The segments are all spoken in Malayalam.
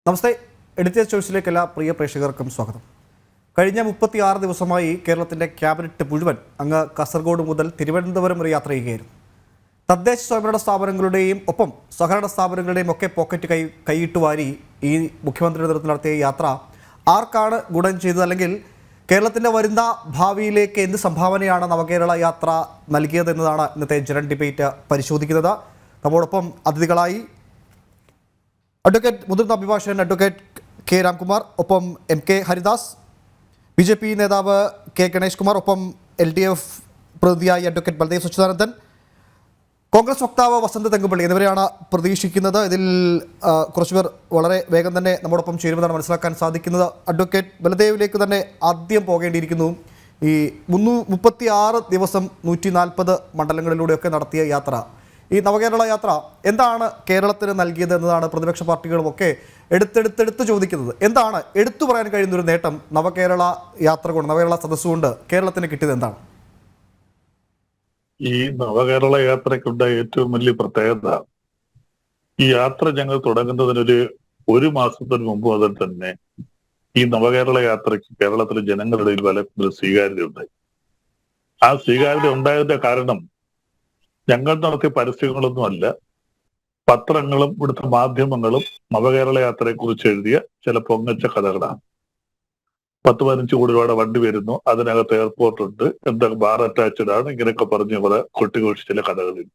നമസ്തേ. എഡിറ്റേഴ്സ് ചോയ്സിലേക്ക് എല്ലാ പ്രിയ പ്രേക്ഷകർക്കും സ്വാഗതം. കഴിഞ്ഞ 36 ദിവസമായി കേരളത്തിൻ്റെ ക്യാബിനറ്റ് മുഴുവൻ അങ്ങ് കാസർഗോഡ് മുതൽ തിരുവനന്തപുരം വരെ യാത്ര ചെയ്യുകയായിരുന്നു. തദ്ദേശ സ്വയംഭരണ സ്ഥാപനങ്ങളുടെയും ഒപ്പം സഹകരണ സ്ഥാപനങ്ങളുടെയും ഒക്കെ പോക്കറ്റ് കൈയിട്ട് വാരി ഈ മുഖ്യമന്ത്രിയുടെ നേതൃത്വത്തിൽ നടത്തിയ യാത്ര ആർക്കാണ് ഗുണം ചെയ്തത്, അല്ലെങ്കിൽ കേരളത്തിൻ്റെ വരുന്ന ഭാവിയിലേക്ക് എന്ത് സംഭാവനയാണ് നവകേരള യാത്ര നൽകിയതെന്നതാണ് ഇന്നത്തെ ജനറൽ ഡിബേറ്റ് പരിശോധിക്കുന്നത്. നമ്മോടൊപ്പം അതിഥികളായി അഡ്വക്കേറ്റ് മുതിർന്ന അഭിഭാഷകൻ അഡ്വക്കേറ്റ് കെ രാംകുമാർ, ഒപ്പം എം കെ ഹരിദാസ്, BJP നേതാവ് കെ ഗണേഷ് കുമാർ, ഒപ്പം LDF പ്രതിനിധിയായി അഡ്വക്കേറ്റ് ബൽദേവ് സച്ചിദാനന്ദൻ, കോൺഗ്രസ് വക്താവ് വസന്ത് തെങ്കുപള്ളി എന്നിവരെയാണ് പ്രതീക്ഷിക്കുന്നത്. ഇതിൽ കുറച്ചുപേർ വളരെ വേഗം തന്നെ നമ്മോടൊപ്പം ചേരുമെന്നാണ് മനസ്സിലാക്കാൻ സാധിക്കുന്നത്. അഡ്വക്കേറ്റ് ബൽദേവിലേക്ക് തന്നെ ആദ്യം പോകേണ്ടിയിരിക്കുന്നു. ഈ 336 ദിവസം 140 മണ്ഡലങ്ങളിലൂടെയൊക്കെ നടത്തിയ യാത്ര, ഈ നവകേരള യാത്ര എന്താണ് കേരളത്തിന് നൽകിയത് എന്നതാണ് പ്രതിപക്ഷ പാർട്ടികളുമൊക്കെ എടുത്തെടുത്ത് ചോദിക്കുന്നത്. എന്താണ് എടുത്തു പറയാൻ കഴിയുന്നൊരു നേട്ടം നവകേരള യാത്ര കൊണ്ട്, നവകേരള സദസ്സുകൊണ്ട് കേരളത്തിന് കിട്ടിയത് എന്താണ്? ഈ നവകേരള യാത്രയ്ക്കുണ്ടായ ഏറ്റവും വലിയ പ്രത്യേകത, ഈ യാത്ര ഞങ്ങൾ തുടങ്ങുന്നതിനൊരു 1 മാസത്തിന് മുമ്പ് മുതൽ തന്നെ ഈ നവകേരള യാത്രയ്ക്ക് കേരളത്തിലെ ജനങ്ങളുടെ ഇടയിൽ വലിയ സ്വീകാര്യത ഉണ്ടായി. ആ സ്വീകാര്യത ഉണ്ടായതിന്റെ കാരണം ഞങ്ങൾ നടത്തിയ പരസ്യങ്ങളൊന്നുമല്ല, പത്രങ്ങളും ഇവിടുത്തെ മാധ്യമങ്ങളും നവകേരള യാത്രയെ കുറിച്ച് എഴുതിയ ചില പൊങ്ങച്ച കഥകളാണ്. 10-15 കോടി രൂപയുടെ വണ്ടി വരുന്നു, അതിനകത്ത് എയർപോർട്ട് ഉണ്ട്, എന്താ ബാർ അറ്റാച്ച്ഡ് ആണ്, ഇങ്ങനെയൊക്കെ പറഞ്ഞ് കുറെ കൊട്ടിഘോഷിച്ച ചില കഥകളിൽ.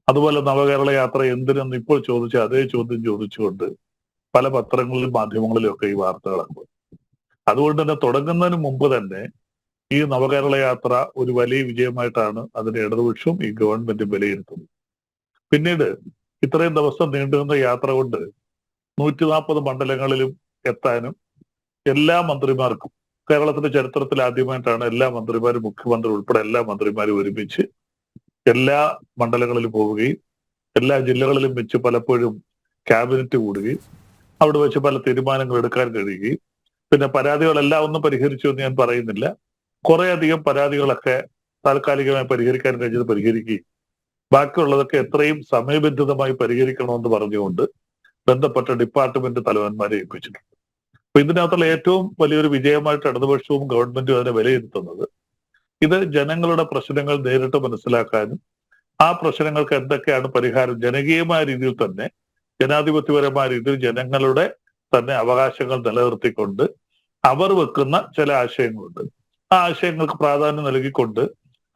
അതുപോലെ നവകേരള യാത്ര എന്തിനെന്ന് ഇപ്പോൾ ചോദിച്ച അതേ ചോദ്യം ചോദിച്ചുകൊണ്ട് പല പത്രങ്ങളിലും മാധ്യമങ്ങളിലും ഒക്കെ ഈ വാർത്തകളാണ്. അതുകൊണ്ട് തന്നെ തുടങ്ങുന്നതിന് മുമ്പ് തന്നെ ഈ നവകേരള യാത്ര ഒരു വലിയ വിജയമായിട്ടാണ് അതിന്റെ ഇടതുപക്ഷവും ഈ ഗവൺമെന്റും വിലയിരുത്തുന്നത്. പിന്നീട് ഇത്രയും ദിവസം നീണ്ടുനിന്ന യാത്ര കൊണ്ട് 140 മണ്ഡലങ്ങളിലും എത്താനും എല്ലാ മന്ത്രിമാർക്കും, കേരളത്തിന്റെ ചരിത്രത്തിൽ ആദ്യമായിട്ടാണ് എല്ലാ മന്ത്രിമാരും, മുഖ്യമന്ത്രി ഉൾപ്പെടെ എല്ലാ മന്ത്രിമാരും ഒരുമിച്ച് എല്ലാ മണ്ഡലങ്ങളിലും പോവുകയും എല്ലാ ജില്ലകളിലും വെച്ച് പലപ്പോഴും ക്യാബിനറ്റ് കൂടുകയും അവിടെ വെച്ച് പല തീരുമാനങ്ങൾ എടുക്കാൻ കഴിയുകയും, പിന്നെ പരാതികളെല്ലാം ഒന്നും പരിഹരിച്ചു എന്ന് ഞാൻ പറയുന്നില്ല, കുറെ അധികം പരാതികളൊക്കെ താൽക്കാലികമായി പരിഹരിക്കാൻ കഴിഞ്ഞത് പരിഹരിക്കുകയും ബാക്കിയുള്ളതൊക്കെ എത്രയും സമയബന്ധിതമായി പരിഹരിക്കണമെന്ന് പറഞ്ഞുകൊണ്ട് ബന്ധപ്പെട്ട ഡിപ്പാർട്ട്മെന്റ് തലവന്മാരെ ഏൽപ്പിച്ചിട്ടുണ്ട്. അപ്പൊ ഇതിനകത്തുള്ള ഏറ്റവും വലിയൊരു വിജയമായിട്ട് ഇടതുപക്ഷവും ഗവൺമെന്റും അതിനെ വിലയിരുത്തുന്നത്, ഇത് ജനങ്ങളുടെ പ്രശ്നങ്ങൾ നേരിട്ട് മനസ്സിലാക്കാനും ആ പ്രശ്നങ്ങൾക്ക് എന്തൊക്കെയാണ് പരിഹാരം ജനകീയമായ രീതിയിൽ തന്നെ, ജനാധിപത്യപരമായ രീതിയിൽ ജനങ്ങളുടെ തന്നെ അവകാശങ്ങൾ നിലനിർത്തിക്കൊണ്ട് അവർ വെക്കുന്ന ചില ആശയങ്ങളുണ്ട്, ആ ആശയങ്ങൾക്ക് പ്രാധാന്യം നൽകിക്കൊണ്ട്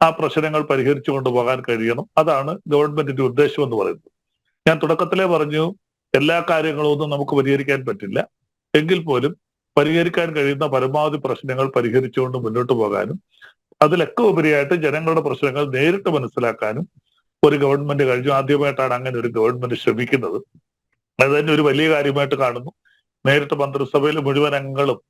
ആ പ്രശ്നങ്ങൾ പരിഹരിച്ചു കൊണ്ടുപോകാൻ കഴിയണം. അതാണ് ഗവൺമെന്റിന്റെ ഉദ്ദേശം എന്ന് പറയുന്നത്. ഞാൻ തുടക്കത്തിലേ പറഞ്ഞു, എല്ലാ കാര്യങ്ങളും ഒന്നും നമുക്ക് പരിഹരിക്കാൻ പറ്റില്ല, എങ്കിൽ പോലും പരിഹരിക്കാൻ കഴിയുന്ന പരമാവധി പ്രശ്നങ്ങൾ പരിഹരിച്ചുകൊണ്ട് മുന്നോട്ട് പോകാനും അതിലൊക്കെ ഉപരിയായിട്ട് ജനങ്ങളുടെ പ്രശ്നങ്ങൾ നേരിട്ട് മനസ്സിലാക്കാനും ഒരു ഗവൺമെന്റ് കഴിഞ്ഞു. ആദ്യമായിട്ടാണ് അങ്ങനെ ഒരു ഗവൺമെന്റ് ശ്രമിക്കുന്നത്. അത് തന്നെ ഒരു വലിയ കാര്യമായിട്ട് കാണുന്നു. നേരിട്ട് മന്ത്രിസഭയിൽ മുഴുവൻ അംഗങ്ങളും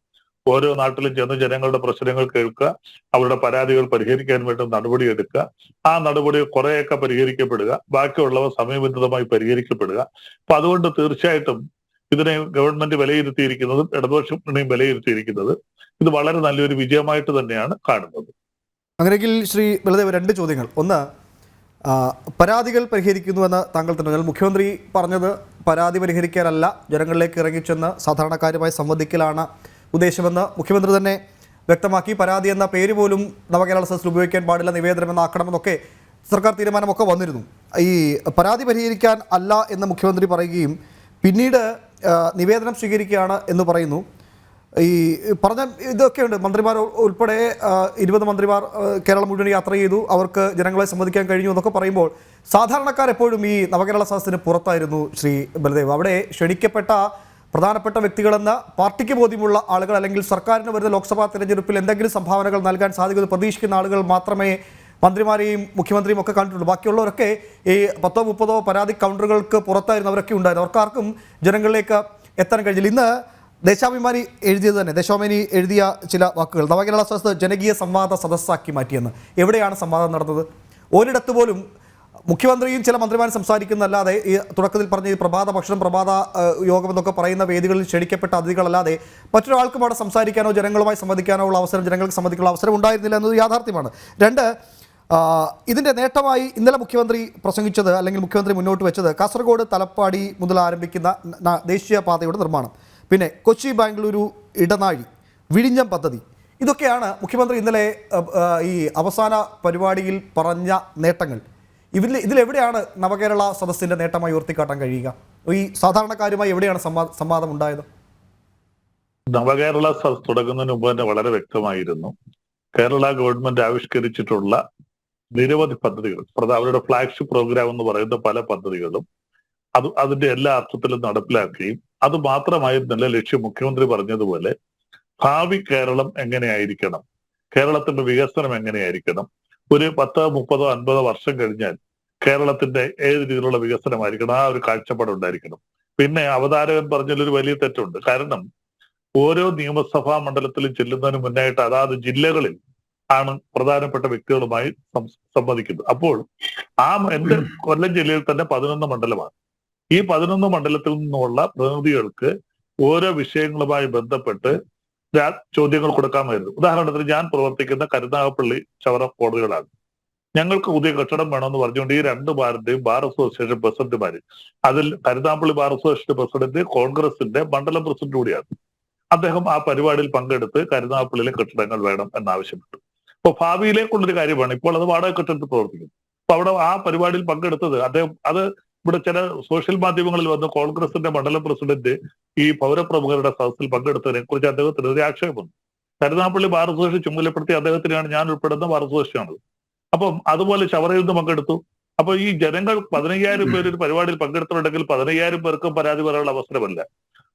ഓരോ നാട്ടിലും ചെന്ന് ജനങ്ങളുടെ പ്രശ്നങ്ങൾ കേൾക്കുക, അവരുടെ പരാതികൾ പരിഹരിക്കാൻ വേണ്ടി നടപടിയെടുക്കുക, ആ നടപടി കുറെയൊക്കെ പരിഹരിക്കപ്പെടുക, ബാക്കിയുള്ളവ സമയബന്ധിതമായി പരിഹരിക്കപ്പെടുക. അപ്പൊ അതുകൊണ്ട് തീർച്ചയായിട്ടും ഇതിനെ ഗവൺമെന്റ് വിലയിരുത്തിയിരിക്കുന്നതും ഇടതുപക്ഷം വിലയിരുത്തിയിരിക്കുന്നത് ഇത് വളരെ നല്ലൊരു വിജയമായിട്ട് തന്നെയാണ് കാണുന്നത്. അങ്ങനെയെങ്കിൽ ശ്രീ ബലദേവ്, 2 ചോദ്യങ്ങൾ. ഒന്ന്, പരാതികൾ പരിഹരിക്കുന്നുവെന്ന് താങ്കൾ തന്നെ, മുഖ്യമന്ത്രി പറഞ്ഞത് പരാതി പരിഹരിക്കാനല്ല, ജനങ്ങളിലേക്ക് ഇറങ്ങിച്ചെന്ന് സാധാരണക്കാരുമായി സംവദിക്കലാണ് ഉദ്ദേശമെന്ന് മുഖ്യമന്ത്രി തന്നെ വ്യക്തമാക്കി. പരാതി എന്ന പേര് പോലും നവകേരള സദസ്സിൽ ഉപയോഗിക്കാൻ പാടില്ല, നിവേദനമെന്നാക്കണമെന്നൊക്കെ സർക്കാർ തീരുമാനമൊക്കെ വന്നിരുന്നു. ഈ പരാതി പരിഹരിക്കാൻ അല്ല എന്ന് മുഖ്യമന്ത്രി പറയുകയും പിന്നീട് നിവേദനം സ്വീകരിക്കുകയാണ് എന്ന് പറയുന്നു. ഈ പറഞ്ഞ ഇതൊക്കെയുണ്ട്. മന്ത്രിമാർ ഉൾപ്പെടെ 20 മന്ത്രിമാർ കേരളം മുഴുവൻ യാത്ര ചെയ്തു, അവർക്ക് ജനങ്ങളെ സംവദിക്കാൻ കഴിഞ്ഞു എന്നൊക്കെ പറയുമ്പോൾ സാധാരണക്കാരെപ്പോഴും ഈ നവകേരള സദസ്സിന് പുറത്തായിരുന്നു. ശ്രീ ബലദേവ്, അവിടെ ക്ഷണിക്കപ്പെട്ട പ്രധാനപ്പെട്ട വ്യക്തികളെന്ന പാർട്ടിക്ക് ബോധ്യമുള്ള ആളുകൾ, അല്ലെങ്കിൽ സർക്കാരിന് വരുന്ന ലോക്സഭാ തെരഞ്ഞെടുപ്പിൽ എന്തെങ്കിലും സംഭാവനകൾ നൽകാൻ സാധിക്കുമെന്ന് പ്രതീക്ഷിക്കുന്ന ആളുകൾ മാത്രമേ മന്ത്രിമാരെയും മുഖ്യമന്ത്രിയും ഒക്കെ കണ്ടിട്ടുള്ളൂ. ബാക്കിയുള്ളവരൊക്കെ ഈ 10-30 പരാതി കൗണ്ടറുകൾക്ക് പുറത്തായിരുന്നു അവരൊക്കെ ഉണ്ടായിരുന്നു. അവർക്കാർക്കും ജനങ്ങളിലേക്ക് എത്താൻ കഴിഞ്ഞില്ല. ഇന്ന് ദേശാഭിമാനി എഴുതിയത് തന്നെ, ദേശാഭിമാനി എഴുതിയ ചില വാക്കുകൾ, നവകേരള സദസ്സ് ജനകീയ സംവാദ സദസ്സാക്കി മാറ്റിയെന്ന്. എവിടെയാണ് സംവാദം നടന്നത്? ഒരിടത്ത് പോലും മുഖ്യമന്ത്രിയും ചില മന്ത്രിമാരും സംസാരിക്കുന്നതല്ലാതെ, ഈ തുടക്കത്തിൽ പറഞ്ഞ ഈ പ്രഭാത ഭക്ഷണം, പ്രഭാത യോഗം എന്നൊക്കെ പറയുന്ന വേദികളിൽ ക്ഷണിക്കപ്പെട്ട അതിഥികളല്ലാതെ മറ്റൊരാൾക്കും അവിടെ സംസാരിക്കാനോ ജനങ്ങളുമായി സംവദിക്കാനോ ഉള്ള അവസരം, ജനങ്ങൾക്ക് സംവദിക്കാനുള്ള അവസരം ഉണ്ടായിരുന്നില്ല എന്നത് യാഥാർത്ഥ്യമാണ്. 2, ഇതിൻ്റെ നേട്ടമായി ഇന്നലെ മുഖ്യമന്ത്രി പ്രസംഗിച്ചത് അല്ലെങ്കിൽ മുഖ്യമന്ത്രി മുന്നോട്ട് വെച്ചത് കാസർഗോഡ് തലപ്പാടി മുതൽ ആരംഭിക്കുന്ന ദേശീയപാതയുടെ നിർമ്മാണം, പിന്നെ കൊച്ചി ബാംഗ്ലൂരു ഇടനാഴി, വിഴിഞ്ഞം പദ്ധതി, ഇതൊക്കെയാണ് മുഖ്യമന്ത്രി ഇന്നലെ ഈ അവസാന പരിപാടിയിൽ പറഞ്ഞ നേട്ടങ്ങൾ. ഇതിലെവിടെയാണ് നവകേരള സദസ്സിൻ്റെ നേട്ടമായി ഉയർത്തിക്കാട്ടാൻ കഴിയുക? ഈ സാധാരണക്കാരുമായി എവിടെയാണ് സംവാദം ഉണ്ടായത്? നവകേരള സദസ് തുടങ്ങുന്നതിന് മുമ്പ് തന്നെ വളരെ വ്യക്തമായിരുന്നു കേരള ഗവൺമെന്റ് ആവിഷ്കരിച്ചിട്ടുള്ള നിരവധി പദ്ധതികൾ, അവരുടെ ഫ്ലാഗ്ഷിപ്പ് പ്രോഗ്രാം എന്ന് പറയുന്ന പല പദ്ധതികളും അതിന്റെ എല്ലാ അർത്ഥത്തിലും നടപ്പിലാക്കുകയും അത് മാത്രമായിരുന്നില്ല ലക്ഷ്യം. മുഖ്യമന്ത്രി പറഞ്ഞതുപോലെ ഭാവി കേരളം എങ്ങനെയായിരിക്കണം, കേരളത്തിന്റെ വികസനം എങ്ങനെയായിരിക്കണം, ഒരു 10, 30, 50 വർഷം കഴിഞ്ഞാൽ കേരളത്തിന്റെ ഏത് രീതിയിലുള്ള വികസനമായിരിക്കണം, ആ ഒരു കാഴ്ചപ്പാടുണ്ടായിരിക്കണം. പിന്നെ അവതാരകൻ പറഞ്ഞതിലൊരു വലിയ തെറ്റുണ്ട്. കാരണം ഓരോ നിയമസഭാ മണ്ഡലത്തിലും ചെല്ലുന്നതിന് മുന്നായിട്ട് അതാത് ജില്ലകളിൽ ആണ് പ്രധാനപ്പെട്ട വ്യക്തികളുമായി സംവദിക്കുന്നത്. അപ്പോൾ എന്റെ കൊല്ലം ജില്ലയിൽ തന്നെ 11 മണ്ഡലമാണ്. ഈ 11 മണ്ഡലത്തിൽ നിന്നുള്ള പ്രതിനിധികൾക്ക് ഓരോ വിഷയങ്ങളുമായി ബന്ധപ്പെട്ട് ചോദ്യങ്ങൾ കൊടുക്കാമായിരുന്നു. ഉദാഹരണത്തിന് ഞാൻ പ്രവർത്തിക്കുന്ന കരുനാഗപ്പള്ളി ചവറ കോടതികളാണ്. ഞങ്ങൾക്ക് പുതിയ കെട്ടിടം വേണമെന്ന് പറഞ്ഞുകൊണ്ട് ഈ 2 ബാറിന്റെയും ബാർ അസോസിയേഷൻ പ്രസിഡന്റുമാര്, അതിൽ കരുനാഗപ്പള്ളി ബാർ അസോസിയേഷൻ പ്രസിഡന്റ് കോൺഗ്രസിന്റെ മണ്ഡലം പ്രസിഡന്റ് കൂടിയാണ്. അദ്ദേഹം ആ പരിപാടിയിൽ പങ്കെടുത്ത് കരുനാഗപ്പള്ളിയിലെ കെട്ടിടങ്ങൾ വേണം എന്നാവശ്യപ്പെട്ടു. അപ്പൊ ഭാവിയിലേക്കുള്ളൊരു കാര്യമാണ്. ഇപ്പോൾ അത് വാടക കെട്ടിടത്തിൽ പ്രവർത്തിക്കുന്നു. അപ്പൊ അവിടെ ആ പരിപാടിയിൽ പങ്കെടുത്തത് അദ്ദേഹം, അത് ഇവിടെ ചില സോഷ്യൽ മാധ്യമങ്ങളിൽ വന്ന് കോൺഗ്രസിന്റെ മണ്ഡലം പ്രസിഡന്റ് ഈ പൗരപ്രമുഖരുടെ സദസ്സിൽ പങ്കെടുത്തതിനെ കുറിച്ച് അദ്ദേഹത്തിന് ഒരു ആക്ഷേപം. കരുനാഗപ്പള്ളി ബാർ അസോസിയേഷൻ ചുമതലപ്പെടുത്തിയ അദ്ദേഹത്തിനാണ് ഞാൻ ഉൾപ്പെടുന്ന ബാർ അസോസിയേഷനാണ്. അപ്പം അതുപോലെ ചവറയിൽ നിന്ന് പങ്കെടുത്തു. അപ്പൊ ഈ ജനങ്ങൾ 15,000 പേര് ഒരു പരിപാടിയിൽ പങ്കെടുത്തിട്ടുണ്ടെങ്കിൽ 15,000 പേർക്കും പരാതി പറയാനുള്ള അവസരമല്ല.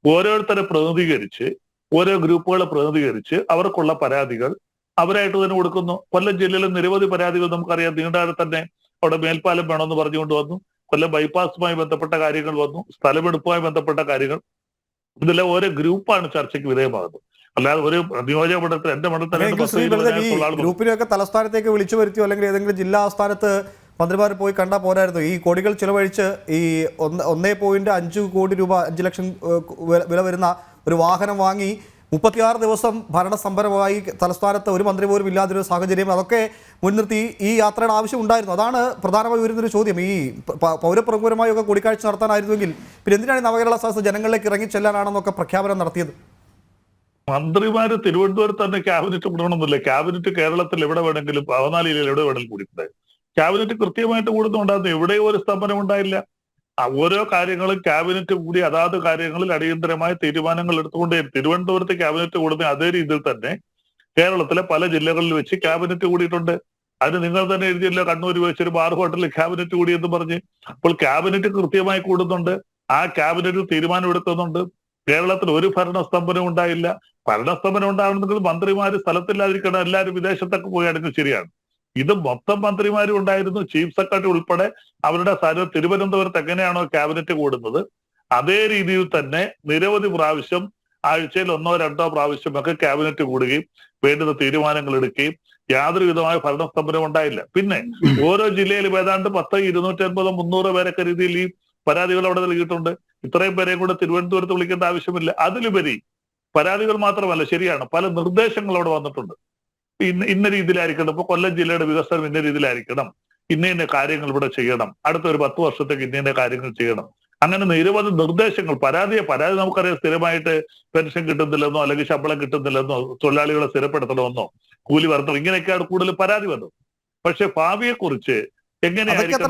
ഓരോരുത്തരെ പ്രതിനിധീകരിച്ച്, ഓരോ ഗ്രൂപ്പുകളെ പ്രതിനിധീകരിച്ച് അവർക്കുള്ള പരാതികൾ അവരായിട്ട് തന്നെ കൊടുക്കുന്നു. കൊല്ലം ജില്ലയിലെ നിരവധി പരാതികൾ നമുക്കറിയാം. നീണ്ടാടെ തന്നെ അവിടെ മേൽപ്പാലം വേണമെന്ന് പറഞ്ഞുകൊണ്ട് വന്നു. കൊല്ലം ബൈപ്പാസുമായി ബന്ധപ്പെട്ട കാര്യങ്ങൾ വന്നു. സ്ഥലമെടുപ്പുമായി ബന്ധപ്പെട്ട കാര്യങ്ങൾ. ഇതെല്ലാം ഓരോ ഗ്രൂപ്പാണ് ചർച്ചയ്ക്ക് വിധേയമാകുന്നത്. അല്ലാതെ ഒരു നിയോജക മണ്ഡലത്തിൽ എന്റെ മണ്ഡലത്തിൽ ഗ്രൂപ്പിനെയൊക്കെ തലസ്ഥാനത്തേക്ക് വിളിച്ചു വരുത്തിയോ അല്ലെങ്കിൽ ഏതെങ്കിലും ജില്ലാ ആസ്ഥാനത്ത് മന്ത്രിമാർ പോയി കണ്ടാൽ പോരായിരുന്നു? ഈ കോടികൾ ചിലവഴിച്ച് ഈ 1.5 കോടി രൂപ, 5 ലക്ഷം വില വരുന്ന ഒരു വാഹനം വാങ്ങി 36 ദിവസം ഭരണസമ്പന്നമായി തലസ്ഥാനത്ത് ഒരു മന്ത്രി പോലും ഇല്ലാത്തൊരു സാഹചര്യം, അതൊക്കെ മുൻനിർത്തി ഈ യാത്രയുടെ ആവശ്യം ഉണ്ടായിരുന്നു. അതാണ് പ്രധാനമായി വരുന്നൊരു ചോദ്യം. ഈ പൗരപ്രമുഖരുമായി ഒക്കെ കൂടിക്കാഴ്ച നടത്താനായിരുന്നുവെങ്കിൽ പിന്നെ എന്തിനാണ് നവകേരള സദസ്സ് ജനങ്ങളിലേക്ക് ഇറങ്ങിച്ചെല്ലാനാണെന്നൊക്കെ പ്രഖ്യാപനം നടത്തിയത്? മന്ത്രിമാര് തിരുവനന്തപുരത്ത് തന്നെ ക്യാബിനറ്റ് കൂടണമെന്നില്ല. ക്യാബിനറ്റ് കേരളത്തിൽ എവിടെ വേണമെങ്കിലും 14 ജില്ലയിൽ എവിടെ വേണമെങ്കിലും കൂടിക്കൂടെ? ക്യാബിനറ്റ് കൃത്യമായിട്ട് കൂടുന്നുണ്ടായിരുന്നു. എവിടെയോ ഒരു സ്തംഭനം ഉണ്ടായില്ല. ഓരോ കാര്യങ്ങളും ക്യാബിനറ്റ് കൂടി അതാത് കാര്യങ്ങളിൽ അടിയന്തരമായ തീരുമാനങ്ങൾ എടുത്തുകൊണ്ടേ. തിരുവനന്തപുരത്ത് ക്യാബിനറ്റ് കൂടുന്ന അതേ രീതിയിൽ തന്നെ കേരളത്തിലെ പല ജില്ലകളിൽ വെച്ച് ക്യാബിനറ്റ് കൂടിയിട്ടുണ്ട്. അതിന് നിങ്ങൾ തന്നെ എഴുതിയല്ലോ, കണ്ണൂർ വെച്ചൊരു ബാർ ഹോട്ടലിൽ ക്യാബിനറ്റ് കൂടിയെന്ന് പറഞ്ഞ്. അപ്പോൾ ക്യാബിനറ്റ് കൃത്യമായി കൂടുന്നുണ്ട്. ആ ക്യാബിനറ്റ് തീരുമാനം എടുക്കുന്നുണ്ട്. കേരളത്തിൽ ഒരു ഭരണസ്തംഭനം ഉണ്ടായില്ല. ഭരണസ്തംഭനം ഉണ്ടാകണമെങ്കിൽ മന്ത്രിമാര് സ്ഥലത്തില്ലാതിരിക്കണം, എല്ലാവരും വിദേശത്തൊക്കെ പോയാണെങ്കിൽ ശരിയാണ്. ഇത് മൊത്തം മന്ത്രിമാരും ഉണ്ടായിരുന്നു. ചീഫ് സെക്രട്ടറി ഉൾപ്പെടെ അവരുടെ സ്ഥലം തിരുവനന്തപുരത്ത് എങ്ങനെയാണോ ക്യാബിനറ്റ് കൂടുന്നത് അതേ രീതിയിൽ തന്നെ നിരവധി പ്രാവശ്യം, ആഴ്ചയിൽ 1, 2 പ്രാവശ്യമൊക്കെ ക്യാബിനറ്റ് കൂടുകയും വേണ്ടുന്ന തീരുമാനങ്ങൾ എടുക്കുകയും യാതൊരു വിധമായ ഭരണസ്തംഭനം ഉണ്ടായില്ല. പിന്നെ ഓരോ ജില്ലയിലും ഏതാണ്ട് 10, 250, 300 പേരൊക്കെ രീതിയിൽ ഈ പരാതികൾ അവിടെ നൽകിയിട്ടുണ്ട്. ഇത്രയും പേരെയും കൂടെ തിരുവനന്തപുരത്ത് വിളിക്കേണ്ട ആവശ്യമില്ല. അതിലുപരി പരാതികൾ മാത്രമല്ല, ശരിയാണ്, പല നിർദ്ദേശങ്ങൾ അവിടെ വന്നിട്ടുണ്ട്. ഇന്ന രീതിയിലായിരിക്കണം, ഇപ്പൊ കൊല്ലം ജില്ലയുടെ വികസനം ഇന്ന രീതിയിലായിരിക്കണം, ഇന്ന കാര്യങ്ങൾ ഇവിടെ ചെയ്യണം, അടുത്ത ഒരു 10 വർഷത്തേക്ക് ഇന്ന കാര്യങ്ങൾ ചെയ്യണം. അങ്ങനെ നിരവധി നിർദ്ദേശങ്ങൾ. പരാതി നമുക്കറിയാം, സ്ഥിരമായിട്ട് പെൻഷൻ കിട്ടുന്നില്ലെന്നോ അല്ലെങ്കിൽ ശമ്പളം കിട്ടുന്നില്ലെന്നോ തൊഴിലാളികളെ സ്ഥിരപ്പെടുത്തണമെന്നോ കൂലി വർദ്ധനം, ഇങ്ങനെയൊക്കെയാണ് കൂടുതൽ പരാതി വന്നത്. പക്ഷെ ഭാവിയെക്കുറിച്ച്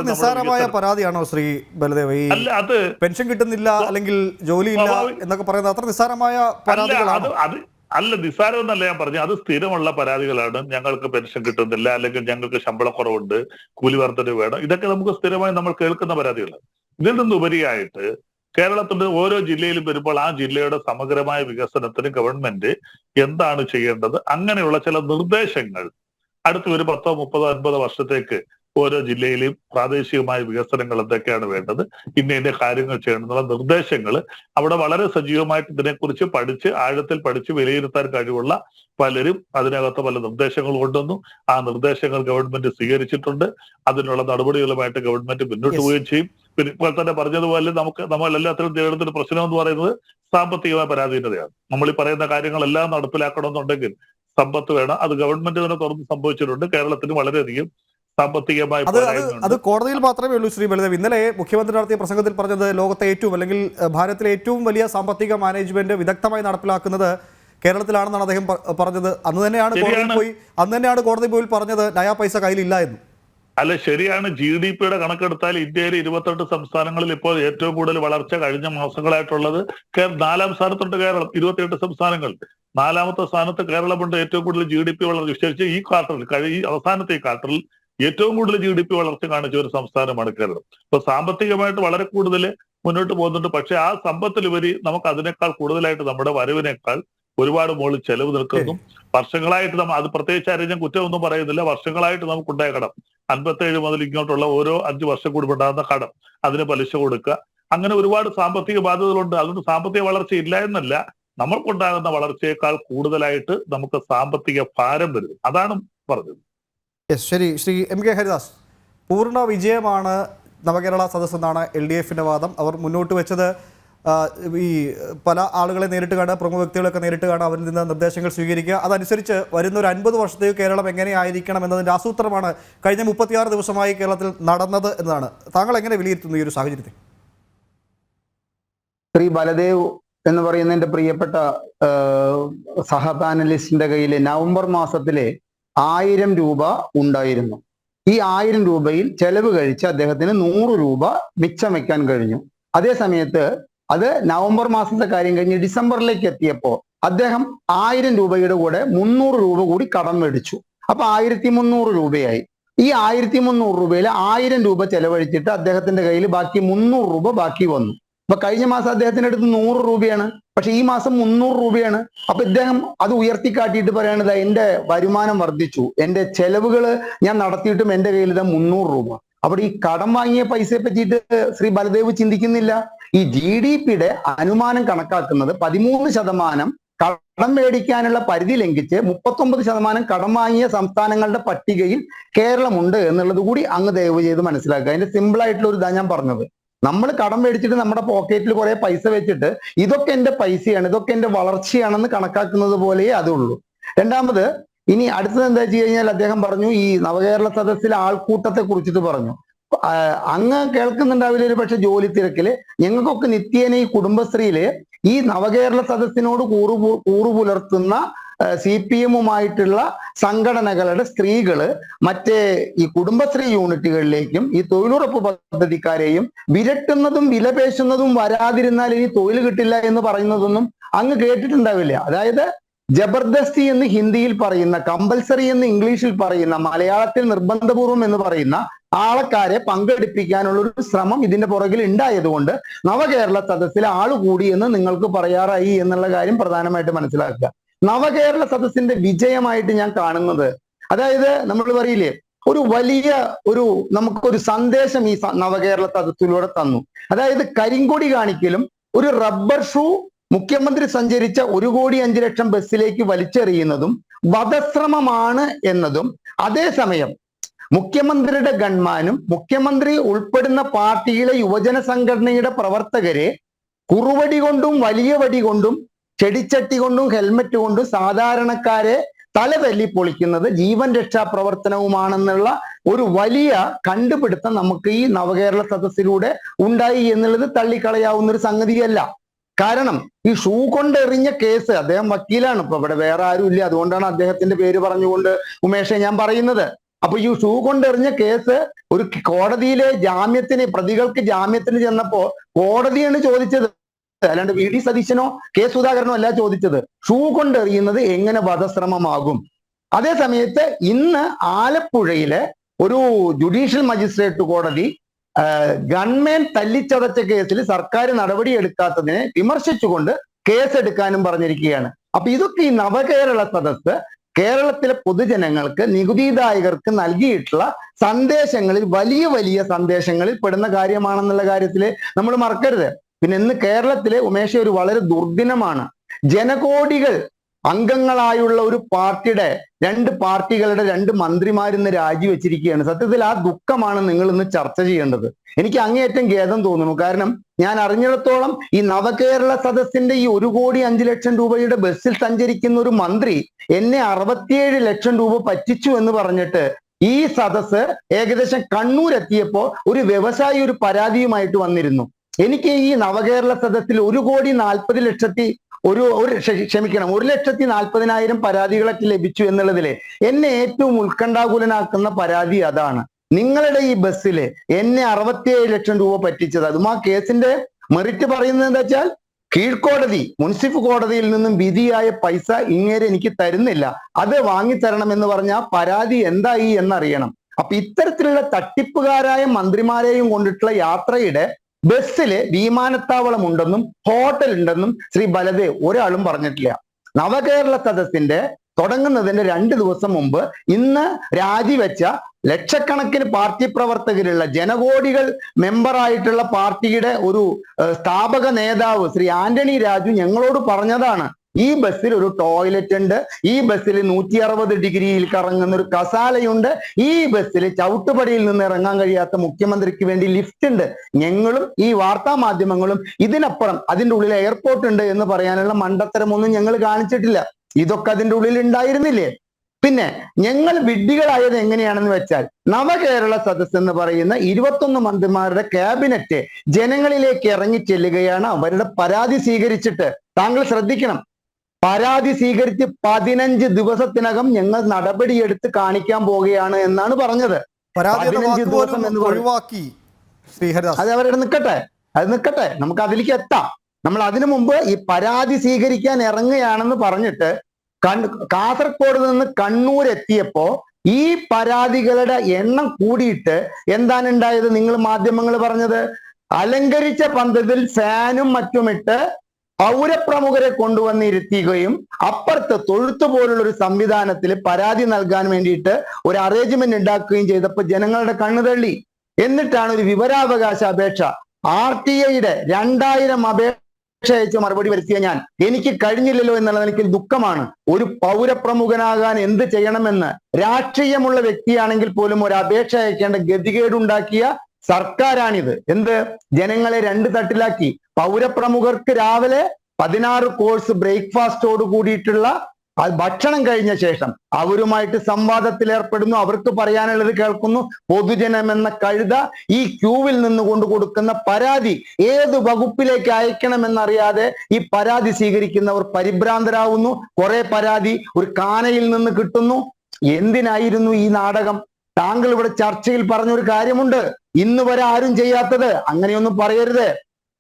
നിസ്സാരമായ പരാതിയാണോ ശ്രീ ബലദേവ്? ഈ അല്ല, അത് പെൻഷൻ കിട്ടുന്നില്ല അല്ലെങ്കിൽ ജോലിയില്ല എന്നൊക്കെ പറയുന്നത് അത്ര നിസ്സാരമായ പരാതികളാണ്? അല്ല, നിസ്സാരം എന്നല്ല ഞാൻ പറഞ്ഞു. അത് സ്ഥിരമുള്ള പരാതികളാണ്. ഞങ്ങൾക്ക് പെൻഷൻ കിട്ടുന്നില്ല, അല്ലെങ്കിൽ ഞങ്ങൾക്ക് ശമ്പളക്കുറവുണ്ട്, കൂലി വർദ്ധന വേണം. ഇതൊക്കെ നമുക്ക് സ്ഥിരമായി നമ്മൾ കേൾക്കുന്ന പരാതികളാണ്. ഇതിൽ നിന്നുപരിയായിട്ട് കേരളത്തിന്റെ ഓരോ ജില്ലയിലും വരുമ്പോൾ ആ ജില്ലയുടെ സമഗ്രമായ വികസനത്തിന് ഗവൺമെന്റ് എന്താണ് ചെയ്യേണ്ടത്, അങ്ങനെയുള്ള ചില നിർദ്ദേശങ്ങൾ അടുത്ത ഒരു 10, 30, 50 വർഷത്തേക്ക് ഓരോ ജില്ലയിലെയും പ്രാദേശികമായ വികസനങ്ങൾ എന്തൊക്കെയാണ് വേണ്ടത്, ഇന്ന കാര്യങ്ങൾ ചെയ്യണമെന്നുള്ള നിർദ്ദേശങ്ങൾ അവിടെ വളരെ സജീവമായിട്ട് ഇതിനെക്കുറിച്ച് ആഴത്തിൽ പഠിച്ച് വിലയിരുത്താൻ കഴിവുള്ള പലരും അതിനകത്ത് പല നിർദ്ദേശങ്ങൾ കൊണ്ടുവന്നു. ആ നിർദ്ദേശങ്ങൾ ഗവൺമെന്റ് സ്വീകരിച്ചിട്ടുണ്ട്. അതിനുള്ള നടപടികളുമായിട്ട് ഗവൺമെന്റ് മുന്നോട്ട് പോവുകയും ചെയ്യും. പിന്നെ ഇപ്പോൾ തന്നെ പറഞ്ഞതുപോലെ നമ്മളെല്ലാത്തിനും നേരിടുന്ന പ്രശ്നം എന്ന് പറയുന്നത് സാമ്പത്തികമായ പരാധീനതയാണ്. നമ്മൾ ഈ പറയുന്ന കാര്യങ്ങളെല്ലാം നടപ്പിലാക്കണമെന്നുണ്ടെങ്കിൽ സമ്പത്ത് വേണം. അത് ഗവൺമെന്റ് തന്നെ തുറന്ന് സംഭവിച്ചിട്ടുണ്ട്. കേരളത്തിന് വളരെയധികം സാമ്പത്തികമായി അത് കോടതിയിൽ മാത്രമേ ഉള്ളൂ ശ്രീ ബലദേവ്. ഇന്നലെ മുഖ്യമന്ത്രി നടത്തിയ പ്രസംഗത്തിൽ പറഞ്ഞത് ലോകത്തെ ഏറ്റവും അല്ലെങ്കിൽ ഭാരതത്തിലെ ഏറ്റവും വലിയ സാമ്പത്തിക മാനേജ്മെന്റ് വിദഗ്ധമായി നടപ്പിലാക്കുന്നത് കേരളത്തിലാണെന്നാണ് അദ്ദേഹം പറഞ്ഞത്. അന്ന് തന്നെയാണ് കോടതി പോയി പറഞ്ഞത് നയാ പൈസ കയ്യിലില്ല എന്ന്. അല്ല, ശരിയാണ്. GDP കണക്കെടുത്താൽ ഇന്ത്യയിൽ 28 സംസ്ഥാനങ്ങളിൽ ഇപ്പോൾ ഏറ്റവും കൂടുതൽ വളർച്ച കഴിഞ്ഞ മാസങ്ങളായിട്ടുള്ളത് 4ാം സ്ഥാനത്തുണ്ട് കേരളം. 28 സംസ്ഥാനങ്ങൾ 4ാമത്തെ സ്ഥാനത്ത് കേരളമുണ്ട്. ഏറ്റവും കൂടുതൽ GDP വളർച്ച വിശേഷിച്ച് ഈ ക്വാർട്ടറിൽ, ഈ അവസാനത്തെ ഈ ക്വാർട്ടറിൽ ഏറ്റവും കൂടുതൽ GDP വളർച്ച കാണിച്ച ഒരു സംസ്ഥാനമാണ് കേരളം. അപ്പൊ സാമ്പത്തികമായിട്ട് വളരെ കൂടുതൽ മുന്നോട്ട് പോകുന്നുണ്ട്. പക്ഷെ ആ സമ്പത്തിലുപരി നമുക്ക് അതിനേക്കാൾ കൂടുതലായിട്ട് നമ്മുടെ വരവിനേക്കാൾ ഒരുപാട് മുകളിൽ ചെലവ് നിൽക്കുന്നു. വർഷങ്ങളായിട്ട് അത് പ്രത്യേകിച്ച് ആരും ഞാൻ കുറ്റമൊന്നും പറയുന്നില്ല. വർഷങ്ങളായിട്ട് നമുക്കുണ്ടായ കടം 57 മുതൽ ഇങ്ങോട്ടുള്ള ഓരോ 5 വർഷം കൂടുമ്പോണ്ടാകുന്ന കടം, അതിന് പലിശ കൊടുക്കുക, അങ്ങനെ ഒരുപാട് സാമ്പത്തിക ബാധ്യതകളുണ്ട്. അതുകൊണ്ട് സാമ്പത്തിക വളർച്ച ഇല്ല എന്നല്ല, നമ്മൾക്കുണ്ടാകുന്ന വളർച്ചയേക്കാൾ കൂടുതലായിട്ട് നമുക്ക് സാമ്പത്തിക ഭാരം വരും. അതാണ് പറഞ്ഞത്. ശരി. ശ്രീ MK ഹരിദാസ്, പൂർണ്ണ വിജയമാണ് നവകേരള സദസ്സ് എന്നാണ് LDFന്റെ വാദം. അവർ മുന്നോട്ട് വെച്ചത് ഈ പല ആളുകളെ നേരിട്ട് കാണുക, പ്രമുഖ വ്യക്തികളൊക്കെ നേരിട്ട് കാണുക, അവരിൽ നിന്ന് നിർദ്ദേശങ്ങൾ സ്വീകരിക്കുക, അതനുസരിച്ച് വരുന്ന ഒരു 50 വർഷത്തേക്ക് കേരളം എങ്ങനെയായിരിക്കണം എന്നതിൻ്റെ ആസൂത്രമാണ് കഴിഞ്ഞ 36 ദിവസമായി കേരളത്തിൽ നടന്നത് എന്നതാണ്. താങ്കൾ എങ്ങനെ വിലയിരുത്തുന്നു ഈ ഒരു സാഹചര്യത്തെ? ശ്രീ ബലദേവ് എന്ന് പറയുന്ന എൻ്റെ പ്രിയപ്പെട്ട സഹപാനലിസ്റ്റിന്റെ കയ്യിൽ നവംബർ മാസത്തിലെ 1000 രൂപ ഉണ്ടായിരുന്നു. ഈ 1000 രൂപയിൽ ചെലവ് കഴിച്ച് അദ്ദേഹത്തിന് 100 രൂപ മിച്ചം വെക്കാൻ കഴിഞ്ഞു. അതേ സമയത്ത് അത് നവംബർ മാസത്തെ കാര്യം കഴിഞ്ഞ് ഡിസംബറിലേക്ക് എത്തിയപ്പോൾ അദ്ദേഹം 1000 രൂപയുടെ കൂടെ 300 രൂപ കൂടി കടം മേടിച്ചു. അപ്പൊ 1300 രൂപയായി. ഈ 1300 രൂപയിൽ 1000 രൂപ ചെലവഴിച്ചിട്ട് അദ്ദേഹത്തിന്റെ കയ്യിൽ ബാക്കി 300 രൂപ ബാക്കി വന്നു. അപ്പൊ കഴിഞ്ഞ മാസം അദ്ദേഹത്തിന്റെ അടുത്ത് 100 രൂപയാണ്, പക്ഷെ ഈ മാസം 300 രൂപയാണ്. അപ്പൊ ഇദ്ദേഹം അത് ഉയർത്തിക്കാട്ടിയിട്ട് പറയണത് എന്റെ വരുമാനം വർദ്ധിച്ചു, എന്റെ ചെലവുകൾ ഞാൻ നടത്തിയിട്ടും എന്റെ കയ്യിൽ ഇതാ 300 രൂപ. അവിടെ ഈ കടം വാങ്ങിയ പൈസയെ പറ്റിയിട്ട് ശ്രീ ബലദേവ് ചിന്തിക്കുന്നില്ല. ഈ GDPയുടെ അനുമാനം കണക്കാക്കുന്നത് 13% കടം മേടിക്കാനുള്ള പരിധി ലംഘിച്ച് 39% കടം വാങ്ങിയ സംസ്ഥാനങ്ങളുടെ പട്ടികയിൽ കേരളമുണ്ട് എന്നുള്ളത് കൂടി അങ്ങ് ദയവ് ചെയ്ത് മനസ്സിലാക്കുക. അതിന്റെ സിമ്പിൾ ആയിട്ടുള്ള ഒരു ഇതാ ഞാൻ പറഞ്ഞത്. നമ്മൾ കടം മേടിച്ചിട്ട് നമ്മുടെ പോക്കറ്റിൽ കുറെ പൈസ വെച്ചിട്ട് ഇതൊക്കെ എന്റെ പൈസയാണ്, ഇതൊക്കെ എന്റെ വളർച്ചയാണെന്ന് കണക്കാക്കുന്നത് പോലെയേ അതുള്ളൂ. രണ്ടാമത്, ഇനി അടുത്തത് എന്താ വെച്ച് കഴിഞ്ഞാൽ അദ്ദേഹം പറഞ്ഞു ഈ നവകേരള സദസ്സിലെ ആൾക്കൂട്ടത്തെ കുറിച്ചിട്ട് പറഞ്ഞു. അങ്ങ് കേൾക്കുന്നുണ്ടാവില്ല ഒരു പക്ഷെ ജോലി തിരക്കില്. ഞങ്ങൾക്കൊക്കെ നിത്യേന ഈ കുടുംബശ്രീയില് ഈ നവകേരള സദസ്സിനോട് കൂറു പുലർത്തുന്ന CPM-ഉമായിട്ടുള്ള സംഘടനകളുടെ സ്ത്രീകള് മറ്റേ ഈ കുടുംബശ്രീ യൂണിറ്റുകളിലേക്കും ഈ തൊഴിലുറപ്പ് പദ്ധതിക്കാരെയും വിരട്ടുന്നതും വിലപേശുന്നതും വരാതിരുന്നാൽ ഇനി തൊഴിൽ കിട്ടില്ല എന്ന് പറയുന്നതൊന്നും അങ്ങ് കേട്ടിട്ടുണ്ടാവില്ല. അതായത് ജബർദസ്തി എന്ന് ഹിന്ദിയിൽ പറയുന്ന, കമ്പൽസറി എന്ന് ഇംഗ്ലീഷിൽ പറയുന്ന, മലയാളത്തിൽ നിർബന്ധപൂർവം എന്ന് പറയുന്ന ആൾക്കാരെ പങ്കെടുപ്പിക്കാനുള്ള ഒരു ശ്രമം ഇതിന്റെ പുറകിൽ ഉണ്ടായതുകൊണ്ട് നവകേരള സദസ്സിൽ ആള് കൂടി എന്ന് നിങ്ങൾക്ക് പറയാറായി എന്നുള്ള കാര്യം പ്രധാനമായിട്ട് മനസ്സിലാക്കുക. നവകേരള സദസ്സിന്റെ വിജയമായിട്ട് ഞാൻ കാണുന്നത്, അതായത് നമ്മൾ പറയില്ലേ ഒരു വലിയ നമുക്കൊരു സന്ദേശം ഈ നവകേരള സദസ്സിലൂടെ തന്നു. അതായത് കരിങ്കൊടി കാണിക്കലും ഒരു റബ്ബർ ഷൂ മുഖ്യമന്ത്രി സഞ്ചരിച്ച 1,05,00,000 ബസ്സിലേക്ക് വലിച്ചെറിയുന്നതും വധശ്രമമാണ് എന്നതും, അതേസമയം മുഖ്യമന്ത്രിയുടെ ഗൺമാനും മുഖ്യമന്ത്രി ഉൾപ്പെടുന്ന പാർട്ടിയിലെ യുവജന സംഘടനയുടെ പ്രവർത്തകരെ കുറുവടി കൊണ്ടും വലിയ വടി കൊണ്ടും ചെടിച്ചട്ടി കൊണ്ടും ഹെൽമറ്റ് കൊണ്ടും സാധാരണക്കാരെ തല തല്ലി പൊളിക്കുന്നത് ജീവൻ രക്ഷാ പ്രവർത്തനവുമാണെന്നുള്ള ഒരു വലിയ കണ്ടുപിടുത്തം നമുക്ക് ഈ നവകേരള സദസ്സിലൂടെ ഉണ്ടായി എന്നുള്ളത് തള്ളിക്കളയാവുന്ന ഒരു സംഗതിയല്ല. കാരണം ഈ ഷൂ കൊണ്ടെറിഞ്ഞ കേസ്, അദ്ദേഹം വക്കീലാണ്, ഇപ്പൊ ഇവിടെ വേറെ ആരും ഇല്ല, അതുകൊണ്ടാണ് അദ്ദേഹത്തിന്റെ പേര് പറഞ്ഞുകൊണ്ട് ഉമേഷെ ഞാൻ പറയുന്നത്. അപ്പൊ ഈ ഷൂ കൊണ്ടെറിഞ്ഞ കേസ് ഒരു കോടതിയിലെ പ്രതികൾക്ക് ജാമ്യത്തിന് ചെന്നപ്പോ കോടതിയാണ് ചോദിച്ചത്, അല്ലാണ്ട് VD സതീശനോ K സുധാകരനോ അല്ല ചോദിച്ചത്. ഷൂ കൊണ്ടെറിയുന്നത് എങ്ങനെ വധശ്രമമാകും? അതേ സമയത്ത് ഇന്ന് ആലപ്പുഴയിലെ ഒരു ജുഡീഷ്യൽ മജിസ്ട്രേറ്റ് കോടതി ഗൺമാൻ തല്ലിച്ചതച്ച കേസിൽ സർക്കാർ നടപടി എടുക്കാത്തതിനെ വിമർശിച്ചുകൊണ്ട് കേസെടുക്കാനും പറഞ്ഞിരിക്കുകയാണ്. അപ്പൊ ഇതൊക്കെ ഈ നവകേരള സദസ്സ് കേരളത്തിലെ പൊതുജനങ്ങൾക്ക്, നികുതിദായകർക്ക് നൽകിയിട്ടുള്ള സന്ദേശങ്ങളിൽ വലിയ വലിയ സന്ദേശങ്ങളിൽ പെടുന്ന കാര്യമാണെന്നുള്ള കാര്യത്തിൽ നമ്മൾ മറക്കരുത്. പിന്നെ ഇന്ന് കേരളത്തിലെ ഉമേഷ ഒരു വളരെ ദുർദിനമാണ്. ജനകോടികൾ അംഗങ്ങളായുള്ള ഒരു പാർട്ടിയുടെ 2 പാർട്ടികളുടെ 2 മന്ത്രിമാരിന്ന് രാജിവെച്ചിരിക്കുകയാണ്. സത്യത്തിൽ ആ ദുഃഖമാണ് നിങ്ങൾ ഇന്ന് ചർച്ച ചെയ്യേണ്ടത്. എനിക്ക് അങ്ങേയറ്റം ഖേദം തോന്നുന്നു. കാരണം ഞാൻ അറിഞ്ഞിടത്തോളം ഈ നവകേരള സദസ്സിന്റെ ഈ 1,05,00,000 രൂപയുടെ ബസ്സിൽ സഞ്ചരിക്കുന്ന ഒരു മന്ത്രി എന്നെ 67 ലക്ഷം രൂപ പറ്റിച്ചു എന്ന് പറഞ്ഞിട്ട് ഈ സദസ്സ് ഏകദേശം കണ്ണൂർ എത്തിയപ്പോ ഒരു വ്യവസായി ഒരു പരാതിയുമായിട്ട് വന്നിരുന്നു. എനിക്ക് ഈ നവകേരള സദസ്സിൽ 1,40,40,000 പരാതികളൊക്കെ ലഭിച്ചു എന്നുള്ളതിലെ എന്നെ ഏറ്റവും ഉത്കണ്ഠാകുലനാക്കുന്ന പരാതി അതാണ്. നിങ്ങളുടെ ഈ ബസ്സില് എന്നെ 67 ലക്ഷം രൂപ പറ്റിച്ചത്. അതും ആ കേസിന്റെ മെറിറ്റ് പറയുന്നത് എന്താ വെച്ചാൽ, കീഴ്ക്കോടതി മുൻസിഫ് കോടതിയിൽ നിന്നും വിധിയായ പൈസ ഇങ്ങേരെ എനിക്ക് തരുന്നില്ല, അത് വാങ്ങിത്തരണം എന്ന് പറഞ്ഞ പരാതി എന്തായി എന്നറിയണം. അപ്പൊ ഇത്തരത്തിലുള്ള തട്ടിപ്പുകാരായ മന്ത്രിമാരെയും കൊണ്ടിട്ടുള്ള യാത്രയുടെ ബസ്സില് വിമാനത്താവളം ഉണ്ടെന്നും ഹോട്ടൽ ഉണ്ടെന്നും ശ്രീ ബലദേവ് ഒരാളും പറഞ്ഞിട്ടില്ല. നവകേരള സദസ്സിന്റെ തുടങ്ങുന്നതിന്റെ 2 ദിവസം മുമ്പ് ഇന്ന് രാജിവെച്ച ലക്ഷക്കണക്കിന് പാർട്ടി പ്രവർത്തകരുള്ള ജനകോടികൾ മെമ്പറായിട്ടുള്ള പാർട്ടിയുടെ ഒരു സ്ഥാപക നേതാവ് ശ്രീ ആന്റണി രാജു ഞങ്ങളോട് പറഞ്ഞതാണ്, ഈ ബസ്സിൽ ഒരു ടോയ്ലറ്റ് ഉണ്ട്, ഈ ബസ്സിൽ 160 ഡിഗ്രിയിൽ കറങ്ങുന്ന ഒരു കസാലയുണ്ട്, ഈ ബസ്സിൽ ചവിട്ടുപടിയിൽ നിന്ന് ഇറങ്ങാൻ കഴിയാത്ത മുഖ്യമന്ത്രിക്ക് വേണ്ടി ലിഫ്റ്റ് ഉണ്ട്. ഞങ്ങളും ഈ വാർത്താ മാധ്യമങ്ങളും ഇതിനപ്പുറം അതിൻ്റെ ഉള്ളിൽ എയർപോർട്ട് ഉണ്ട് എന്ന് പറയാനുള്ള മണ്ടത്തരമൊന്നും ഞങ്ങൾ കാണിച്ചിട്ടില്ല. ഇതൊക്കെ അതിൻ്റെ ഉള്ളിൽ ഉണ്ടായിരുന്നില്ലേ? പിന്നെ ഞങ്ങൾ വിഡ്ഢികളായത് എങ്ങനെയാണെന്ന് വെച്ചാൽ, നവകേരള സദസ് എന്ന് പറയുന്ന 21 മന്ത്രിമാരുടെ ക്യാബിനറ്റ് ജനങ്ങളിലേക്ക് ഇറങ്ങി ചെല്ലുകയാണ് അവരുടെ പരാതി സ്വീകരിച്ചിട്ട്. താങ്കൾ ശ്രദ്ധിക്കണം, പരാതി സ്വീകരിച്ച് 15 ദിവസത്തിനകം ഞങ്ങൾ നടപടിയെടുത്ത് കാണിക്കാൻ പോവുകയാണ് എന്നാണ് പറഞ്ഞത്. 15 ദിവസം എന്ന് ഒഴിവാക്കി. അത് അവരുടെ നിൽക്കട്ടെ, നമുക്ക് അതിലേക്ക് എത്താം. നമ്മൾ അതിനു മുമ്പ് ഈ പരാതി സ്വീകരിക്കാൻ ഇറങ്ങുകയാണെന്ന് പറഞ്ഞിട്ട് കാസർഗോഡ് നിന്ന് കണ്ണൂർ എത്തിയപ്പോ ഈ പരാതികളുടെ എണ്ണം കൂടിയിട്ട് എന്താണ് ഉണ്ടായത്? നിങ്ങൾ മാധ്യമങ്ങൾ പറഞ്ഞത്, അലങ്കരിച്ച പന്തത്തിൽ ഫാനും മറ്റുമിട്ട് പൗരപ്രമുഖരെ കൊണ്ടുവന്നിരുത്തുകയും അപ്പുറത്ത് തൊഴുത്ത് പോലുള്ള ഒരു സംവിധാനത്തിൽ പരാതി നൽകാൻ വേണ്ടിയിട്ട് ഒരു അറേഞ്ച്മെന്റ് ഉണ്ടാക്കുകയും ചെയ്തപ്പോൾ ജനങ്ങളുടെ കണ്ണു തള്ളി. എന്നിട്ടാണ് ഒരു വിവരാവകാശ അപേക്ഷ RTIയുടെ 2000 അപേക്ഷ അയച്ച് മറുപടി വരുത്തിയ ഞാൻ, എനിക്ക് കഴിഞ്ഞില്ലല്ലോ എന്നുള്ളത് എനിക്ക് ദുഃഖമാണ്. ഒരു പൗരപ്രമുഖനാകാൻ എന്ത് ചെയ്യണമെന്ന് രാഷ്ട്രീയമുള്ള വ്യക്തിയാണെങ്കിൽ പോലും ഒരു അപേക്ഷ അയക്കേണ്ട ഗതികേടുണ്ടാക്കിയ സർക്കാരാണിത്. എന്ത് ജനങ്ങളെ 2 തട്ടിലാക്കി. പൗരപ്രമുഖർക്ക് രാവിലെ 16 കോഴ്സ് ബ്രേക്ക്ഫാസ്റ്റോട് കൂടിയിട്ടുള്ള ഭക്ഷണം കഴിഞ്ഞ ശേഷം അവരുമായിട്ട് സംവാദത്തിൽ ഏർപ്പെടുന്നു, അവർക്ക് പറയാനുള്ളത് കേൾക്കുന്നു. പൊതുജനം എന്ന കഴുത ഈ ക്യൂവിൽ നിന്ന് കൊണ്ട് കൊടുക്കുന്ന പരാതി ഏത് വകുപ്പിലേക്ക് അയക്കണമെന്നറിയാതെ ഈ പരാതി സ്വീകരിക്കുന്നവർ പരിഭ്രാന്തരാകുന്നു. കുറെ പരാതി ഒരു കാനയിൽ നിന്ന് കിട്ടുന്നു. എന്തിനായിരുന്നു ഈ നാടകം? താങ്കൾ ഇവിടെ ചർച്ചയിൽ പറഞ്ഞൊരു കാര്യമുണ്ട്, ഇന്ന് വരെ ആരും ചെയ്യാത്തത്. അങ്ങനെയൊന്നും പറയരുത്.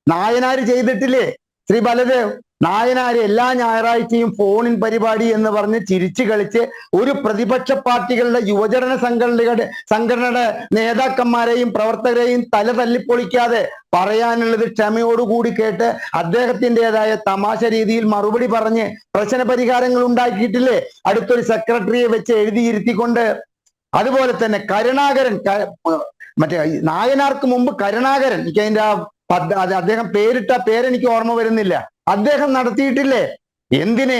നായനാര് ചെയ്തിട്ടില്ലേ? ശ്രീ ബലദേവ്, നായനാര് എല്ലാ ഞായറാഴ്ചയും ഫോണിൻ പരിപാടി എന്ന് പറഞ്ഞ് ചിരിച്ചു കളിച്ച് ഒരു പ്രതിപക്ഷ പാർട്ടികളുടെ യുവജന സംഘടനയുടെ നേതാക്കന്മാരെയും പ്രവർത്തകരെയും തല തല്ലിപ്പൊളിക്കാതെ പറയാനുള്ളത് ക്ഷമയോടുകൂടി കേട്ട് അദ്ദേഹത്തിൻ്റെതായ തമാശ രീതിയിൽ മറുപടി പറഞ്ഞ് പ്രശ്ന പരിഹാരങ്ങൾ ഉണ്ടാക്കിയിട്ടില്ലേ? അടുത്തൊരു സെക്രട്ടറിയെ വെച്ച് എഴുതിയിരുത്തിക്കൊണ്ട്. അതുപോലെ തന്നെ കരുണാകരൻ, മറ്റേ നായനാർക്ക് മുമ്പ് കരുണാകരൻ, എനിക്ക് അതിന്റെ അദ്ദേഹം പേരിട്ട പേരെനിക്ക് ഓർമ്മ വരുന്നില്ല, അദ്ദേഹം നടത്തിയിട്ടില്ലേ? എന്തിന്?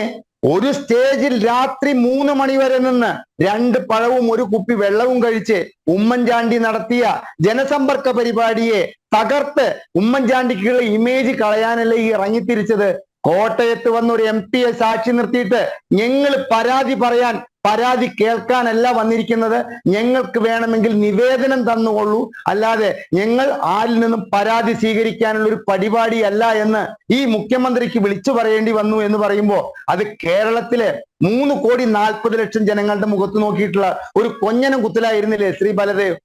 ഒരു സ്റ്റേജിൽ രാത്രി 3 മണി വരെ നിന്ന് 2 പഴവും 1 കുപ്പി വെള്ളവും കഴിച്ച് ഉമ്മൻചാണ്ടി നടത്തിയ ജനസമ്പർക്ക പരിപാടിയെ തകർത്ത് ഉമ്മൻചാണ്ടിക്കുള്ള ഇമേജ് കളയാനല്ലേ ഈ ഇറങ്ങിത്തിരിച്ചത്? കോട്ടയത്ത് വന്ന ഒരു MP സാക്ഷി നിർത്തിയിട്ട് ഞങ്ങൾ പരാതി പറയാൻ, പരാതി കേൾക്കാനല്ല വന്നിരിക്കുന്നത്, ഞങ്ങൾക്ക് വേണമെങ്കിൽ നിവേദനം തന്നുകൊള്ളൂ, അല്ലാതെ ഞങ്ങൾ ആരിൽ നിന്നും പരാതി സ്വീകരിക്കാനുള്ള ഒരു പരിപാടിയല്ല എന്ന് ഈ മുഖ്യമന്ത്രിക്ക് വിളിച്ചു പറയേണ്ടി വന്നു എന്ന് പറയുമ്പോൾ അത് കേരളത്തിലെ 3,40,00,000 ജനങ്ങളുടെ മുഖത്ത് നോക്കിയിട്ടുള്ള ഒരു കൊഞ്ഞനം കുത്തലായിരുന്നില്ലേ ശ്രീ ബലദേവ്?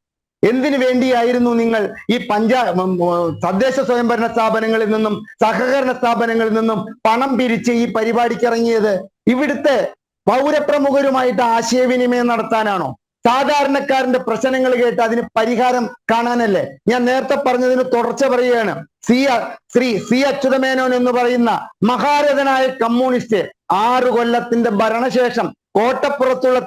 എന്തിനു വേണ്ടിയായിരുന്നു നിങ്ങൾ ഈ തദ്ദേശ സ്വയംഭരണ സ്ഥാപനങ്ങളിൽ നിന്നും സഹകരണ സ്ഥാപനങ്ങളിൽ നിന്നും പണം പിരിച്ച് ഈ പരിപാടിക്ക് ഇറങ്ങിയത്? ഇവിടുത്തെ പൗരപ്രമുഖരുമായിട്ട് ആശയവിനിമയം നടത്താനാണോ? സാധാരണക്കാരന്റെ പ്രശ്നങ്ങൾ കേട്ട് അതിന് പരിഹാരം കാണാനല്ലേ? ഞാൻ നേരത്തെ പറഞ്ഞതിന് തുടർച്ച പറയുകയാണ്. ശ്രീ സി അച്യുതമേനോൻ എന്ന് പറയുന്ന മഹാരഥനായ കമ്മ്യൂണിസ്റ്റ് 6 കൊല്ലത്തിന്റെ ഭരണശേഷം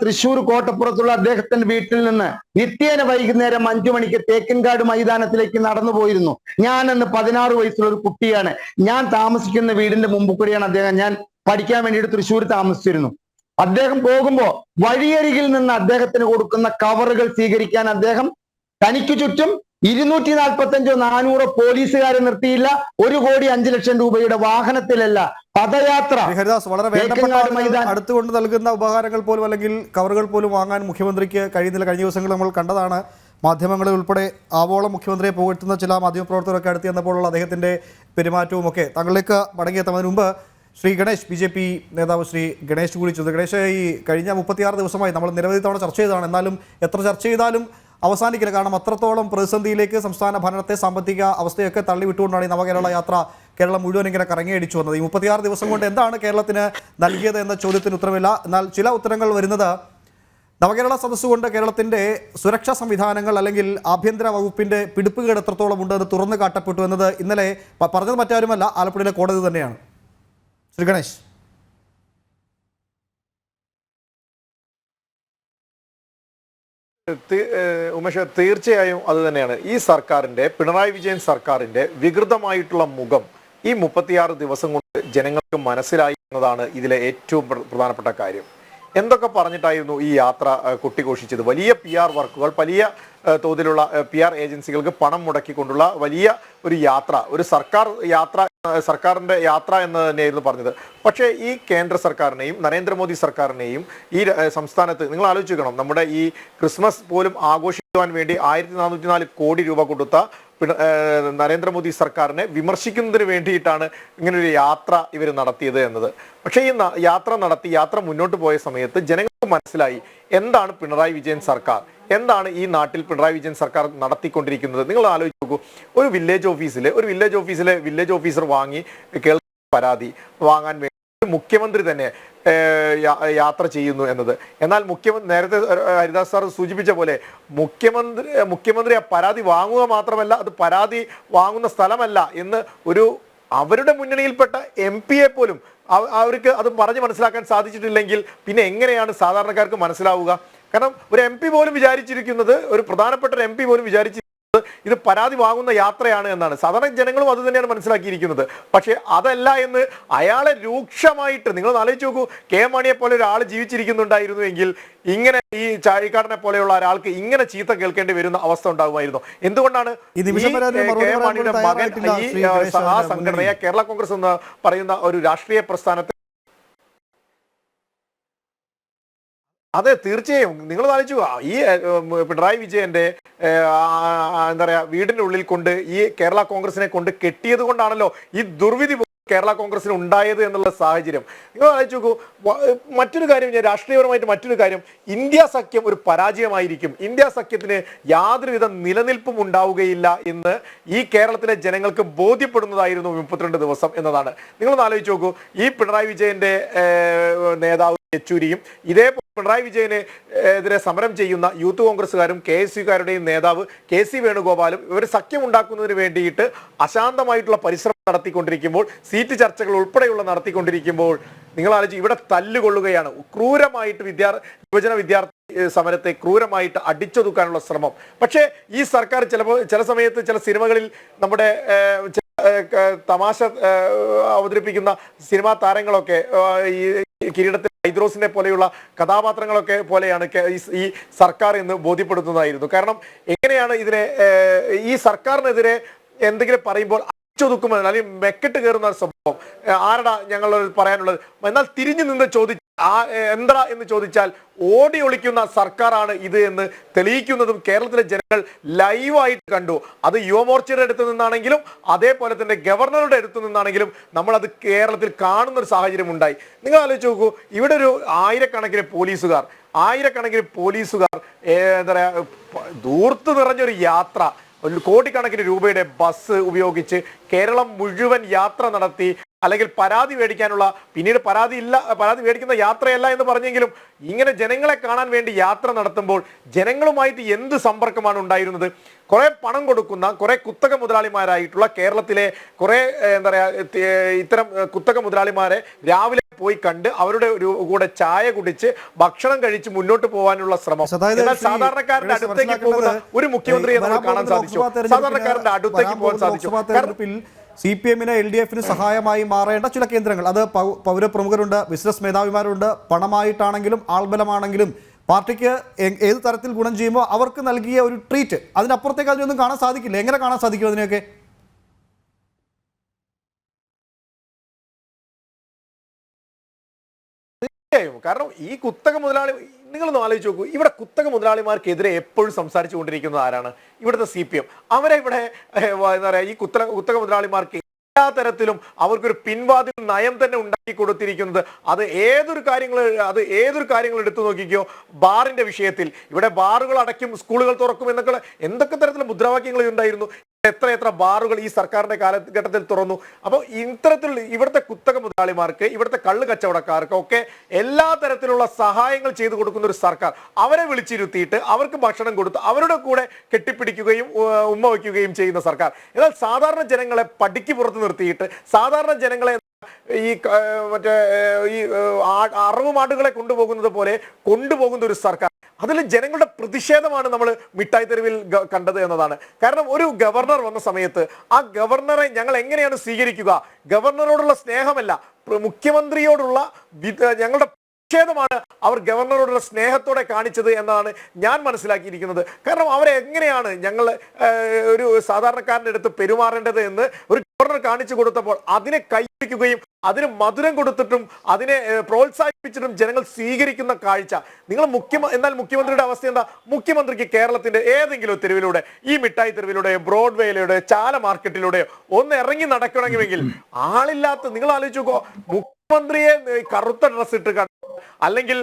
തൃശ്ശൂർ കോട്ടപ്പുറത്തുള്ള അദ്ദേഹത്തിന്റെ വീട്ടിൽ നിന്ന് നിത്യേന വൈകുന്നേരം 5 മണിക്ക് തേക്കിൻകാട് മൈതാനത്തിലേക്ക് നടന്നു പോയിരുന്നു. ഞാൻ അന്ന് 16 വയസ്സുള്ള ഒരു കുട്ടിയാണ്. ഞാൻ താമസിക്കുന്ന വീടിന്റെ മുമ്പ് കൂടിയാണ് അദ്ദേഹം, ഞാൻ പഠിക്കാൻ വേണ്ടിയിട്ട് തൃശ്ശൂർ താമസിച്ചിരുന്നു. അദ്ദേഹം പോകുമ്പോ വഴിയരികിൽ നിന്ന് അദ്ദേഹത്തിന് കൊടുക്കുന്ന കവറുകൾ സ്വീകരിക്കാൻ അദ്ദേഹം തനിക്ക് ചുറ്റും 245 400 പോലീസുകാരെ നിർത്തിയില്ല. 1,05,00,000 രൂപയുടെ വാഹനത്തിലല്ല, പദയാത്ര. ഹരിദാസ്, വളരെ വേണ്ടപ്പെട്ട അടുത്തുകൊണ്ട് നൽകുന്ന ഉപഹാരങ്ങൾ പോലും അല്ലെങ്കിൽ കവറുകൾ പോലും വാങ്ങാൻ മുഖ്യമന്ത്രിക്ക് കഴിയുന്നില്ല. കഴിഞ്ഞ ദിവസങ്ങൾ നമ്മൾ കണ്ടതാണ്. മാധ്യമങ്ങളിൽ ഉൾപ്പെടെ ആവോളം മുഖ്യമന്ത്രിയെ പുകഴ്ത്തുന്ന ചില മാധ്യമപ്രവർത്തകരൊക്കെ അടുത്ത് ചെന്നപ്പോഴുള്ള അദ്ദേഹത്തിൻ്റെ പെരുമാറ്റവും ഒക്കെ. താങ്കളിലേക്ക് മടങ്ങിയെത്തുന്നതിന് മുമ്പ് ശ്രീ ഗണേഷ്, BJP നേതാവ് ശ്രീ ഗണേഷ് കൂടി ചോദിച്ചു. ഗണേഷ്, ഈ കഴിഞ്ഞ 36 ദിവസമായി നമ്മൾ നിരവധി തവണ ചർച്ച ചെയ്തതാണ്. എന്നാലും എത്ര ചർച്ച ചെയ്താലും അവസാനിക്കില്ല. കാരണം അത്രത്തോളം പ്രതിസന്ധിയിലേക്ക് സംസ്ഥാന ഭരണത്തെ, സാമ്പത്തിക അവസ്ഥയൊക്കെ തള്ളിവിട്ടുകൊണ്ടാണ് ഈ നവകേരള യാത്ര കേരളം മുഴുവൻ ഇങ്ങനെ കറങ്ങിയടിച്ചു വന്നത്. ഈ 36 ദിവസം കൊണ്ട് എന്താണ് കേരളത്തിന് നൽകിയത് എന്ന ചോദ്യത്തിന് ഉത്തരമില്ല. എന്നാൽ ചില ഉത്തരങ്ങൾ വരുന്നത് നവകേരള സദസ്സ് കൊണ്ട് കേരളത്തിൻ്റെ സുരക്ഷാ സംവിധാനങ്ങൾ അല്ലെങ്കിൽ ആഭ്യന്തര വകുപ്പിൻ്റെ പിടിപ്പുകേട് എത്രത്തോളം ഉണ്ട് അത് തുറന്നു കാട്ടപ്പെട്ടു എന്നത് ഇന്നലെ പറഞ്ഞത് മറ്റാരുമല്ല, ആലപ്പുഴയിലെ കോടതി തന്നെയാണ്. ശ്രീ ഗണേഷ്. ഉമേഷ്, തീർച്ചയായും അത് തന്നെയാണ് ഈ സർക്കാരിന്റെ, പിണറായി വിജയൻ സർക്കാരിന്റെ വികൃതമായിട്ടുള്ള മുഖം ഈ 36 ദിവസം കൊണ്ട് ജനങ്ങൾക്ക് മനസ്സിലായി എന്നതാണ് ഇതിലെ ഏറ്റവും പ്രധാനപ്പെട്ട കാര്യം. എന്തൊക്കെ പറഞ്ഞിട്ടായിരുന്നു ഈ യാത്ര കൊട്ടിഘോഷിച്ചത്? വലിയ PR വർക്കുകൾ, വലിയ തോതിലുള്ള PR ഏജൻസികൾക്ക് പണം മുടക്കിക്കൊണ്ടുള്ള വലിയ ഒരു യാത്ര, ഒരു സർക്കാരിന്റെ യാത്ര എന്ന് തന്നെയായിരുന്നു പറഞ്ഞത്. പക്ഷേ ഈ കേന്ദ്ര സർക്കാരിനെയും നരേന്ദ്രമോദി സർക്കാരിനെയും ഈ സംസ്ഥാനത്ത് നിങ്ങൾ ആലോചിക്കണം, നമ്മുടെ ഈ ക്രിസ്മസ് പോലും ആഘോഷിക്കുവാൻ വേണ്ടി 1404 കോടി രൂപ കൊടുത്ത നരേന്ദ്രമോദി സർക്കാരിനെ വിമർശിക്കുന്നതിന് വേണ്ടിയിട്ടാണ് ഇങ്ങനൊരു യാത്ര ഇവർ നടത്തിയത് എന്നത്. പക്ഷേ ഈ യാത്ര മുന്നോട്ട് പോയ സമയത്ത് ജനങ്ങൾക്ക് മനസ്സിലായി എന്താണ് പിണറായി വിജയൻ സർക്കാർ, എന്താണ് ഈ നാട്ടിൽ പിണറായി വിജയൻ സർക്കാർ നടത്തിക്കൊണ്ടിരിക്കുന്നത്. നിങ്ങൾ ആലോചിച്ച് നോക്കൂ, ഒരു വില്ലേജ് ഓഫീസിലെ വില്ലേജ് ഓഫീസർ വാങ്ങി കേൾക്കുന്ന പരാതി വാങ്ങാൻ വേണ്ടി മുഖ്യമന്ത്രി തന്നെ യാത്ര ചെയ്യുന്നു എന്നത്. എന്നാൽ നേരത്തെ ഹരിദാസ് സാർ സൂചിപ്പിച്ച പോലെ മുഖ്യമന്ത്രി ആ പരാതി വാങ്ങുക മാത്രമല്ല, അത് പരാതി വാങ്ങുന്ന സ്ഥലമല്ല എന്ന് അവരുടെ മുന്നണിയിൽപ്പെട്ട MP പോലും അവർക്ക് അത് പറഞ്ഞ് മനസ്സിലാക്കാൻ സാധിച്ചിട്ടില്ലെങ്കിൽ പിന്നെ എങ്ങനെയാണ് സാധാരണക്കാർക്ക് മനസ്സിലാവുക? കാരണം ഒരു MP പോലും വിചാരിച്ചിരിക്കുന്നത്, ഒരു പ്രധാനപ്പെട്ട ഒരു MP പോലും വിചാരിച്ചിരിക്കുന്നത് ഇത് പരാതി വാങ്ങുന്ന യാത്രയാണ് എന്നാണ്. സാധാരണ ജനങ്ങളും അത് തന്നെയാണ് മനസ്സിലാക്കിയിരിക്കുന്നത്. പക്ഷേ അതല്ല എന്ന് അയാളെ രൂക്ഷമായിട്ട് നിങ്ങൾ ആലോചിച്ച് നോക്കൂ. കെ മാണിയെ പോലെ ഒരാൾ ജീവിച്ചിരിക്കുന്നുണ്ടായിരുന്നു എങ്കിൽ ഇങ്ങനെ ഈ ചാഴിക്കാടനെ പോലെയുള്ള ഒരാൾക്ക് ഇങ്ങനെ ചീത്ത കേൾക്കേണ്ടി വരുന്ന അവസ്ഥ ഉണ്ടാകുമായിരുന്നു. എന്തുകൊണ്ടാണ് കെ മാണിയുടെ മകൻ ഈ ആ സംഘടനയെ കേരള കോൺഗ്രസ് എന്ന് പറയുന്ന ഒരു രാഷ്ട്രീയ പ്രസ്ഥാനത്തെ? അതെ, തീർച്ചയായും നിങ്ങൾ ആലോചിച്ചു, ഈ പിണറായി വിജയന്റെ എന്താ പറയാ വീടിന്റെ ഉള്ളിൽ കൊണ്ട് ഈ കേരള കോൺഗ്രസിനെ കൊണ്ട് കെട്ടിയത് കൊണ്ടാണല്ലോ ഈ ദുർവിധി കേരള കോൺഗ്രസിന് ഉണ്ടായത് എന്നുള്ള സാഹചര്യം. നിങ്ങൾ ആലോചിച്ച് നോക്കൂ. മറ്റൊരു കാര്യം, രാഷ്ട്രീയപരമായിട്ട് മറ്റൊരു കാര്യം, ഇന്ത്യ സഖ്യം ഒരു പരാജയമായിരിക്കും, ഇന്ത്യ സഖ്യത്തിന് യാതൊരുവിധ നിലനിൽപ്പും ഉണ്ടാവുകയില്ല എന്ന് ഈ കേരളത്തിലെ ജനങ്ങൾക്ക് ബോധ്യപ്പെടുന്നതായിരുന്നു 32 ദിവസം എന്നതാണ്. നിങ്ങളൊന്ന് ആലോചിച്ച് നോക്കൂ. ഈ പിണറായി വിജയന്റെ നേതാവ് യെച്ചൂരിയും ഇതേ പിണറായി വിജയന് എതിരെ സമരം ചെയ്യുന്ന യൂത്ത് കോൺഗ്രസ്സുകാരും KSUക്കാരുടെയും നേതാവ് KC വേണുഗോപാലും ഇവർ സഖ്യം ഉണ്ടാക്കുന്നതിന് വേണ്ടിയിട്ട് അശാന്തമായിട്ടുള്ള പരിശ്രമം നടത്തിക്കൊണ്ടിരിക്കുമ്പോൾ, സീറ്റ് ചർച്ചകൾ ഉൾപ്പെടെയുള്ള നടത്തിക്കൊണ്ടിരിക്കുമ്പോൾ നിങ്ങൾ ആലോചിച്ച് ഇവിടെ തല്ലുകൊള്ളുകയാണ്. ക്രൂരമായിട്ട് യുവജന വിദ്യാർത്ഥി സമരത്തെ ക്രൂരമായിട്ട് അടിച്ചൊതുക്കാനുള്ള ശ്രമം. പക്ഷേ ഈ സർക്കാർ ചില സമയത്ത് ചില സിനിമകളിൽ നമ്മുടെ തമാശ അവതരിപ്പിക്കുന്ന സിനിമാ താരങ്ങളൊക്കെ ഈ കിരീടത്തിൽ ഹൈദ്രോസിനെ പോലെയുള്ള കഥാപാത്രങ്ങളൊക്കെ പോലെയാണ് ഈ സർക്കാർ എന്ന് ബോധ്യപ്പെടുത്തുന്നതായിരുന്നു. കാരണം എങ്ങനെയാണ് ഈ സർക്കാരിനെതിരെ എന്തെങ്കിലും പറയുമ്പോൾ അടിച്ചൊതുക്കുമെന്ന് അല്ലെങ്കിൽ മെക്കെട്ട് കയറുന്ന സ്വഭാവം ആരടാ ഞങ്ങൾ പറയാനുള്ളത്. എന്നാൽ തിരിഞ്ഞു നിന്ന് എന്താ എന്ന് ചോദിച്ചാൽ ഓടി ഒളിക്കുന്ന സർക്കാരാണ് ഇത് എന്ന് തെളിയിക്കുന്നതും കേരളത്തിലെ ജനങ്ങൾ ലൈവായിട്ട് കണ്ടു. അത് യുവമോർച്ചയുടെ അടുത്ത് നിന്നാണെങ്കിലും അതേപോലെ തന്നെ ഗവർണറുടെ അടുത്ത് നിന്നാണെങ്കിലും നമ്മൾ അത് കേരളത്തിൽ കാണുന്ന ഒരു സാഹചര്യം ഉണ്ടായി. നിങ്ങൾ ആലോചിച്ച് നോക്കൂ, ഇവിടെ ഒരു ആയിരക്കണക്കിന് പോലീസുകാർ എന്താ പറയാ ധൂർത്ത് നിറഞ്ഞൊരു യാത്ര, കോടിക്കണക്കിന് രൂപയുടെ ബസ് ഉപയോഗിച്ച് കേരളം മുഴുവൻ യാത്ര നടത്തി. അല്ലെങ്കിൽ പരാതി മേടിക്കാനുള്ള, പിന്നീട് പരാതി മേടിക്കുന്ന യാത്രയല്ല എന്ന് പറഞ്ഞെങ്കിലും ഇങ്ങനെ ജനങ്ങളെ കാണാൻ വേണ്ടി യാത്ര നടത്തുമ്പോൾ ജനങ്ങളുമായിട്ട് എന്ത് സമ്പർക്കമാണ് ഉണ്ടായിരുന്നത്? കുറെ പണം കൊടുക്കുന്ന കുറെ കുത്തക മുതലാളിമാരായിട്ടുള്ള കേരളത്തിലെ കുറെ എന്താ പറയാ ഇത്തരം കുത്തക മുതലാളിമാരെ രാവിലെ പോയി കണ്ട് അവരുടെ കൂടെ ചായ കുടിച്ച് ഭക്ഷണം കഴിച്ച് മുന്നോട്ട് പോകാനുള്ള ശ്രമം. എന്നാൽ സാധാരണക്കാരന്റെ അടുത്തേക്ക് പോകുന്ന ഒരു മുഖ്യമന്ത്രിയെ നമുക്ക് കാണാൻ സാധിച്ചു. സാധാരണക്കാരന്റെ അടുത്തേക്ക് പോകാൻ സാധിച്ചു. CPM-ന് LDF-ന് സഹായമായി മാറേണ്ട ചില കേന്ദ്രങ്ങൾ, അത് പൗരപ്രമുഖരുണ്ട്, ബിസിനസ് മേധാവിമാരുണ്ട്, പണമായിട്ടാണെങ്കിലും ആൾബലമാണെങ്കിലും പാർട്ടിക്ക് ഏത് തരത്തിൽ ഗുണം ചെയ്യുമ്പോൾ അവർക്ക് നൽകിയ ഒരു ട്രീറ്റ്, അതിനപ്പുറത്തേക്ക് അതിനൊന്നും കാണാൻ സാധിക്കില്ല. എങ്ങനെ കാണാൻ സാധിക്കും അതിനെയൊക്കെ? കാരണം ഈ കുത്തക മുതലാളി, നിങ്ങളൊന്ന് ആലോചിച്ച് നോക്കൂ, ഇവിടെ കുത്തക മുതലാളിമാർക്കെതിരെ എപ്പോഴും സംസാരിച്ചു കൊണ്ടിരിക്കുന്നത് ആരാണ്? ഇവിടുത്തെ CPM. അവരെ ഇവിടെ എന്താ പറയാ, ഈ കുത്തക മുതലാളിമാർക്ക് എല്ലാ തരത്തിലും അവർക്കൊരു പിൻവാതിൽ നയം തന്നെ ഉണ്ടാക്കി കൊടുത്തിരിക്കുന്നത്. അത് ഏതൊരു കാര്യങ്ങൾ എടുത്തു നോക്കിക്കോ. ബാറിന്റെ വിഷയത്തിൽ ഇവിടെ ബാറുകൾ അടയ്ക്കും, സ്കൂളുകൾ തുറക്കും എന്നൊക്കെ എന്തൊക്കെ തരത്തിലുള്ള മുദ്രാവാക്യങ്ങൾ ഉണ്ടായിരുന്നു. എത്ര ബാറുകൾ ഈ സർക്കാരിന്റെ കാലഘട്ടത്തിൽ തുറന്നു. അപ്പോൾ ഇത്തരത്തിൽ ഇവിടുത്തെ കുത്തക മുതലാളിമാർക്ക്, ഇവിടുത്തെ കള്ള് കച്ചവടക്കാർക്ക് ഒക്കെ എല്ലാ തരത്തിലുള്ള സഹായങ്ങൾ ചെയ്തു കൊടുക്കുന്ന ഒരു സർക്കാർ, അവരെ വിളിച്ചിരുത്തിയിട്ട് അവർക്ക് ഭക്ഷണം കൊടുത്ത് അവരുടെ കൂടെ കെട്ടിപ്പിടിക്കുകയും ഉമ്മ വയ്ക്കുകയും ചെയ്യുന്ന സർക്കാർ. എന്നാൽ സാധാരണ ജനങ്ങളെ പടിക്ക് പുറത്ത് നിർത്തിയിട്ട് സാധാരണ ജനങ്ങളെ ഈ ഈ അറവ് മാടുകളെ കൊണ്ടുപോകുന്നത് പോലെ കൊണ്ടുപോകുന്ന ഒരു സർക്കാർ, അതിൽ ജനങ്ങളുടെ പ്രതിഷേധമാണ് നമ്മൾ മിഠായി തെരുവിൽ കണ്ടത് എന്നതാണ്. കാരണം ഒരു ഗവർണർ വന്ന സമയത്ത് ആ ഗവർണറെ ഞങ്ങൾ എങ്ങനെയാണ് സ്വീകരിക്കുക? ഗവർണറോടുള്ള സ്നേഹമല്ല, മുഖ്യമന്ത്രിയോടുള്ള ഞങ്ങളുടെ പ്രതിഷേധമാണ് അവർ ഗവർണറോടുള്ള സ്നേഹത്തോടെ കാണിച്ചത് എന്നാണ് ഞാൻ മനസ്സിലാക്കിയിരിക്കുന്നത്. കാരണം അവരെ എങ്ങനെയാണ് ഞങ്ങൾ ഒരു സാധാരണക്കാരൻ്റെ അടുത്ത് പെരുമാറേണ്ടത് എന്ന് ഒരു ഗവർണർ കാണിച്ചു കൊടുത്തപ്പോൾ അതിനെ കൈവയ്ക്കുകയും അതിന് മധുരം കൊടുത്തിട്ടും അതിനെ പ്രോത്സാഹിപ്പിച്ചിട്ടും ജനങ്ങൾ സ്വീകരിക്കുന്ന കാഴ്ച നിങ്ങൾ എന്നാൽ മുഖ്യമന്ത്രിയുടെ അവസ്ഥ എന്താ? മുഖ്യമന്ത്രിക്ക് കേരളത്തിന്റെ ഏതെങ്കിലും തെരുവിലൂടെ, ഈ മിഠായി തെരുവിലൂടെയോ ബ്രോഡ്വേയിലൂടെയോ ചാല മാർക്കറ്റിലൂടെയോ ഒന്ന് ഇറങ്ങി നടക്കണമെങ്കിൽ ആളില്ലാത്ത, നിങ്ങൾ ആലോചിച്ച് നോക്കോ, മുഖ്യമന്ത്രിയെ കറുത്ത ഡ്രസ് ഇട്ട് കണ്ടാൽ അല്ലെങ്കിൽ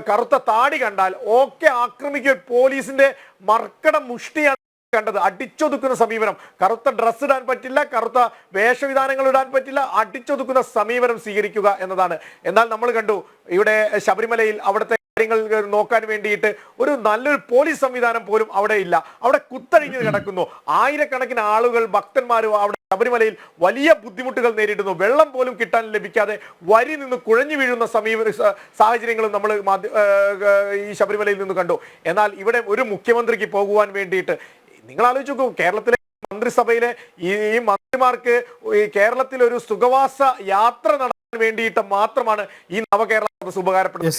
കറുത്ത താടി കണ്ടാൽ ഒക്കെ ആക്രമിക്കുക. പോലീസിന്റെ മർക്കട മുഷ്ടിയാണ് കണ്ടത്. അടിച്ചൊതുക്കുന്ന സമീപനം. കറുത്ത ഡ്രസ്സ് ഇടാൻ പറ്റില്ല, കറുത്ത വേഷവിധാനങ്ങൾ ഇടാൻ പറ്റില്ല, അടിച്ചൊതുക്കുന്ന സമീപനം സ്വീകരിക്കുക എന്നതാണ്. എന്നാൽ നമ്മൾ കണ്ടു ഇവിടെ ശബരിമലയിൽ അവിടുത്തെ കാര്യങ്ങൾ നോക്കാൻ വേണ്ടിയിട്ട് ഒരു നല്ലൊരു പോലീസ് സംവിധാനം പോലും അവിടെ ഇല്ല. അവിടെ കുത്തഴിഞ്ഞ് കിടക്കുന്നു. ആയിരക്കണക്കിന് ആളുകൾ, ഭക്തന്മാരും അവിടെ ശബരിമലയിൽ വലിയ ബുദ്ധിമുട്ടുകൾ നേരിടുന്നു. വെള്ളം പോലും കിട്ടാൻ ലഭിക്കാതെ വരി നിന്ന് കുഴഞ്ഞു വീഴുന്ന സാഹചര്യങ്ങളും നമ്മൾ ഈ ശബരിമലയിൽ നിന്ന് കണ്ടു. എന്നാൽ ഇവിടെ ഒരു മുഖ്യമന്ത്രിക്ക് പോകുവാൻ വേണ്ടിയിട്ട് നിങ്ങൾ ആലോചിച്ച് നോക്കൂ, കേരളത്തിലെ മന്ത്രിസഭയിലെ ഈ മന്ത്രിമാർക്ക് ഈ കേരളത്തിൽ ഒരു സുഖവാസ യാത്ര നടത്താൻ വേണ്ടിയിട്ട് മാത്രമാണ് ഈ നവകേരള സദസ്സ് ഉപകാരപ്പെടുന്നത്.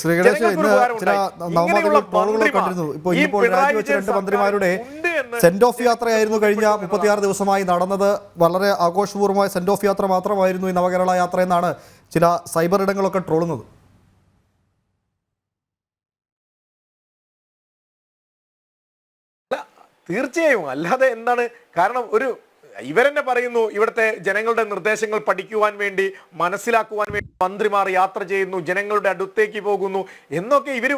മന്ത്രിമാരുടെ സെന്റ് ഓഫ് യാത്രയായിരുന്നു കഴിഞ്ഞ 36 ദിവസമായി നടന്നത്. വളരെ ആഘോഷപൂർവ്വമായ സെന്റ് ഓഫ് യാത്ര മാത്രമായിരുന്നു ഈ നവകേരള യാത്ര എന്നാണ് ചില സൈബർ ഇടങ്ങളൊക്കെ ട്രോളുന്നത്. തീർച്ചയായും, അല്ലാതെ എന്താണ്? കാരണം ഇവരെന്നെ പറയുന്നു ഇവിടുത്തെ ജനങ്ങളുടെ നിർദ്ദേശങ്ങൾ പഠിക്കുവാൻ വേണ്ടി, മനസ്സിലാക്കുവാൻ വേണ്ടി മന്ത്രിമാർ യാത്ര ചെയ്യുന്നു, ജനങ്ങളുടെ അടുത്തേക്ക് പോകുന്നു എന്നൊക്കെ ഇവർ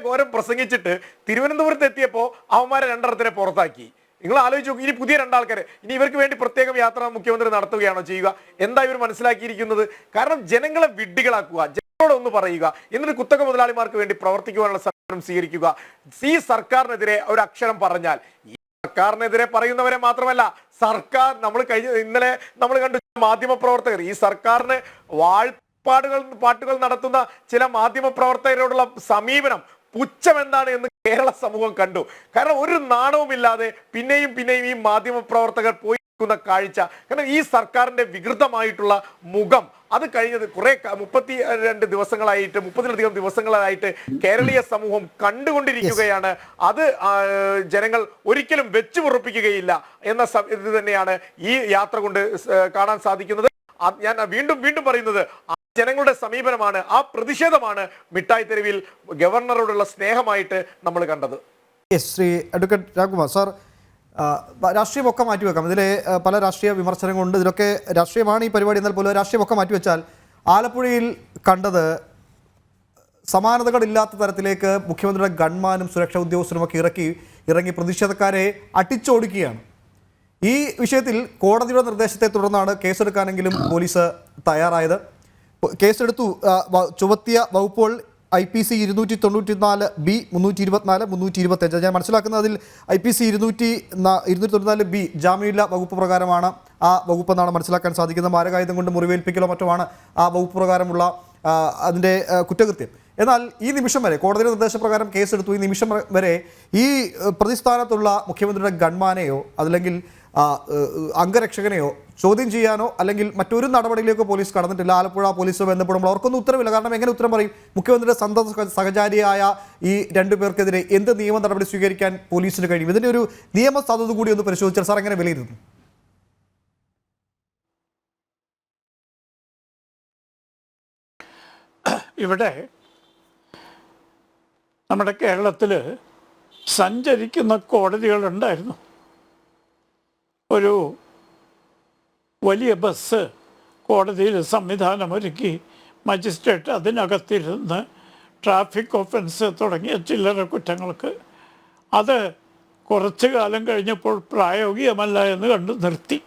ഘോരം പ്രസംഗിച്ചിട്ട് തിരുവനന്തപുരത്ത് എത്തിയപ്പോൾ അവന്മാരെ രണ്ടെണ്ണത്തിനെ പുറത്താക്കി. നിങ്ങൾ ആലോചിച്ച് നോക്കും, ഇനി പുതിയ രണ്ടാൾക്കാരെ ഇനി ഇവർക്ക് വേണ്ടി പ്രത്യേകം യാത്ര മുഖ്യമന്ത്രി നടത്തുകയാണോ ചെയ്യുക? എന്താ ഇവർ മനസ്സിലാക്കിയിരിക്കുന്നത്? കാരണം ജനങ്ങളെ വിഡ്ഢികളാക്കുക, ജനങ്ങളോടൊന്ന് പറയുക, എന്നിട്ട് കുത്തക മുതലാളിമാർക്ക് വേണ്ടി പ്രവർത്തിക്കുവാനുള്ള സമീപനം സ്വീകരിക്കുക. ഈ സർക്കാരിനെതിരെ ഒരു അക്ഷരം പറഞ്ഞാൽ, ഈ സർക്കാരിനെതിരെ പറയുന്നവരെ മാത്രമല്ല, സർക്കാർ ഇന്നലെ നമ്മൾ കണ്ടു മാധ്യമ പ്രവർത്തകർ, ഈ സർക്കാരിന് പാട്ടുകൾ നടത്തുന്ന ചില മാധ്യമ പ്രവർത്തകരോടുള്ള സമീപനം പുച്ഛം എന്താണ് എന്ന് കേരള സമൂഹം കണ്ടു. കാരണം ഒരു നാണവുമില്ലാതെ പിന്നെയും ഈ മാധ്യമ പ്രവർത്തകർ പോയി കാഴ്ച. കാരണം ഈ സർക്കാരിന്റെ വികൃതമായിട്ടുള്ള മുഖം അത് കഴിഞ്ഞത് 32 ദിവസങ്ങളായിട്ട് 30-ലധികം ദിവസങ്ങളായിട്ട് കേരളീയ സമൂഹം കണ്ടുകൊണ്ടിരിക്കുകയാണ്. അത് ജനങ്ങൾ ഒരിക്കലും വെച്ചു പൊറുപ്പിക്കുകയില്ല എന്ന ഇത് തന്നെയാണ് ഈ യാത്ര കൊണ്ട് കാണാൻ സാധിക്കുന്നത്. ഞാൻ വീണ്ടും പറയുന്നത്, ജനങ്ങളുടെ സമീപനമാണ്, ആ പ്രതിഷേധമാണ് മിഠായി തെരുവിൽ ഗവർണറോടുള്ള സ്നേഹമായിട്ട് നമ്മൾ കണ്ടത്. ശ്രീ അഡ്വക്കേറ്റ് രാംകുമാർ സാർ, രാഷ്ട്രീയമൊക്കെ മാറ്റിവെക്കാം, ഇതിലെ പല രാഷ്ട്രീയ വിമർശനങ്ങളുണ്ട്, ഇതിലൊക്കെ രാഷ്ട്രീയമാണ് ഈ പരിപാടി എന്നാൽ പോലും രാഷ്ട്രീയമൊക്കെ മാറ്റിവെച്ചാൽ ആലപ്പുഴയിൽ കണ്ടത് സമാനതകളില്ലാത്ത തരത്തിലേക്ക് മുഖ്യമന്ത്രിയുടെ ഗൺമാനും സുരക്ഷാ ഉദ്യോഗസ്ഥരുമൊക്കെ ഇറങ്ങി പ്രതിഷേധക്കാരെ അടിച്ചോടിക്കുകയാണ്. ഈ വിഷയത്തിൽ കോടതിയുടെ നിർദ്ദേശത്തെ തുടർന്നാണ് കേസെടുക്കാനെങ്കിലും പോലീസ് തയ്യാറായത്. കേസെടുത്തു. ചുമത്തിയ വകുപ്പുകൾ IPC 294B, 324, 325. ഞാൻ മനസ്സിലാക്കുന്നതിൽ IPC 294B ജാമ്യമില്ല വകുപ്പ് പ്രകാരമാണ് ആ വകുപ്പെന്നാണ് മനസ്സിലാക്കാൻ സാധിക്കുന്നത്. മാരകായുധം കൊണ്ട് മുറിവേൽപ്പിക്കലോ മറ്റോ ആണ് ആ വകുപ്പ് പ്രകാരമുള്ള അതിൻ്റെ കുറ്റകൃത്യം. എന്നാൽ ഈ നിമിഷം വരെ കോടതിയുടെ നിർദ്ദേശപ്രകാരം കേസെടുത്തു. ഈ നിമിഷം വരെ ഈ പ്രതിസ്ഥാനത്തുള്ള മുഖ്യമന്ത്രിയുടെ ഗൺമാനെയോ അതല്ലെങ്കിൽ അംഗരക്ഷകനെയോ ചോദ്യം ചെയ്യാനോ അല്ലെങ്കിൽ മറ്റൊരു നടപടിയിലേക്കോ പോലീസ് കടന്നിട്ടില്ല. ആലപ്പുഴ പോലീസ് ബന്ധപ്പെടുമ്പോൾ അവർക്കൊന്നും ഉത്തരവില്ല. കാരണം എങ്ങനെ ഉത്തരം പറയും? മുഖ്യമന്ത്രിയുടെ സന്തത സഹചാരിയായ ഈ രണ്ടു പേർക്കെതിരെ എന്ത് നിയമ നടപടി സ്വീകരിക്കാൻ പോലീസിന് കഴിയും? ഇതിൻ്റെ ഒരു നിയമ സാധുത കൂടി ഒന്ന് പരിശോധിച്ചാൽ സാർ എങ്ങനെ വിലയിരുത്തുന്നു? ഇവിടെ നമ്മുടെ കേരളത്തിൽ സഞ്ചരിക്കുന്ന കോടതികളുണ്ടായിരുന്നു. ഒരു വലിയ ബസ് കോടതിയിൽ സംവിധാനമൊരുക്കി മജിസ്ട്രേറ്റ് അതിനകത്തിരുന്ന് ട്രാഫിക് ഒഫൻസ് തുടങ്ങിയ ചില്ലറ കുറ്റങ്ങൾക്ക് അത് കുറച്ചു കാലം കഴിഞ്ഞപ്പോൾ പ്രായോഗികമല്ല എന്ന് കണ്ടു നിർത്തി.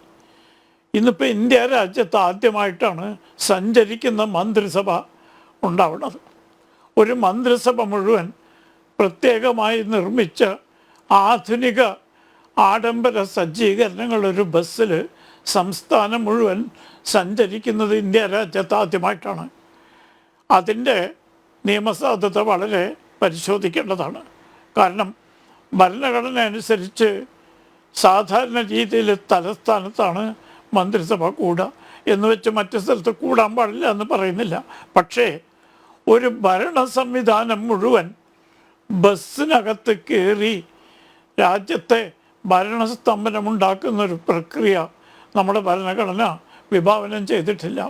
ഇന്നിപ്പോൾ ഇന്ത്യ രാജ്യത്ത് ആദ്യമായിട്ടാണ് സഞ്ചരിക്കുന്ന മന്ത്രിസഭ ഉണ്ടാവുന്നത്. ഒരു മന്ത്രിസഭ മുഴുവൻ പ്രത്യേകമായി നിർമ്മിച്ച ആധുനിക ആഡംബര സജ്ജീകരണങ്ങളൊരു ബസ്സിൽ സംസ്ഥാനം മുഴുവൻ സഞ്ചരിക്കുന്നത് ഇന്ത്യ രാജ്യത്ത് ആദ്യമായിട്ടാണ്. അതിൻ്റെ നിയമസാധുത വളരെ പരിശോധിക്കേണ്ടതാണ്. കാരണം ഭരണഘടന അനുസരിച്ച് സാധാരണ രീതിയിൽ തലസ്ഥാനത്താണ് മന്ത്രിസഭ കൂടുക എന്ന് വെച്ച് മറ്റു സ്ഥലത്ത് കൂടാൻ പാടില്ല എന്ന് പറയുന്നില്ല. പക്ഷേ ഒരു ഭരണ സംവിധാനം മുഴുവൻ ബസ്സിനകത്ത് കയറി രാജ്യത്തെ ഭരണസ്തംഭനമുണ്ടാക്കുന്നൊരു പ്രക്രിയ നമ്മുടെ ഭരണഘടന വിഭാവനം ചെയ്തിട്ടില്ല.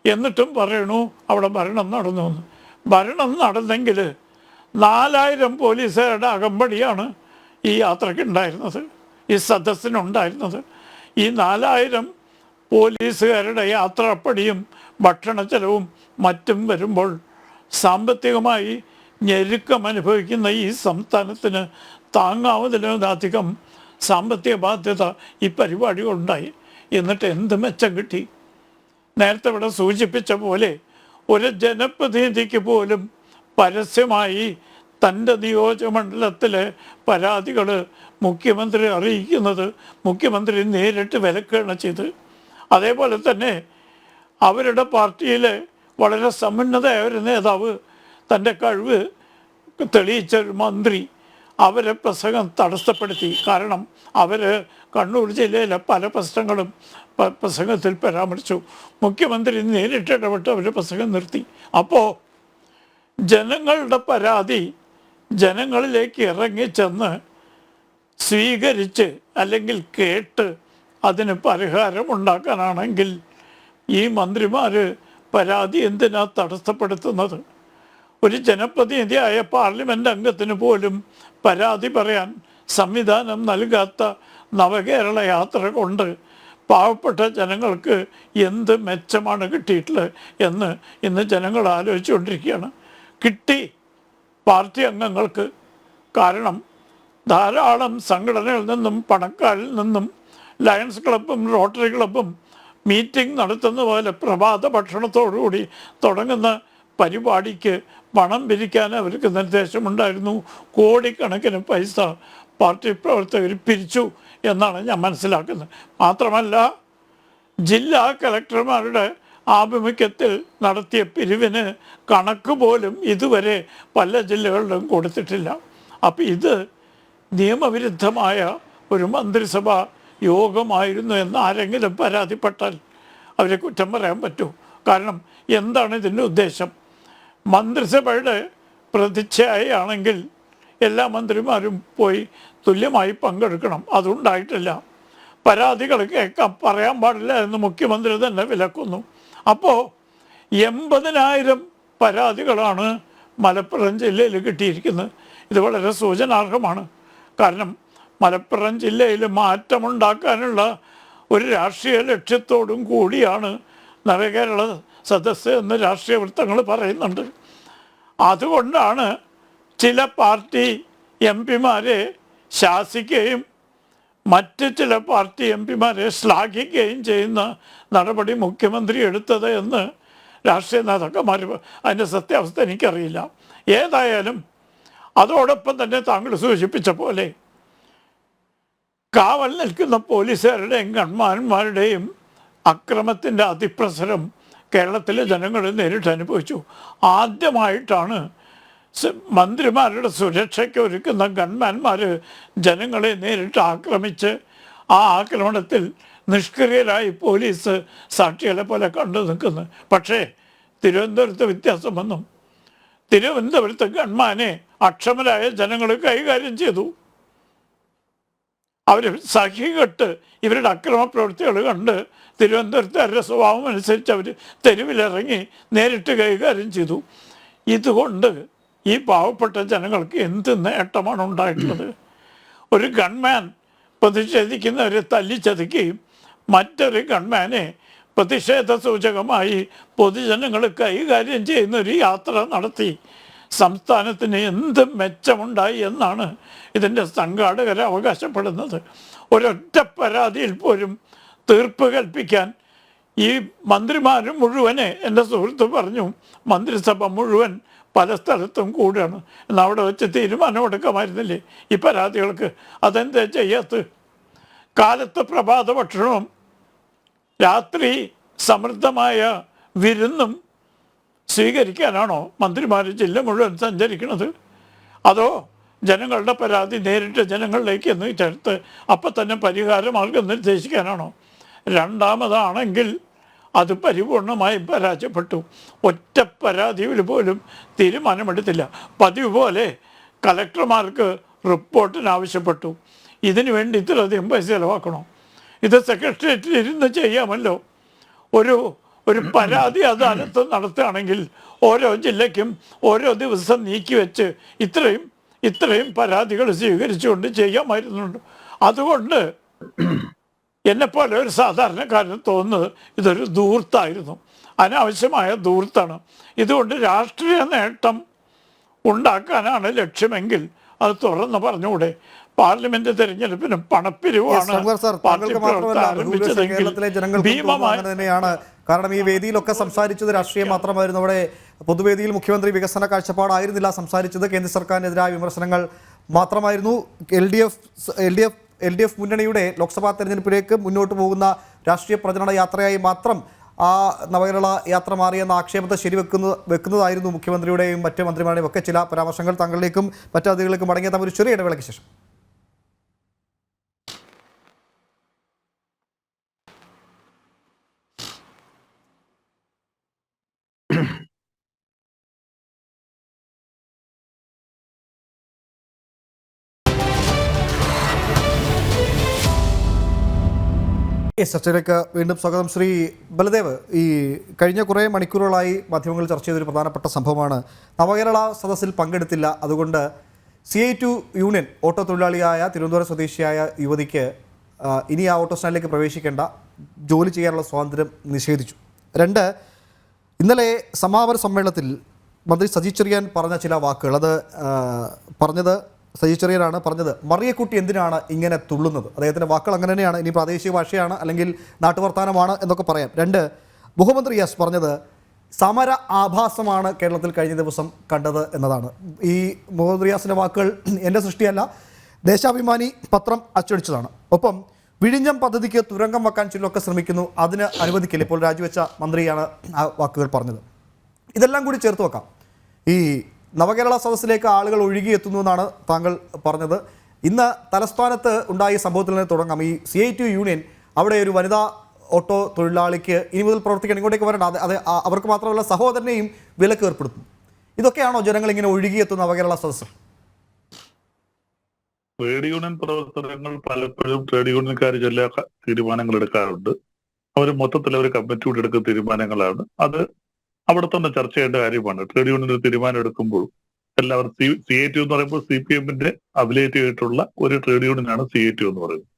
എന്നിട്ടും പറയണു അവിടെ ഭരണം നടന്നു എന്ന്. ഭരണം നടന്നെങ്കിൽ 4000 പോലീസുകാരുടെ അകമ്പടിയാണ് ഈ യാത്രയ്ക്ക് ഉണ്ടായിരുന്നത്, ഈ സദസ്സിനുണ്ടായിരുന്നത്. ഈ 4000 പോലീസുകാരുടെ യാത്രാപ്പടിയും ഭക്ഷണ ചെലവും മറ്റും വരുമ്പോൾ സാമ്പത്തികമായി ഞെരുക്കം അനുഭവിക്കുന്ന ഈ സംസ്ഥാനത്തിന് താങ്ങാവുന്നതിലധികം സാമ്പത്തിക ബാധ്യത ഈ പരിപാടികളുണ്ടായി. എന്നിട്ട് എന്ത് മെച്ചം കിട്ടി? നേരത്തെ ഇവിടെ സൂചിപ്പിച്ച പോലെ ഒരു ജനപ്രതിനിധിക്ക് പോലും പരസ്യമായി തൻ്റെ നിയോജകമണ്ഡലത്തിലെ പരാതികൾ മുഖ്യമന്ത്രി അറിയിക്കുന്നത് മുഖ്യമന്ത്രി നേരിട്ട് വിലക്കുകയാണ് ചെയ്ത്. അതേപോലെ തന്നെ അവരുടെ പാർട്ടിയിലെ വളരെ സമുന്നതയായ ഒരു നേതാവ്, തൻ്റെ കഴിവ് തെളിയിച്ച ഒരു മന്ത്രി, അവരെ പ്രസംഗം തടസ്സപ്പെടുത്തി. കാരണം അവർ കണ്ണൂർ ജില്ലയിലെ പല പ്രശ്നങ്ങളും പ്രസംഗത്തിൽ പരാമർശിച്ചു. മുഖ്യമന്ത്രി നേരിട്ട് ഇടപെട്ട് അവർ പ്രസംഗം നിർത്തി. അപ്പോൾ ജനങ്ങളുടെ പരാതി ജനങ്ങളിലേക്ക് ഇറങ്ങിച്ചെന്ന് സ്വീകരിച്ച് അല്ലെങ്കിൽ കേട്ട് അതിന് പരിഹാരം ഉണ്ടാക്കാനാണെങ്കിൽ ഈ മന്ത്രിമാർ പരാതി എന്തിനാ തടസ്സപ്പെടുത്തുന്നത്? ഒരു ജനപ്രതിനിധിയായ പാർലമെൻറ്റ് അംഗത്തിന് പോലും പരാതി പറയാൻ സംവിധാനം നൽകാത്ത നവകേരള യാത്ര കൊണ്ട് പാവപ്പെട്ട ജനങ്ങൾക്ക് എന്ത് മെച്ചമാണ് കിട്ടിയിട്ടുള്ളത് എന്ന് ഇന്ന് ജനങ്ങൾ ആലോചിച്ചുകൊണ്ടിരിക്കുകയാണ്. കിട്ടി പാർട്ടി അംഗങ്ങൾക്ക്. കാരണം ധാരാളം സംഘടനകളിൽ നിന്നും പണക്കാരിൽ നിന്നും ലയൺസ് ക്ലബും റോട്ടറി ക്ലബും മീറ്റിംഗ് നടത്തുന്ന പോലെ പ്രഭാത ഭക്ഷണത്തോടുകൂടി തുടങ്ങുന്ന പരിപാടിക്ക് പണം പിരിക്കാൻ അവർക്ക് നിർദ്ദേശമുണ്ടായിരുന്നു. കോടിക്കണക്കിന് പൈസ പാർട്ടി പ്രവർത്തകർ പിരിച്ചു എന്നാണ് ഞാൻ മനസ്സിലാക്കുന്നത്. മാത്രമല്ല ജില്ലാ കളക്ടർമാരുടെ ആഭിമുഖ്യത്തിൽ നടത്തിയ പിരിവിന് കണക്ക് പോലും ഇതുവരെ പല ജില്ലകളിലും കൊടുത്തിട്ടില്ല. അപ്പോൾ ഇത് നിയമവിരുദ്ധമായ ഒരു മന്ത്രിസഭ യോഗമായിരുന്നു എന്ന് ആരെങ്കിലും പരാതിപ്പെട്ടാൽ അവരെ കുറ്റം പറയാൻ പറ്റൂ. കാരണം എന്താണ് ഇതിൻ്റെ ഉദ്ദേശം? മന്ത്രിസഭയുടെ പ്രതിച്ഛായയാണെങ്കിൽ എല്ലാ മന്ത്രിമാരും പോയി തുല്യമായി പങ്കെടുക്കണം. അതുണ്ടായിട്ടില്ല. പരാതികൾ കേൾക്കാൻ പറയാൻ പാടില്ല എന്ന് മുഖ്യമന്ത്രി തന്നെ വിലക്കുന്നു. അപ്പോൾ 80,000 പരാതികളാണ് മലപ്പുറം ജില്ലയിൽ കിട്ടിയിരിക്കുന്നത്. ഇത് വളരെ സൂചനാർഹമാണ്. കാരണം മലപ്പുറം ജില്ലയിൽ മാറ്റമുണ്ടാക്കാനുള്ള ഒരു രാഷ്ട്രീയ ലക്ഷ്യത്തോടും കൂടിയാണ് നവകേരള സദസ്സ് എന്ന് രാഷ്ട്രീയ വൃത്തങ്ങൾ പറയുന്നുണ്ട്. അതുകൊണ്ടാണ് ചില പാർട്ടി എം പിമാരെ ശാസിക്കുകയും മറ്റ് ചില പാർട്ടി എം പിമാരെ ശ്ലാഘിക്കുകയും ചെയ്യുന്ന നടപടി മുഖ്യമന്ത്രി എടുത്തത് എന്ന് രാഷ്ട്രീയ നേതാക്കന്മാർ, അതിൻ്റെ സത്യാവസ്ഥ എനിക്കറിയില്ല. ഏതായാലും അതോടൊപ്പം തന്നെ താങ്കൾ സൂചിപ്പിച്ച പോലെ കാവൽ നിൽക്കുന്ന പോലീസുകാരുടെയും ഗൺമാന്മാരുടെയും അക്രമത്തിൻ്റെ അതിപ്രസരം കേരളത്തിലെ ജനങ്ങൾ നേരിട്ട് അനുഭവിച്ചു. ആദ്യമായിട്ടാണ് മന്ത്രിമാരുടെ സുരക്ഷയ്ക്ക് ഒരുക്കുന്ന ഗൺമാന്മാർ ജനങ്ങളെ നേരിട്ട് ആക്രമിച്ച് ആ ആക്രമണത്തിൽ നിഷ്ക്രിയരായി പോലീസ് സാക്ഷികളെ പോലെ കണ്ടു നിൽക്കുന്നു. പക്ഷേ തിരുവനന്തപുരത്ത് വ്യത്യാസം വന്നു. തിരുവനന്തപുരത്ത് ഗൺമാനെ അക്ഷമരായ ജനങ്ങൾ കൈകാര്യം ചെയ്തു. അവർ സഹികെട്ട് ഇവരുടെ അക്രമ പ്രവൃത്തികൾ കണ്ട് തിരുവനന്തപുരത്തുകാരുടെ സ്വഭാവം അനുസരിച്ച് അവർ തെരുവിലിറങ്ങി നേരിട്ട് കൈകാര്യം ചെയ്തു. ഇതുകൊണ്ട് ഈ പാവപ്പെട്ട ജനങ്ങൾക്ക് എന്ത് നേട്ടമാണ് ഉണ്ടായിട്ടുള്ളത്? ഒരു ഗൺമാൻ പ്രതിഷേധിക്കുന്നവരെ തല്ലിച്ചതയ്ക്കുകയും മറ്റൊരു ഗൺമാനെ പ്രതിഷേധ സൂചകമായി പൊതുജനങ്ങൾ കൈകാര്യം ചെയ്യുന്ന ഒരു യാത്ര നടത്തി സംസ്ഥാനത്തിന് എന്ത് മെച്ചമുണ്ടായി എന്നാണ് ഇതിൻ്റെ സംഘാടകർ അവകാശപ്പെടുന്നത്. ഒരൊറ്റ പരാതിയിൽ പോലും തീർപ്പ് കൽപ്പിക്കാൻ ഈ മന്ത്രിമാർ മുഴുവനെ, എൻ്റെ സുഹൃത്ത് പറഞ്ഞു, മന്ത്രിസഭ മുഴുവൻ പല സ്ഥലത്തും കൂടുകയാണ്. എന്നാൽ അവിടെ വെച്ച് തീരുമാനമെടുക്കാമായിരുന്നില്ലേ ഈ പരാതികൾക്ക്? അതെന്താ ചെയ്യാത്ത? കാലത്ത് പ്രഭാത ഭക്ഷണവും രാത്രി സമൃദ്ധമായ വിരുന്നും സ്വീകരിക്കാനാണോ മന്ത്രിമാർ ജില്ല മുഴുവൻ സഞ്ചരിക്കുന്നത്? അതോ ജനങ്ങളുടെ പരാതി നേരിട്ട് ജനങ്ങളിലേക്ക് എന്ന് ചേർത്ത് അപ്പം തന്നെ പരിഹാര മാർഗം നിർദ്ദേശിക്കാനാണോ? രണ്ടാമതാണെങ്കിൽ അത് പരിപൂർണമായി പരാജയപ്പെട്ടു. ഒറ്റ പരാതിയിൽ പോലും തീരുമാനമെടുത്തില്ല. പതിവ് പോലെ കലക്ടർമാർക്ക് റിപ്പോർട്ടിന് ആവശ്യപ്പെട്ടു. ഇതിനു വേണ്ടി ഇത്രയധികം പൈസ ചിലവാക്കണോ? ഇത് സെക്രട്ടേറിയറ്റിൽ ഇരുന്ന് ചെയ്യാമല്ലോ. ഒരു പരാതി അദാലത്ത് നടത്തുകയാണെങ്കിൽ ഓരോ ജില്ലയ്ക്കും ഓരോ ദിവസം നീക്കി വെച്ച് ഇത്രയും പരാതികൾ സ്വീകരിച്ചുകൊണ്ട് ചെയ്യാമായിരുന്നുണ്ട്. അതുകൊണ്ട് എന്നെപ്പോലെ ഒരു സാധാരണക്കാരന് തോന്നുന്നത് ഇതൊരു ധൂർത്തായിരുന്നു, അനാവശ്യമായ ധൂർത്താണ്. ഇതുകൊണ്ട് രാഷ്ട്രീയ നേട്ടം ഉണ്ടാക്കാനാണ് ലക്ഷ്യമെങ്കിൽ അത് തുറന്ന് പറഞ്ഞുകൂടെ? പാർലമെന്റ് തെരഞ്ഞെടുപ്പിന് പണപ്പിരിവാണ് പാർട്ടി പ്രവർത്തനം ആരംഭിച്ചതെങ്കിൽ ഭീമമായ തന്നെയാണ്. കാരണം ഈ വേദിയിലൊക്കെ സംസാരിച്ചത് രാഷ്ട്രീയം മാത്രമായിരുന്നു. അവിടെ പൊതുവേദിയിൽ മുഖ്യമന്ത്രി വികസന കാഴ്ചപ്പാടായിരുന്നില്ല സംസാരിച്ചത്, കേന്ദ്ര സർക്കാരിനെതിരായ വിമർശനങ്ങൾ മാത്രമായിരുന്നു. എൽ ഡി എഫ് മുന്നണിയുടെ ലോക്സഭാ തെരഞ്ഞെടുപ്പിലേക്ക് മുന്നോട്ട് പോകുന്ന രാഷ്ട്രീയ പ്രചരണ യാത്രയായി മാത്രം ആ നവകേരള യാത്ര മാറിയെന്ന ആക്ഷേപത്തെ വെക്കുന്നതായിരുന്നു മുഖ്യമന്ത്രിയുടെയും മറ്റ് മന്ത്രിമാരുടെയും ഒക്കെ ചില പരാമർശങ്ങൾ. താങ്കളിലേക്കും മറ്റു അതിഥികളിലേക്കും മടങ്ങിയെത്താൻ ഒരു ചെറിയ ഇടവേളയ്ക്ക് ശേഷം. ചർച്ചയിലേക്ക് വീണ്ടും സ്വാഗതം. ശ്രീ ബലദേവ്, ഈ കഴിഞ്ഞ കുറേ മണിക്കൂറുകളായി മാധ്യമങ്ങൾ ചർച്ച ചെയ്തൊരു പ്രധാനപ്പെട്ട സംഭവമാണ് നവകേരള സദസ്സിൽ പങ്കെടുത്തില്ല, അതുകൊണ്ട് CI2 യൂണിയൻ ഓട്ടോ തൊഴിലാളിയായ തിരുവനന്തപുരം സ്വദേശിയായ യുവതിക്ക് ഇനി ആ ഓട്ടോ സ്റ്റാൻഡിലേക്ക് പ്രവേശിക്കേണ്ട, ജോലി ചെയ്യാനുള്ള സ്വാതന്ത്ര്യം നിഷേധിച്ചു. രണ്ട്, ഇന്നലെ സമാപന സമ്മേളനത്തിൽ മന്ത്രി സജി ചെറിയാൻ പറഞ്ഞ ചില വാക്കുകൾ, അത് പറഞ്ഞത് സജി ചെറിയാനാണ് പറഞ്ഞത്, മറിയക്കുട്ടി എന്തിനാണ് ഇങ്ങനെ തുള്ളുന്നത്? അദ്ദേഹത്തിൻ്റെ വാക്കുകൾ അങ്ങനെ തന്നെയാണ്. ഇനി പ്രാദേശിക ഭാഷയാണ് അല്ലെങ്കിൽ നാട്ടുവർത്താനമാണ് എന്നൊക്കെ പറയാം. രണ്ട്, മുഹമ്മദ് റിയാസ് പറഞ്ഞത് സമര ആഭാസമാണ് കേരളത്തിൽ കഴിഞ്ഞ ദിവസം കണ്ടത് എന്നതാണ്. ഈ മുഹമ്മദ് റിയാസിൻ്റെ വാക്കുകൾ എൻ്റെ സൃഷ്ടിയല്ല, ദേശാഭിമാനി പത്രം അച്ചടിച്ചതാണ്. ഒപ്പം വിഴിഞ്ഞം പദ്ധതിക്ക് തുരങ്കം വെക്കാൻ ചിലരൊക്കെ ശ്രമിക്കുന്നു, അതിന് അനുവദിക്കില്ല. ഇപ്പോൾ രാജിവെച്ച മന്ത്രിയാണ് ആ വാക്കുകൾ പറഞ്ഞത്. ഇതെല്ലാം കൂടി ചേർത്ത് വെക്കാം. ഈ നവകേരള സദസ്സിലേക്ക് ആളുകൾ ഒഴുകിയെത്തുന്നു എന്നാണ് താങ്കൾ പറഞ്ഞത്. ഇന്ന് തലസ്ഥാനത്ത് ഉണ്ടായ സംഭവത്തിൽ നിന്ന് തുടങ്ങാം. ഈ CI2 യൂണിയൻ അവിടെ ഒരു വനിതാ ഓട്ടോ തൊഴിലാളിക്ക് ഇനി മുതൽ പ്രവർത്തിക്കാൻ ഇങ്ങോട്ടേക്ക് വരേണ്ട, അത് അവർക്ക് മാത്രമല്ല സഹോദരനെയും വിലക്ക് ഏർപ്പെടുത്തുന്നു. ഇതൊക്കെയാണോ ജനങ്ങൾ ഇങ്ങനെ ഒഴുകിയെത്തുന്ന നവകേരള സദസ്സ്? ട്രേഡ് യൂണിയൻ പ്രവർത്തനങ്ങൾ പലപ്പോഴും ട്രേഡ് യൂണിയൻകാർ ചില തീരുമാനങ്ങൾ എടുക്കാറുണ്ട്. അവർ മൊത്തത്തിൽ അവർ കമ്മിറ്റിയോട് എടുക്കുന്ന തീരുമാനങ്ങളാണ്. അത് അവിടെ തന്നെ ചർച്ച ചെയ്യേണ്ട കാര്യമാണ്. ട്രേഡ് യൂണിയൻ ഒരു തീരുമാനം എടുക്കുമ്പോൾ എല്ലാവരും CI2 എന്ന് പറയുമ്പോൾ CPM-ന്റെ അഫിലിയേറ്റ് ചെയ്തിട്ടുള്ള ഒരു ട്രേഡ് യൂണിയനാണ് CI2 എന്ന് പറയുന്നത്.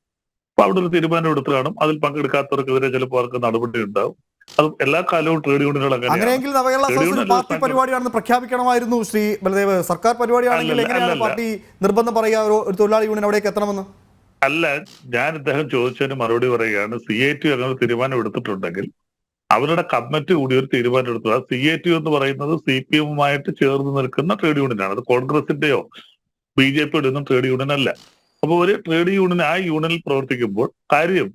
അപ്പൊ അവിടെ ഒരു തീരുമാനം എടുത്തു കാണും. അതിൽ പങ്കെടുക്കാത്തവർക്കെതിരെ ചിലപ്പോൾ അവർക്ക് നടപടി ഉണ്ടാവും. അത് എല്ലാ കാലവും ട്രേഡ് യൂണിയനുകൾ അങ്ങനെയെങ്കിൽ നവകേരള സദസ്സ് പാർട്ടി പരിപാടിയാണെന്ന് പ്രഖ്യാപിക്കണമായിരുന്നു ശ്രീ ബലദേവ്. സർക്കാർ പരിപാടിയാണെങ്കിൽ എങ്ങനെയാണ് പാർട്ടി നിർബന്ധം പറയുക ഒരു തൊഴിലാളി യൂണിയൻ അവിടേക്ക് എത്തണമെന്ന്? അല്ല, ഞാൻ ഇദ്ദേഹം ചോദിച്ചതിന് മറുപടി പറയുകയാണ്. CI2 അങ്ങനെ തീരുമാനം എടുത്തിട്ടുണ്ടെങ്കിൽ അവരുടെ കമ്മിറ്റി കൂടി ഒരു തീരുമാനം എടുത്തത്. CI2 എന്ന് പറയുന്നത് CPM-ഉമായിട്ട് ചേർന്ന് നിൽക്കുന്ന ട്രേഡ് യൂണിയനാണ്. അത് കോൺഗ്രസിന്റെയോ BJP-യുടെ ഒന്നും ട്രേഡ് യൂണിയൻ അല്ല. അപ്പൊ ഒരു ട്രേഡ് യൂണിയൻ ആ യൂണിയനിൽ പ്രവർത്തിക്കുമ്പോൾ കാര്യം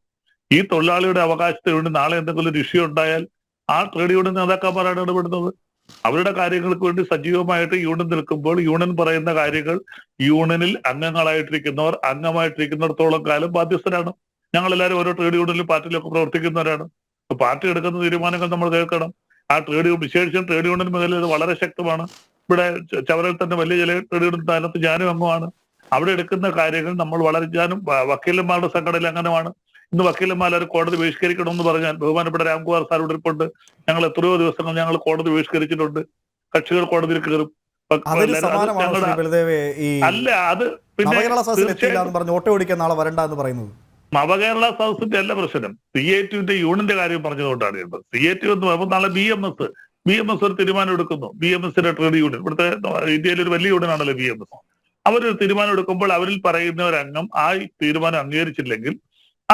ഈ തൊഴിലാളിയുടെ അവകാശത്തിന് വേണ്ടി നാളെ എന്തെങ്കിലും ഒരു ഇഷ്യൂ ഉണ്ടായാൽ ആ ട്രേഡ് യൂണിയൻ നേതാക്കന്മാരാണ് ഇടപെടുന്നത്. അവരുടെ കാര്യങ്ങൾക്ക് വേണ്ടി സജീവമായിട്ട് യൂണിയൻ നിൽക്കുമ്പോൾ യൂണിയൻ പറയുന്ന കാര്യങ്ങൾ യൂണിയനിൽ അംഗമായിട്ടിരിക്കുന്നിടത്തോളം കാലം ബാധ്യസ്ഥരാണ്. ഞങ്ങളെല്ലാവരും ഓരോ ട്രേഡ് യൂണിയനിലും പാർട്ടിയിലൊക്കെ പ്രവർത്തിക്കുന്നവരാണ്. അപ്പൊ പാർട്ടി എടുക്കുന്ന തീരുമാനങ്ങൾ നമ്മൾ കേൾക്കണം. ആ ട്രേഡ് യൂണിയൻ, വിശേഷിച്ചും ട്രേഡ് യൂണിയൻ മേഖല ഇത് വളരെ ശക്തമാണ്. ഇവിടെ ചവറയിൽ തന്നെ വലിയ ചില ട്രേഡ് യൂണിയൻ സ്ഥാനത്ത് ഞാനും അംഗമാണ്. അവിടെ എടുക്കുന്ന കാര്യങ്ങൾ നമ്മൾ വളരെ, ഞാനും വക്കീലന്മാരുടെ സംഘടനയിൽ അങ്ങനെയാണ്. ഇന്ന് വക്കീലന്മാർ കോടതി ബഹിഷ്കരിക്കണമെന്ന് പറഞ്ഞാൽ ബഹുമാനപ്പെട്ട രാംകുമാർ സാർ ഇരിപ്പുണ്ട്. ഞങ്ങൾ എത്രയോ ദിവസങ്ങൾ ഞങ്ങൾ കോടതി ബഹിഷ്കരിച്ചിട്ടുണ്ട്. കക്ഷികൾ കോടതിയിൽ കയറും. അല്ല, അത് പിന്നെ ഓട്ടോ ഓടിക്കാൻ നാളെ വരണ്ട എന്ന് പറയുന്നത് നവകേരള സദസ്സിന്റെ അല്ല പ്രശ്നം, CATUവിന്റെ യൂണിയന്റെ കാര്യം പറഞ്ഞതുകൊണ്ടാണ്. CATU എന്ന് പറയുമ്പോൾ നാളെ BMS ഒരു തീരുമാനം എടുക്കുന്നു. BMSന്റെ ട്രേഡ് യൂണിയൻ, ഇവിടുത്തെ ഇന്ത്യയിലെ ഒരു വലിയ യൂണിയൻ ആണല്ലോ BMS. അവരൊരു തീരുമാനം എടുക്കുമ്പോൾ അവരിൽ പറയുന്ന ഒരംഗം ആ തീരുമാനം അംഗീകരിച്ചില്ലെങ്കിൽ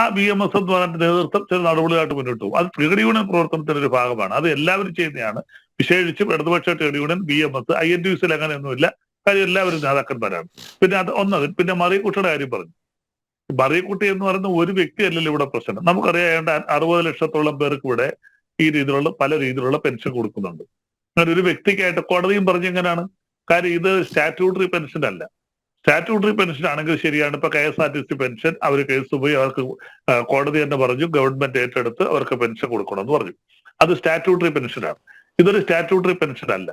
ആ BMS എന്ന് പറയുന്ന നേതൃത്വം ചില നടപടികളായിട്ട് മുന്നോട്ട് പോകും. അത് ട്രേഡ് യൂണിയൻ പ്രവർത്തനത്തിന്റെ ഒരു ഭാഗമാണ്. അത് എല്ലാവരും ചെയ്യുന്നതാണ്. വിശേഷിച്ചും ഇടതുപക്ഷ ട്രേഡ് യൂണിയൻ, BMS, INTUസിൽ അങ്ങനെയൊന്നുമില്ല. കാര്യം എല്ലാവരും നേതാക്കന്മാരാണ്. പിന്നെ അത് ഒന്നത്. പിന്നെ മറിയക്കുട്ടിയുടെ കാര്യം പറഞ്ഞു. മറിയക്കുട്ടി എന്ന് പറയുന്ന ഒരു വ്യക്തിയല്ലല്ലോ ഇവിടെ പ്രശ്നം. നമുക്കറിയാം 60 ലക്ഷത്തോളം പേർക്ക് ഇവിടെ ഈ രീതിയിലുള്ള പല രീതിയിലുള്ള പെൻഷൻ കൊടുക്കുന്നുണ്ട്. അങ്ങനെ ഒരു വ്യക്തിക്കായിട്ട് കോടതിയും പറഞ്ഞ എങ്ങനെയാണ്? കാര്യം ഇത് സ്റ്റാറ്റ്യൂട്ടറി പെൻഷൻ അല്ല. സ്റ്റാറ്റ്യൂട്ടറി പെൻഷൻ ആണെങ്കിൽ ശരിയാണ്. ഇപ്പൊ KSRTC പെൻഷൻ അവർ കേസ് പോയി അവർക്ക് കോടതി തന്നെ പറഞ്ഞു ഗവൺമെന്റ് ഏറ്റെടുത്ത് അവർക്ക് പെൻഷൻ കൊടുക്കണമെന്ന് പറഞ്ഞു. അത് സ്റ്റാറ്റ്യൂട്ടറി പെൻഷനാണ്. ഇതൊരു സ്റ്റാറ്റ്യൂട്ടറി പെൻഷൻ അല്ല.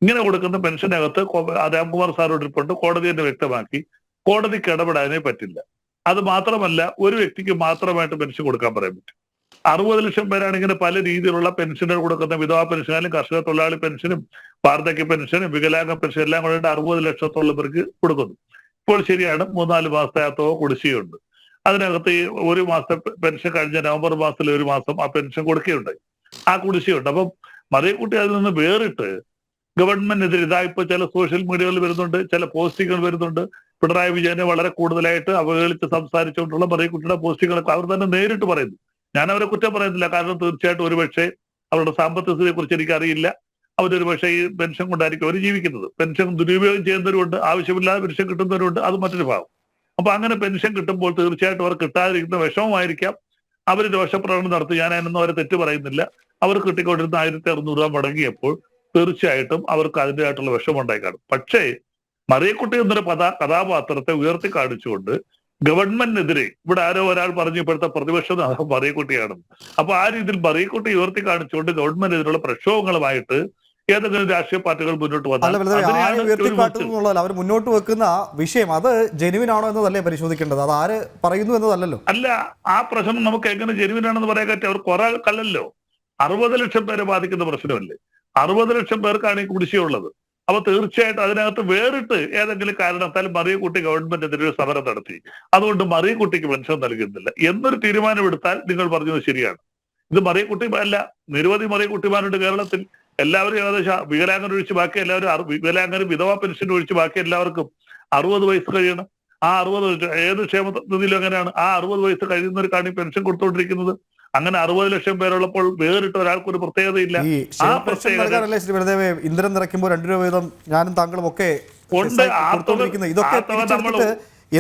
ഇങ്ങനെ കൊടുക്കുന്ന പെൻഷനകത്ത് രാംകുമാർ സാറോട് ഇരിപ്പുണ്ട്. കോടതി തന്നെ വ്യക്തമാക്കി കോടതിക്ക് ഇടപെടാനേ പറ്റില്ല. അത് മാത്രമല്ല, ഒരു വ്യക്തിക്ക് മാത്രമായിട്ട് പെൻഷൻ കൊടുക്കാൻ പറയാൻ പറ്റും. 60 ലക്ഷം പേരാണ് ഇങ്ങനെ പല രീതിയിലുള്ള പെൻഷനുകൾ കൊടുക്കുന്ന. വിധവാ പെൻഷനും കർഷക തൊഴിലാളി പെൻഷനും വാർദ്ധക്യ പെൻഷനും വികലാംഗ പെൻഷൻ എല്ലാം കൂടെ 60 ലക്ഷത്തോളം പേർക്ക് കൊടുക്കുന്നു. ഇപ്പോൾ ശരിയാണ് 3-4 മാസത്തെ കുടിശ്ശികയുണ്ട്. അതിനകത്ത് ഈ ഒരു മാസത്തെ പെൻഷൻ കഴിഞ്ഞ നവംബർ മാസത്തിൽ ഒരു മാസം ആ പെൻഷൻ കൊടുക്കുകയുണ്ടായി. ആ കുടിശ്ശികയുണ്ട്. അപ്പം മറിയക്കുട്ടി അതിൽ നിന്ന് വേറിട്ട് ഗവൺമെന്റിനെതിരെ ഇതായിപ്പോ ചില സോഷ്യൽ മീഡിയകളിൽ വരുന്നുണ്ട്, ചില പോസ്റ്റിങ്ങുകൾ വരുന്നുണ്ട്. പിണറായി വിജയനെ വളരെ കൂടുതലായിട്ട് അവഹേളിച്ച് സംസാരിച്ചുകൊണ്ടുള്ള മറിയക്കുട്ടിയുടെ പോസ്റ്റുകളൊക്കെ അവർ തന്നെ നേരിട്ട് പറയുന്നു. ഞാൻ അവരെ കുറ്റം പറയുന്നില്ല. കാരണം തീർച്ചയായിട്ടും ഒരുപക്ഷെ അവരുടെ സാമ്പത്തിക സ്ഥിതിയെ കുറിച്ച് എനിക്കറിയില്ല. അവരൊരു പക്ഷേ ഈ പെൻഷൻ കൊണ്ടായിരിക്കും അവർ ജീവിക്കുന്നത്. പെൻഷൻ ദുരുപയോഗം ചെയ്യുന്നവരുണ്ട്, ആവശ്യമില്ലാതെ പെൻഷൻ കിട്ടുന്നവരുണ്ട്. അത് മറ്റൊരു ഭാഗം. അപ്പൊ അങ്ങനെ പെൻഷൻ കിട്ടുമ്പോൾ തീർച്ചയായിട്ടും അവർ കിട്ടാതിരിക്കുന്ന വിഷമമായിരിക്കാം. അവർ രോഷപ്രകടനം നടത്തി. ഞാൻ അതിനൊന്നും അവരെ തെറ്റ് പറയുന്നില്ല. അവർ കിട്ടിക്കൊണ്ടിരുന്ന 1600 രൂപ മുടങ്ങിയപ്പോൾ തീർച്ചയായിട്ടും അവർക്ക് അതിൻ്റെതായിട്ടുള്ള വിഷമം ഉണ്ടായി കാണും. പക്ഷേ മറിയക്കുട്ടി എന്നൊരു കഥാപാത്രത്തെ ഉയർത്തി കാണിച്ചുകൊണ്ട് ഗവൺമെന്റിനെതിരെ ഇവിടെ ആരോ ഒരാൾ പറഞ്ഞു ഇപ്പോഴത്തെ പ്രതിപക്ഷം മറിയക്കുട്ടിയാണെന്ന്. അപ്പൊ ആ രീതിയിൽ മറിയക്കുട്ടി ഉയർത്തി കാണിച്ചുകൊണ്ട് ഗവൺമെന്റിനെതിരെയുള്ള പ്രക്ഷോഭങ്ങളുമായിട്ട് ഏതെങ്കിലും രാഷ്ട്രീയ പാർട്ടികൾ മുന്നോട്ട് വന്നാൽ അവർ മുന്നോട്ട് വെക്കുന്ന വിഷയം അത് ജെനുവിൻ ആണോ എന്നതല്ലേ പരിശോധിക്കേണ്ടത്. അത് ആര് പറയുന്നു എന്നതല്ലല്ലോ. അല്ല, ആ പ്രശ്നം നമുക്ക് എങ്ങനെ ജെനുവിൻ ആണെന്ന് പറയാൻ പറ്റും? അവർ കുറെ കല്ലല്ലോ. 60 ലക്ഷം പേരെ ബാധിക്കുന്ന പ്രശ്നമല്ലേ. 60 ലക്ഷം പേർക്കാണ് ഈ കുടിശ്ശികയുള്ളത്. അപ്പൊ തീർച്ചയായിട്ടും അതിനകത്ത് വേറിട്ട് ഏതെങ്കിലും കാരണത്താൽ മറിയക്കുട്ടി ഗവൺമെന്റിനെതിരെ ഒരു സമരം നടത്തി, അതുകൊണ്ട് മറിയക്കുട്ടിക്ക് പെൻഷൻ നൽകുന്നില്ല എന്നൊരു തീരുമാനമെടുത്താൽ നിങ്ങൾ പറഞ്ഞത് ശരിയാണ്. ഇത് മറിയക്കുട്ടി അല്ല, നിരവധി മറിയക്കുട്ടിമാരുണ്ട് കേരളത്തിൽ. എല്ലാവരും ഏകദേശം വികലാംഗൻ ഒഴിച്ച് ബാക്കി എല്ലാവരും, വികലാംഗനും വിധവാ പെൻഷൻ ഒഴിച്ച് ബാക്കി എല്ലാവർക്കും 60 വയസ്സ് കഴിയണം. ആ 60 ഏത് ക്ഷേമ നിധിയിലും അങ്ങനെയാണ്. ആ 60 വയസ്സ് കഴിയുന്നവർക്കാണ് ഈ പെൻഷൻ കൊടുത്തുകൊണ്ടിരിക്കുന്നത്. അങ്ങനെ 60 ലക്ഷം പേരുള്ളപ്പോൾ വേറിട്ട് ഒരാൾക്കൊരു പ്രത്യേകതയില്ല. ആ പ്രത്യേകത ശ്രീ ബലദേവേ, ഇന്ധനം നിറയ്ക്കുമ്പോൾ 2 രൂപ വീതം ഞാനും താങ്കളും ഒക്കെ ഇതൊക്കെ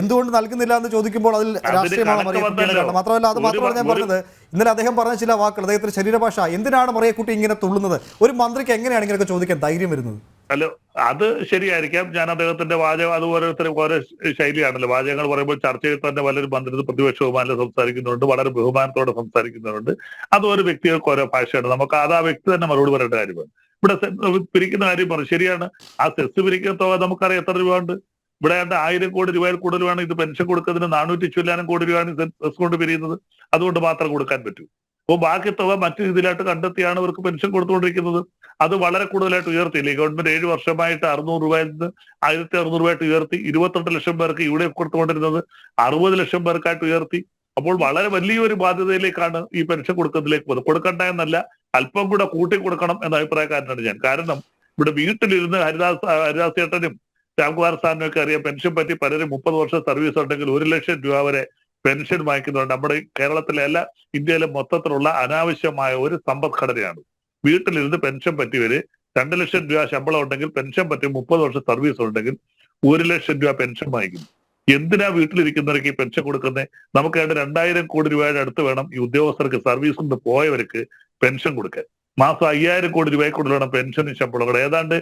എന്തുകൊണ്ട് നൽകുന്നില്ല എന്ന് ചോദിക്കുമ്പോൾ അതിൽ രാഷ്ട്രീയമാണ് മറിയക്കുട്ടിയുടെ കാരണം. മാത്രമല്ല, അത് മാത്രമല്ല ഞാൻ പറഞ്ഞത്, ഇന്നലെ അദ്ദേഹം പറഞ്ഞ ചില വാക്കുകൾ, അദ്ദേഹത്തിന്റെ ശരീരഭാഷ, എന്തിനാണ് മറിയക്കുട്ടി ഇങ്ങനെ തുള്ളുന്നത്? ഒരു മന്ത്രിക്ക് എങ്ങനെയാണ് ഇങ്ങനെയൊക്കെ ചോദിക്കാൻ ധൈര്യം വരുന്നത്? അല്ലോ, അത് ശരിയായിരിക്കാം. ഞാൻ അദ്ദേഹത്തിന്റെ വാചകം, അത് ഓരോരുത്തരും ഓരോ ശൈലിയാണല്ലോ. വാചകങ്ങൾ പറയുമ്പോൾ ചർച്ചയിൽ തന്നെ പലരും മന്ത്രി പ്രതിപക്ഷ ബഹുമാനം സംസാരിക്കുന്നുണ്ട്, വളരെ ബഹുമാനത്തോടെ സംസാരിക്കുന്നുണ്ട്. അത് ഓരോ വ്യക്തികൾക്ക് ഓരോ ഭാഷയാണ്. നമുക്ക് അത് ആ വ്യക്തി തന്നെ മറുപടി പറയേണ്ട കാര്യമാണ്. ഇവിടെ പിരിക്കുന്ന കാര്യം പറഞ്ഞു, ശരിയാണ്. ആ സെസ് പിരിക്കുന്ന തുക നമുക്കറിയാം എത്ര രൂപ ഉണ്ട്. ഇവിടെ 1000 കോടി രൂപയിൽ കൂടുതലാണ് ഇത് പെൻഷൻ കൊടുക്കുന്നതിന്. 400 കോടി രൂപയാണ് സെസ് കൊണ്ട് പിരിയുന്നത്. അതുകൊണ്ട് മാത്രം കൊടുക്കാൻ പറ്റൂ. അപ്പോൾ ബാക്കി തുക മറ്റു രീതിയിലായിട്ട് കണ്ടെത്തിയാണ് ഇവർക്ക് പെൻഷൻ കൊടുത്തുകൊണ്ടിരിക്കുന്നത്. അത് വളരെ കൂടുതലായിട്ട് ഉയർത്തിയില്ലേ ഗവൺമെന്റ്? 7 വർഷമായിട്ട് 600 രൂപയിൽ നിന്ന് 1600 രൂപയായിട്ട് ഉയർത്തി. 28 ലക്ഷം പേർക്ക് ഇവിടെ കൊടുത്തുകൊണ്ടിരുന്നത് 60 ലക്ഷം പേർക്കായിട്ട് ഉയർത്തി. അപ്പോൾ വളരെ വലിയൊരു ബാധ്യതയിലേക്കാണ് ഈ പെൻഷൻ കൊടുക്കുന്നതിലേക്ക് പോകുന്നത്. കൊടുക്കണ്ട എന്നല്ല, അല്പം കൂടെ കൂട്ടി കൊടുക്കണം എന്ന അഭിപ്രായക്കാരനാണ് ഞാൻ. കാരണം ഇവിടെ വീട്ടിലിരുന്ന് ഹരിദാസ് ചേട്ടനും രാംകുമാർ സാറിനും ഒക്കെ അറിയാം, പെൻഷൻ പറ്റി പലരും 30 വർഷം സർവീസ് ഉണ്ടെങ്കിൽ 1 ലക്ഷം രൂപ വരെ പെൻഷൻ വാങ്ങിക്കുന്നുണ്ട്. നമ്മുടെ കേരളത്തിലെ അല്ല, ഇന്ത്യയിലെ മൊത്തത്തിലുള്ള അനാവശ്യമായ ഒരു സമ്പദ്ഘടനയാണ്. വീട്ടിലിരുന്ന് പെൻഷൻ പറ്റിയവര് 2 ലക്ഷം രൂപ ശമ്പളം ഉണ്ടെങ്കിൽ പെൻഷൻ പറ്റി 30 വർഷം സർവീസ് ഉണ്ടെങ്കിൽ 1 ലക്ഷം രൂപ പെൻഷൻ വാങ്ങിക്കുന്നു. എന്തിനാ വീട്ടിലിരിക്കുന്നവർക്ക് ഈ പെൻഷൻ കൊടുക്കുന്നത്? നമുക്ക് 2000 കോടി രൂപയുടെ അടുത്ത് വേണം ഈ ഉദ്യോഗസ്ഥർക്ക്, സർവീസിൽ നിന്ന് പോയവർക്ക് പെൻഷൻ കൊടുക്കാൻ. മാസം 5000 കോടി രൂപയിൽ കൂടുതൽ വേണം പെൻഷനും ശമ്പളം. ഏതാണ്ട്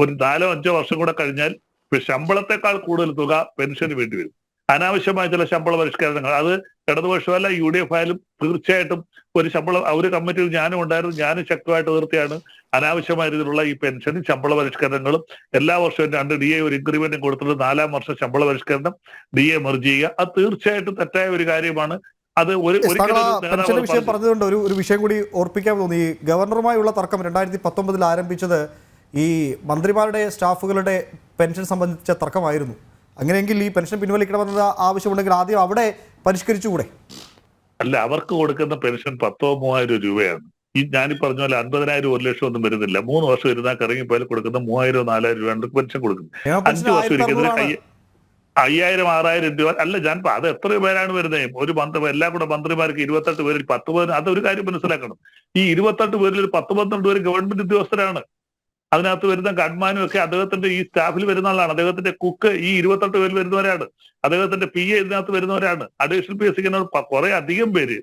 ഒരു 4-5 വർഷം കൂടെ കഴിഞ്ഞാൽ ശമ്പളത്തെക്കാൾ കൂടുതൽ തുക പെൻഷന് വേണ്ടി വരും. അനാവശ്യമായ ചില ശമ്പള പരിഷ്കരണങ്ങൾ, അത് ഇടതുപക്ഷമല്ല UDF ആയാലും തീർച്ചയായിട്ടും ഒരു ഒരു കമ്മിറ്റിയിൽ ഞാനും ഉണ്ടായിരുന്നു. ഞാനും ശക്തമായിട്ട് എതിർത്തിയാണ് അനാവശ്യമായ രീതിയിലുള്ള ഈ പെൻഷനും ശമ്പള പരിഷ്കരണങ്ങളും. എല്ലാ വർഷവും 2 DA ഒരു ഇൻക്രിമെന്റും കൊടുത്തിട്ട് 4-ാം വർഷം ശമ്പള പരിഷ്കരണം DA മെർജ് ചെയ്യുക. അത് തീർച്ചയായിട്ടും തെറ്റായ ഒരു കാര്യമാണ്. അത് പെൻഷൻ വിഷയം പറഞ്ഞതുകൊണ്ട് ഒരു വിഷയം കൂടി ഓർപ്പിക്കാൻ തോന്നി. ഈ ഗവർണറുമായുള്ള തർക്കം 2019 ആരംഭിച്ചത് ഈ മന്ത്രിമാരുടെ സ്റ്റാഫുകളുടെ പെൻഷൻ സംബന്ധിച്ച തർക്കമായിരുന്നു. അങ്ങനെയെങ്കിൽ ഈ പെൻഷൻ പിൻവലിക്കണമെന്നത് ആവശ്യമുണ്ടെങ്കിൽ ആദ്യം അവിടെ പരിഷ്കരിച്ചുകൂടെ? അല്ല, അവർക്ക് കൊടുക്കുന്ന പെൻഷൻ 10,000-3,000 രൂപയാണ്. ഈ ഞാനീ പറഞ്ഞ പോലെ 50,000 1 ലക്ഷം ഒന്നും വരുന്നില്ല. 3 വർഷം ഇരുന്നാൽ ഇറങ്ങിപ്പോയാൽ കൊടുക്കുന്ന 3,000-4,000 രൂപ പെൻഷൻ കൊടുക്കുന്നത്. 5 വർഷം ഇരിക്കുന്നത് 5,000-6,000 രൂപ. അല്ല, ഞാൻ അത് എത്ര പേരാണ് വരുന്നത്? ഒരു എല്ലാം കൂടെ മന്ത്രിമാർക്ക് 28 പേരിൽ 10 പേര്. അതൊരു കാര്യം മനസ്സിലാക്കണം. ഈ 28 പേരിൽ 10-12 പേര് ഗവൺമെന്റ് ഉദ്യോഗസ്ഥരാണ്. അതിനകത്ത് വരുന്ന ഗൺമാനും ഒക്കെ അദ്ദേഹത്തിന്റെ ഈ സ്റ്റാഫിൽ വരുന്ന ആളാണ്. അദ്ദേഹത്തിന്റെ കുക്ക് ഈ 28 പേരിൽ വരുന്നവരാണ്. അദ്ദേഹത്തിന്റെ PA ഇതിനകത്ത് വരുന്നവരാണ്. അഡീഷണൽ PA കുറെ അധികം പേര്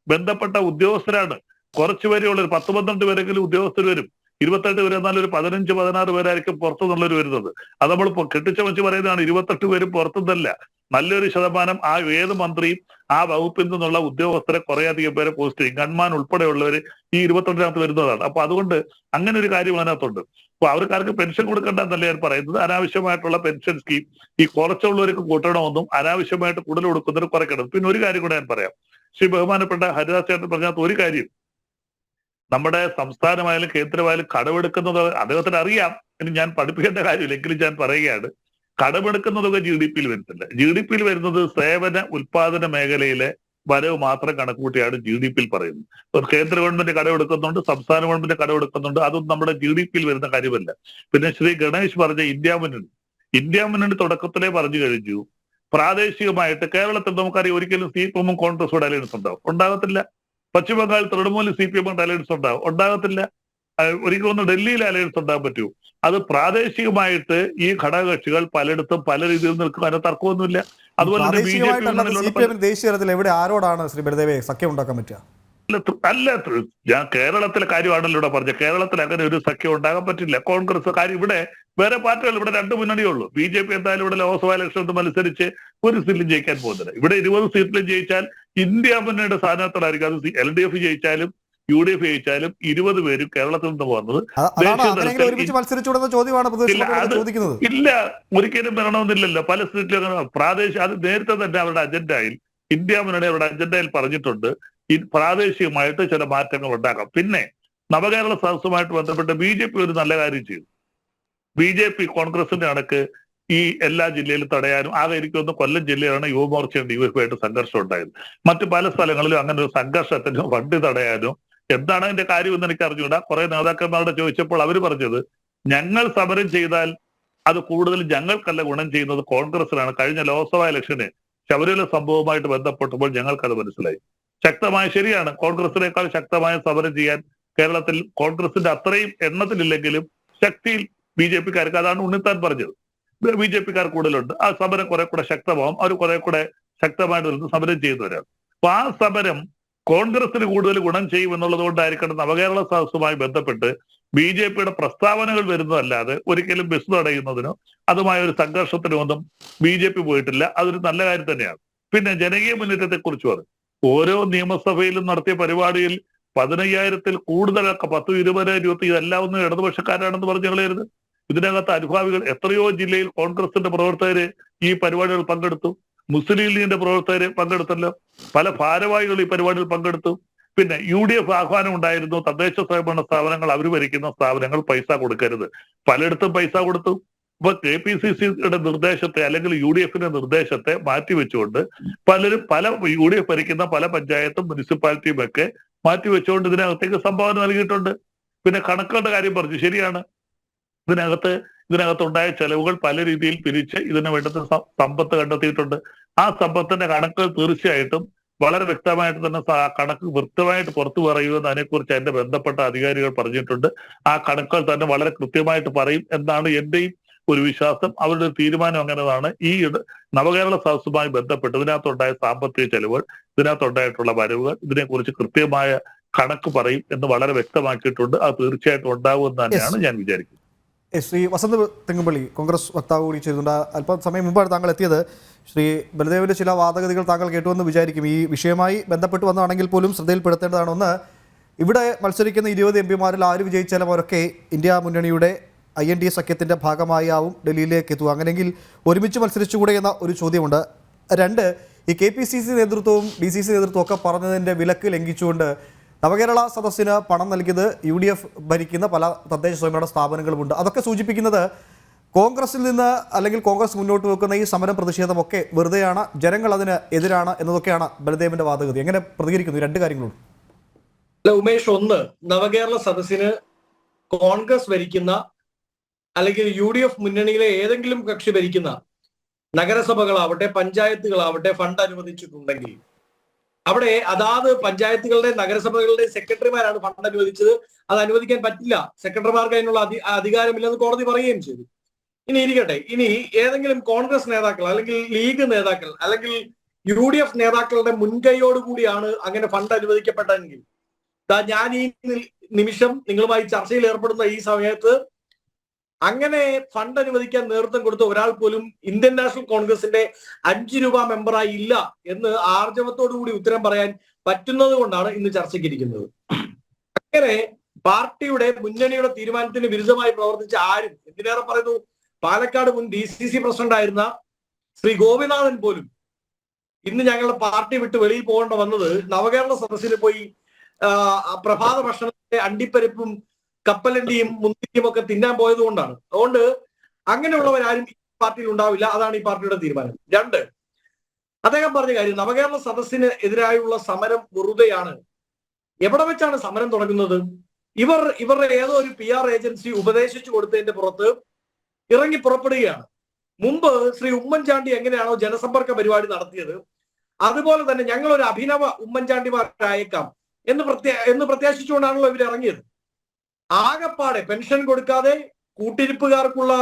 ബന്ധപ്പെട്ട ഉദ്യോഗസ്ഥരാണ്. കുറച്ചു പേരെ ഉള്ളൊരു 10-12 പേരെങ്കിലും ഉദ്യോഗസ്ഥർ വരും. 28 പേര് എന്നാൽ ഒരു 15-16 പേരായിരിക്കും പുറത്തുനിന്നുള്ളവർ വരുന്നത്. അത് നമ്മൾ കെട്ടിച്ചമച്ച് പറയുന്നതാണ്. 28 പേരും പുറത്തുനിന്നല്ല. നല്ലൊരു ശതമാനം ഏത് മന്ത്രിയും ആ വകുപ്പിൽ നിന്നുള്ള ഉദ്യോഗസ്ഥരെ കുറേയധികം പേരെ പോസ്റ്റ് ചെയ്യും. ഗൺമാൻ ഉൾപ്പെടെയുള്ളവർ ഈ 28-നകത്ത് വരുന്നതാണ്. അപ്പൊ അതുകൊണ്ട് അങ്ങനെ ഒരു കാര്യം അതിനകത്തുണ്ട്. അപ്പൊ അവർക്കാർക്ക് പെൻഷൻ കൊടുക്കേണ്ടെന്നല്ല ഞാൻ പറയുന്നത്. അനാവശ്യമായിട്ടുള്ള പെൻഷൻ സ്കീം ഈ കുറച്ചുള്ളവർക്ക് കൂട്ടണമെന്നും അനാവശ്യമായിട്ട് കൂടുതൽ കൊടുക്കുന്നവർ കുറയ്ക്കണം. പിന്നെ ഒരു കാര്യം കൂടെ ഞാൻ പറയാം. ശ്രീ ബഹുമാനപ്പെട്ട ഹരിദാസ് ചേട്ടൻ പറഞ്ഞാൽ ഒരു കാര്യം, നമ്മുടെ സംസ്ഥാനമായാലും കേന്ദ്രമായാലും കടമെടുക്കുന്നത് അദ്ദേഹത്തിന് അറിയാം. ഇനി ഞാൻ പഠിപ്പിക്കേണ്ട കാര്യമില്ല, എങ്കിലും ഞാൻ പറയുകയാണ്. കടമെടുക്കുന്നതൊക്കെ GDP-യിൽ വരുന്നില്ല. GDP-യിൽ വരുന്നത് സേവന ഉൽപാദന മേഖലയിലെ വരവ് മാത്രം കണക്കുകൂട്ടിയാണ് GDP-യിൽ പറയുന്നത്. കേന്ദ്ര ഗവൺമെന്റ് കടമെടുക്കുന്നുണ്ട്, സംസ്ഥാന ഗവൺമെന്റ് കടമെടുക്കുന്നുണ്ട്. അതൊന്നും നമ്മുടെ GDP-യിൽ വരുന്ന കാര്യമല്ല. പിന്നെ ശ്രീ ഗണേഷ് പറഞ്ഞ ഇന്ത്യ മുന്നണി തുടക്കത്തിലേ പറഞ്ഞു കഴിഞ്ഞു. പ്രാദേശികമായിട്ട് കേരളത്തിൽ നമുക്കറിയാം ഒരിക്കലും CPM കോൺഗ്രസോട് അലയൻസ് ഉണ്ടാകത്തില്ല. പശ്ചിമബംഗാൾ തൃണമൂൽ CPM അലയൻസ് ഉണ്ടാകത്തില്ല. ഒരിക്കലും ഡൽഹിയിൽ അലയൻസ് ഉണ്ടാകാൻ പറ്റൂ. അത് പ്രാദേശികമായിട്ട് ഈ ഘടകകക്ഷികൾ പലയിടത്തും പല രീതിയിൽ നിൽക്കും. അതിന് തർക്കമൊന്നുമില്ല. അതുപോലെ തന്നെ ദേശീയ തലത്തിൽ എവിടെ ആരോടാണ് ശ്രീ ബലദേവേ സഖ്യം ഉണ്ടാക്കാൻ പറ്റുക? അല്ല, ഞാൻ കേരളത്തിലെ കാര്യമാണല്ലോ ഇവിടെ പറഞ്ഞത്. കേരളത്തിൽ അങ്ങനെ ഒരു സഖ്യം ഉണ്ടാകാൻ പറ്റില്ല. കോൺഗ്രസ് കാര്യം ഇവിടെ വേറെ പാർട്ടികൾ ഇവിടെ 2 മുന്നണിയുള്ളൂ. BJP എന്തായാലും ഇവിടെ ലോക്സഭാ ഇലക്ഷനിൽ മത്സരിച്ച് ഒരു സീറ്റിലും ജയിക്കാൻ പോകുന്നില്ല. ഇവിടെ 20 സീറ്റിലും ജയിച്ചാൽ ഇന്ത്യ മുന്നണിയുടെ സ്ഥാനാർത്ഥികളായിരിക്കും. അത് LDF ജയിച്ചാലും UDF ജയിച്ചാലും 20 പേരും കേരളത്തിൽ നിന്ന് പോകുന്നത്. ഇല്ല, ഒരിക്കലും വരണമെന്നില്ലല്ലോ. പല സീറ്റിലും പ്രാദേശിക അത് നേരത്തെ തന്നെ അവരുടെ അജണ്ടയിൽ ഇന്ത്യ മുന്നണി അവരുടെ അജണ്ടയിൽ പറഞ്ഞിട്ടുണ്ട്. പ്രാദേശികമായിട്ട് ചില മാറ്റങ്ങൾ ഉണ്ടാക്കാം. പിന്നെ നവകേരള സദസ്സുമായിട്ട് ബന്ധപ്പെട്ട് BJP ഒരു നല്ല കാര്യം ചെയ്തു. BJP കോൺഗ്രസിന്റെ കണക്ക് ഈ എല്ലാ ജില്ലയിലും തടയാനും ആകെ എനിക്കൊന്ന് കൊല്ലം ജില്ലയിലാണ് യുവമോർച്ചയും DYFI ആയിട്ട് സംഘർഷം ഉണ്ടായത്. മറ്റു പല സ്ഥലങ്ങളിലും അങ്ങനെ ഒരു സംഘർഷത്തിന് വണ്ടി തടയാനോ എന്താണ് അതിന്റെ കാര്യമെന്ന് എനിക്ക് അറിഞ്ഞുകൂടാ. കുറെ നേതാക്കന്മാരോട് ചോദിച്ചപ്പോൾ അവർ പറഞ്ഞത് ഞങ്ങൾ സമരം ചെയ്താൽ അത് കൂടുതൽ ഞങ്ങൾക്കല്ല ഗുണം ചെയ്യുന്നത് കോൺഗ്രസിനാണ്. കഴിഞ്ഞ ലോക്സഭാ ഇലക്ഷന് ശബരിമല സംഭവവുമായിട്ട് ബന്ധപ്പെട്ടപ്പോൾ ഞങ്ങൾക്കത് മനസ്സിലായി. ശരിയാണ്, കോൺഗ്രസിനേക്കാൾ ശക്തമായ സമരം ചെയ്യാൻ കേരളത്തിൽ കോൺഗ്രസിന്റെ അത്രയും എണ്ണത്തിലില്ലെങ്കിലും ശക്തിയിൽ BJP-ക്കാർക്ക്, അതാണ് ഉണ്ണിത്താൻ പറഞ്ഞത്. BJP-ക്കാർ കൂടുതലുണ്ട്. ആ സമരം കുറെ കൂടെ ശക്തമാവും. അവർ കുറെ കൂടെ ശക്തമായിട്ട് നിന്ന് സമരം ചെയ്യുന്നവരാണ്. അപ്പൊ ആ സമരം കോൺഗ്രസിന് കൂടുതൽ ഗുണം ചെയ്യും എന്നുള്ളത് കൊണ്ടായിരിക്കണം നവകേരള സദസ്സുമായി ബന്ധപ്പെട്ട് BJP-യുടെ പ്രസ്താവനകൾ വരുന്നതല്ലാതെ ഒരിക്കലും ബസ് തടയുന്നതിനോ അതുമായ ഒരു സംഘർഷത്തിനോ ഒന്നും BJP പോയിട്ടില്ല. അതൊരു നല്ല കാര്യം തന്നെയാണ്. പിന്നെ ജനകീയ മുന്നേറ്റത്തെ കുറിച്ച് പറഞ്ഞു. ഓരോ നിയമസഭയിലും നടത്തിയ പരിപാടിയിൽ 15,000-ൽ കൂടുതലൊക്കെ 10, 20, 20 ഇതെല്ലാം ഒന്നും ഇടതുപക്ഷക്കാരാണെന്ന് പറഞ്ഞു കളയരുത്. ഇതിനകത്ത് അനുഭാവികൾ എത്രയോ ജില്ലയിൽ കോൺഗ്രസിന്റെ പ്രവർത്തകര് ഈ പരിപാടികൾ പങ്കെടുത്തു. മുസ്ലിം ലീഗിന്റെ പ്രവർത്തകര് പങ്കെടുത്തല്ലോ. പല ഭാരവാഹികൾ ഈ പരിപാടിയിൽ പങ്കെടുത്തു. പിന്നെ UDF ആഹ്വാനം ഉണ്ടായിരുന്നു, തദ്ദേശ സ്വയംഭരണ സ്ഥാപനങ്ങൾ അവർ ഭരിക്കുന്ന സ്ഥാപനങ്ങൾ പൈസ കൊടുക്കരുത്. പലയിടത്തും പൈസ കൊടുത്തു. ഇപ്പൊ KPCC-യുടെ നിർദ്ദേശത്തെ അല്ലെങ്കിൽ UDF-ന്റെ നിർദ്ദേശത്തെ മാറ്റിവെച്ചുകൊണ്ട് പലരും UDF ഭരിക്കുന്ന പല പഞ്ചായത്തും മുനിസിപ്പാലിറ്റിയും ഒക്കെ മാറ്റിവെച്ചുകൊണ്ട് ഇതിനകത്തേക്ക് സംഭാവന നൽകിയിട്ടുണ്ട്. പിന്നെ കണക്കുകളുടെ കാര്യം പറഞ്ഞു, ശരിയാണ്. ഇതിനകത്തുണ്ടായ ചെലവുകൾ പല രീതിയിൽ പിരിച്ച് ഇതിന് വേണ്ടുന്ന സമ്പത്ത് കണ്ടെത്തിയിട്ടുണ്ട്. ആ സമ്പത്തിന്റെ കണക്കുകൾ തീർച്ചയായിട്ടും വളരെ വ്യക്തമായിട്ട് തന്നെ കണക്ക് വ്യക്തമായിട്ട് പുറത്തു പറയുമെന്ന് അതിനെക്കുറിച്ച് എന്റെ ബന്ധപ്പെട്ട അധികാരികൾ പറഞ്ഞിട്ടുണ്ട്. ആ കണക്കുകൾ തന്നെ വളരെ കൃത്യമായിട്ട് പറയും എന്നാണ് എന്റെയും ഒരു വിശ്വാസം. അവരുടെ തീരുമാനം അങ്ങനെതാണ്. ഈ നവകേരള സദസ്സുമായി ബന്ധപ്പെട്ട് ഇതിനകത്തുണ്ടായ സാമ്പത്തിക ചെലവുകൾ, ഇതിനകത്തുണ്ടായിട്ടുള്ള വരവുകൾ, ഇതിനെക്കുറിച്ച് കൃത്യമായ കണക്ക് പറയും എന്ന് വളരെ വ്യക്തമാക്കിയിട്ടുണ്ട്. അത് തീർച്ചയായിട്ടും ഉണ്ടാവുമെന്ന് തന്നെയാണ് ഞാൻ വിചാരിക്കുന്നത്. ശ്രീ വസന്ത് തെങ്ങുംപള്ളി കോൺഗ്രസ് വക്താവ് കൂടി ചെയ്തിട്ടുണ്ട്. അല്പം സമയം മുമ്പാണ് താങ്കൾ എത്തിയത്. ശ്രീ ബലദേവിൻ്റെ ചില വാദഗതികൾ താങ്കൾ കേട്ടുവെന്ന് വിചാരിക്കും. ഈ വിഷയമായി ബന്ധപ്പെട്ട് വന്നതാണെങ്കിൽ പോലും ശ്രദ്ധയിൽപ്പെടുത്തേണ്ടതാണ്. ഒന്ന്, ഇവിടെ മത്സരിക്കുന്ന 20 എംപിമാരിൽ ആര് വിജയിച്ചാലും അവരൊക്കെ ഇന്ത്യ മുന്നണിയുടെ INDA സഖ്യത്തിൻ്റെ ഭാഗമായാവും ഡൽഹിയിലേക്ക് എത്തുക. അങ്ങനെയെങ്കിൽ ഒരുമിച്ച് മത്സരിച്ചുകൂടെ എന്ന ഒരു ചോദ്യമുണ്ട്. രണ്ട്, ഈ KPCC നേതൃത്വവും DCC നേതൃത്വവും ഒക്കെ പറഞ്ഞതിൻ്റെ വിലക്ക് ലംഘിച്ചുകൊണ്ട് നവകേരള സദസ്സിന് പണം നൽകിയത് UDF ഭരിക്കുന്ന പല തദ്ദേശ സ്വയംഭരണ സ്ഥാപനങ്ങളുമുണ്ട്. അതൊക്കെ സൂചിപ്പിക്കുന്നത് കോൺഗ്രസിൽ നിന്ന് അല്ലെങ്കിൽ കോൺഗ്രസ് മുന്നോട്ട് വെക്കുന്ന ഈ സമരം പ്രതിഷേധമൊക്കെ വെറുതെയാണ്, ജനങ്ങൾ അതിന് എതിരാണ് എന്നതൊക്കെയാണ് ബലദേവിൻ്റെ വാദഗതി. എങ്ങനെ പ്രതികരിക്കുന്നു ഈ രണ്ട് കാര്യങ്ങളോട്? അല്ല ഉമേഷ്, ഒന്ന്, നവകേരള സദസ്സിന് കോൺഗ്രസ് ഭരിക്കുന്ന അല്ലെങ്കിൽ UDF മുന്നണിയിലെ ഏതെങ്കിലും കക്ഷി ഭരിക്കുന്ന നഗരസഭകളാവട്ടെ പഞ്ചായത്തുകളാവട്ടെ ഫണ്ട് അനുവദിച്ചിട്ടുണ്ടെങ്കിൽ അവിടെ അതാത് പഞ്ചായത്തുകളുടെ നഗരസഭകളുടെ സെക്രട്ടറിമാരാണ് ഫണ്ട് അനുവദിച്ചത്. അത് അനുവദിക്കാൻ പറ്റില്ല, സെക്രട്ടറിമാർക്ക് അതിനുള്ള അധികാരമില്ലെന്ന് കോടതി പറയുകയും ചെയ്തു. ഇനി ഇരിക്കട്ടെ, ഇനി ഏതെങ്കിലും കോൺഗ്രസ് നേതാക്കൾ അല്ലെങ്കിൽ ലീഗ് നേതാക്കൾ അല്ലെങ്കിൽ UDF നേതാക്കളുടെ മുൻകൈയോടുകൂടിയാണ് അങ്ങനെ ഫണ്ട് അനുവദിക്കപ്പെട്ടതെങ്കിൽ ഞാൻ ഈ നിമിഷം നിങ്ങളുമായി ചർച്ചയിൽ ഏർപ്പെടുന്ന ഈ സമയത്ത് അങ്ങനെ ഫണ്ട് അനുവദിക്കാൻ നേതൃത്വം കൊടുത്ത ഒരാൾ പോലും ഇന്ത്യൻ നാഷണൽ കോൺഗ്രസിന്റെ 5 രൂപ മെമ്പറായി ഇല്ല എന്ന് ആർജവത്തോടുകൂടി ഉത്തരം പറയാൻ പറ്റുന്നത് കൊണ്ടാണ് ഇന്ന് ചർച്ചയ്ക്കിരിക്കുന്നത്. അങ്ങനെ പാർട്ടിയുടെ മുന്നണിയുടെ തീരുമാനത്തിന് വിരുദ്ധമായി പ്രവർത്തിച്ച ആരും, എന്തിനേറെ പറയുന്നു, പാലക്കാട് മുൻ DCC പ്രസിഡന്റ് ആയിരുന്ന ശ്രീ ഗോപിനാഥൻ പോലും ഇന്ന് ഞങ്ങളുടെ പാർട്ടി വിട്ട് വെളിയിൽ പോകേണ്ട വന്നത് നവകേരള സദസ്സിൽ പോയി പ്രഭാത ഭക്ഷണത്തിന്റെ അണ്ടിപ്പരിപ്പും കപ്പലണ്ടിയും മുന്തിരിയും ഒക്കെ തിന്നാൻ പോയത് കൊണ്ടാണ്. അതുകൊണ്ട് അങ്ങനെയുള്ളവരാരും ഈ പാർട്ടിയിൽ ഉണ്ടാവില്ല. അതാണ് ഈ പാർട്ടിയുടെ തീരുമാനം. രണ്ട്, അദ്ദേഹം പറഞ്ഞ കാര്യം, നവകേരള സദസ്സിന് എതിരായുള്ള സമരം വെറുതെയാണ്. എവിടെ വെച്ചാണ് സമരം തുടങ്ങുന്നത്? ഇവരുടെ ഏതോ ഒരു PR ഏജൻസി ഉപദേശിച്ചു കൊടുത്തതിന്റെ പുറത്ത് ഇറങ്ങി പുറപ്പെടുകയാണ്. മുമ്പ് ശ്രീ ഉമ്മൻചാണ്ടി എങ്ങനെയാണോ ജനസമ്പർക്ക പരിപാടി നടത്തിയത്, അതുപോലെ തന്നെ ഞങ്ങൾ ഒരു അഭിനവ ഉമ്മൻചാണ്ടിമാരായേക്കാം എന്ന് പ്രത്യാശിച്ചുകൊണ്ടാണല്ലോ ഇവർ ഇറങ്ങിയത്. ആകപ്പാടെ പെൻഷൻ കൊടുക്കാതെ, കൂട്ടിരിപ്പുകാർക്കുള്ള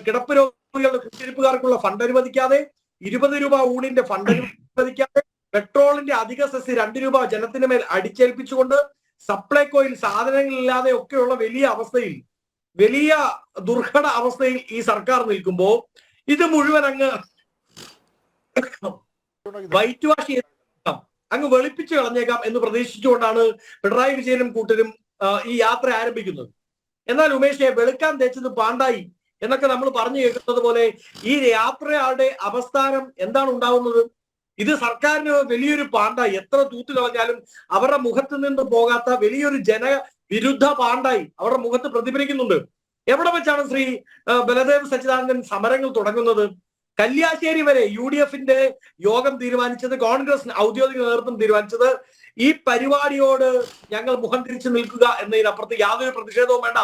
കിടപ്പ് രോഗികളുടെ കൂട്ടിരിപ്പുകാർക്കുള്ള ഫണ്ട് അനുവദിക്കാതെ, 20 രൂപ ഊണിന്റെ ഫണ്ട് അനുവദിക്കാതെ, പെട്രോളിന്റെ അധിക സെസ് 2 രൂപ ജനത്തിന് മേൽ അടിച്ചേൽപ്പിച്ചുകൊണ്ട്, സപ്ലൈകോയിൽ സാധനങ്ങളില്ലാതെ ഒക്കെയുള്ള വലിയ ദുർഘട അവസ്ഥയിൽ ഈ സർക്കാർ നിൽക്കുമ്പോ ഇത് മുഴുവൻ അങ്ങ് വൈറ്റ് വാഷ് അങ്ങ് വെളുപ്പിച്ച് കളഞ്ഞേക്കാം എന്ന് പ്രതീക്ഷിച്ചുകൊണ്ടാണ് പിണറായി വിജയനും കൂട്ടരും ഈ യാത്ര ആരംഭിക്കുന്നത്. എന്നാൽ ഉമേഷെ, വെളുക്കാൻ തേച്ചത് പാണ്ടായി എന്നൊക്കെ നമ്മൾ പറഞ്ഞു കേൾക്കുന്നത് പോലെ ഈ യാത്രയുടെ അവസ്ഥാനം എന്താണ് ഉണ്ടാവുന്നത്? ഇത് സർക്കാരിന് വലിയൊരു പാണ്ടായി, എത്ര തൂത്ത് കളഞ്ഞാലും അവരുടെ മുഖത്ത് നിന്ന് പോകാത്ത വലിയൊരു ജനവിരുദ്ധ പാണ്ടായി അവരുടെ മുഖത്ത് പ്രതിഫലിക്കുന്നുണ്ട്. എവിടെ വെച്ചാണ് ശ്രീ ബലദേവ് സച്ചിദാനന്ദൻ സമരങ്ങൾ തുടങ്ങുന്നത്? കല്യാശ്ശേരി വരെ UDFന്റെ യോഗം തീരുമാനിച്ചത്, കോൺഗ്രസ് ഔദ്യോഗിക നേതൃത്വം തീരുമാനിച്ചത്, ഈ പരിപാടിയോട് ഞങ്ങൾ മുഖം തിരിച്ചു നിൽക്കുക എന്നതിനപ്പുറത്ത് യാതൊരു പ്രതിഷേധവും വേണ്ട,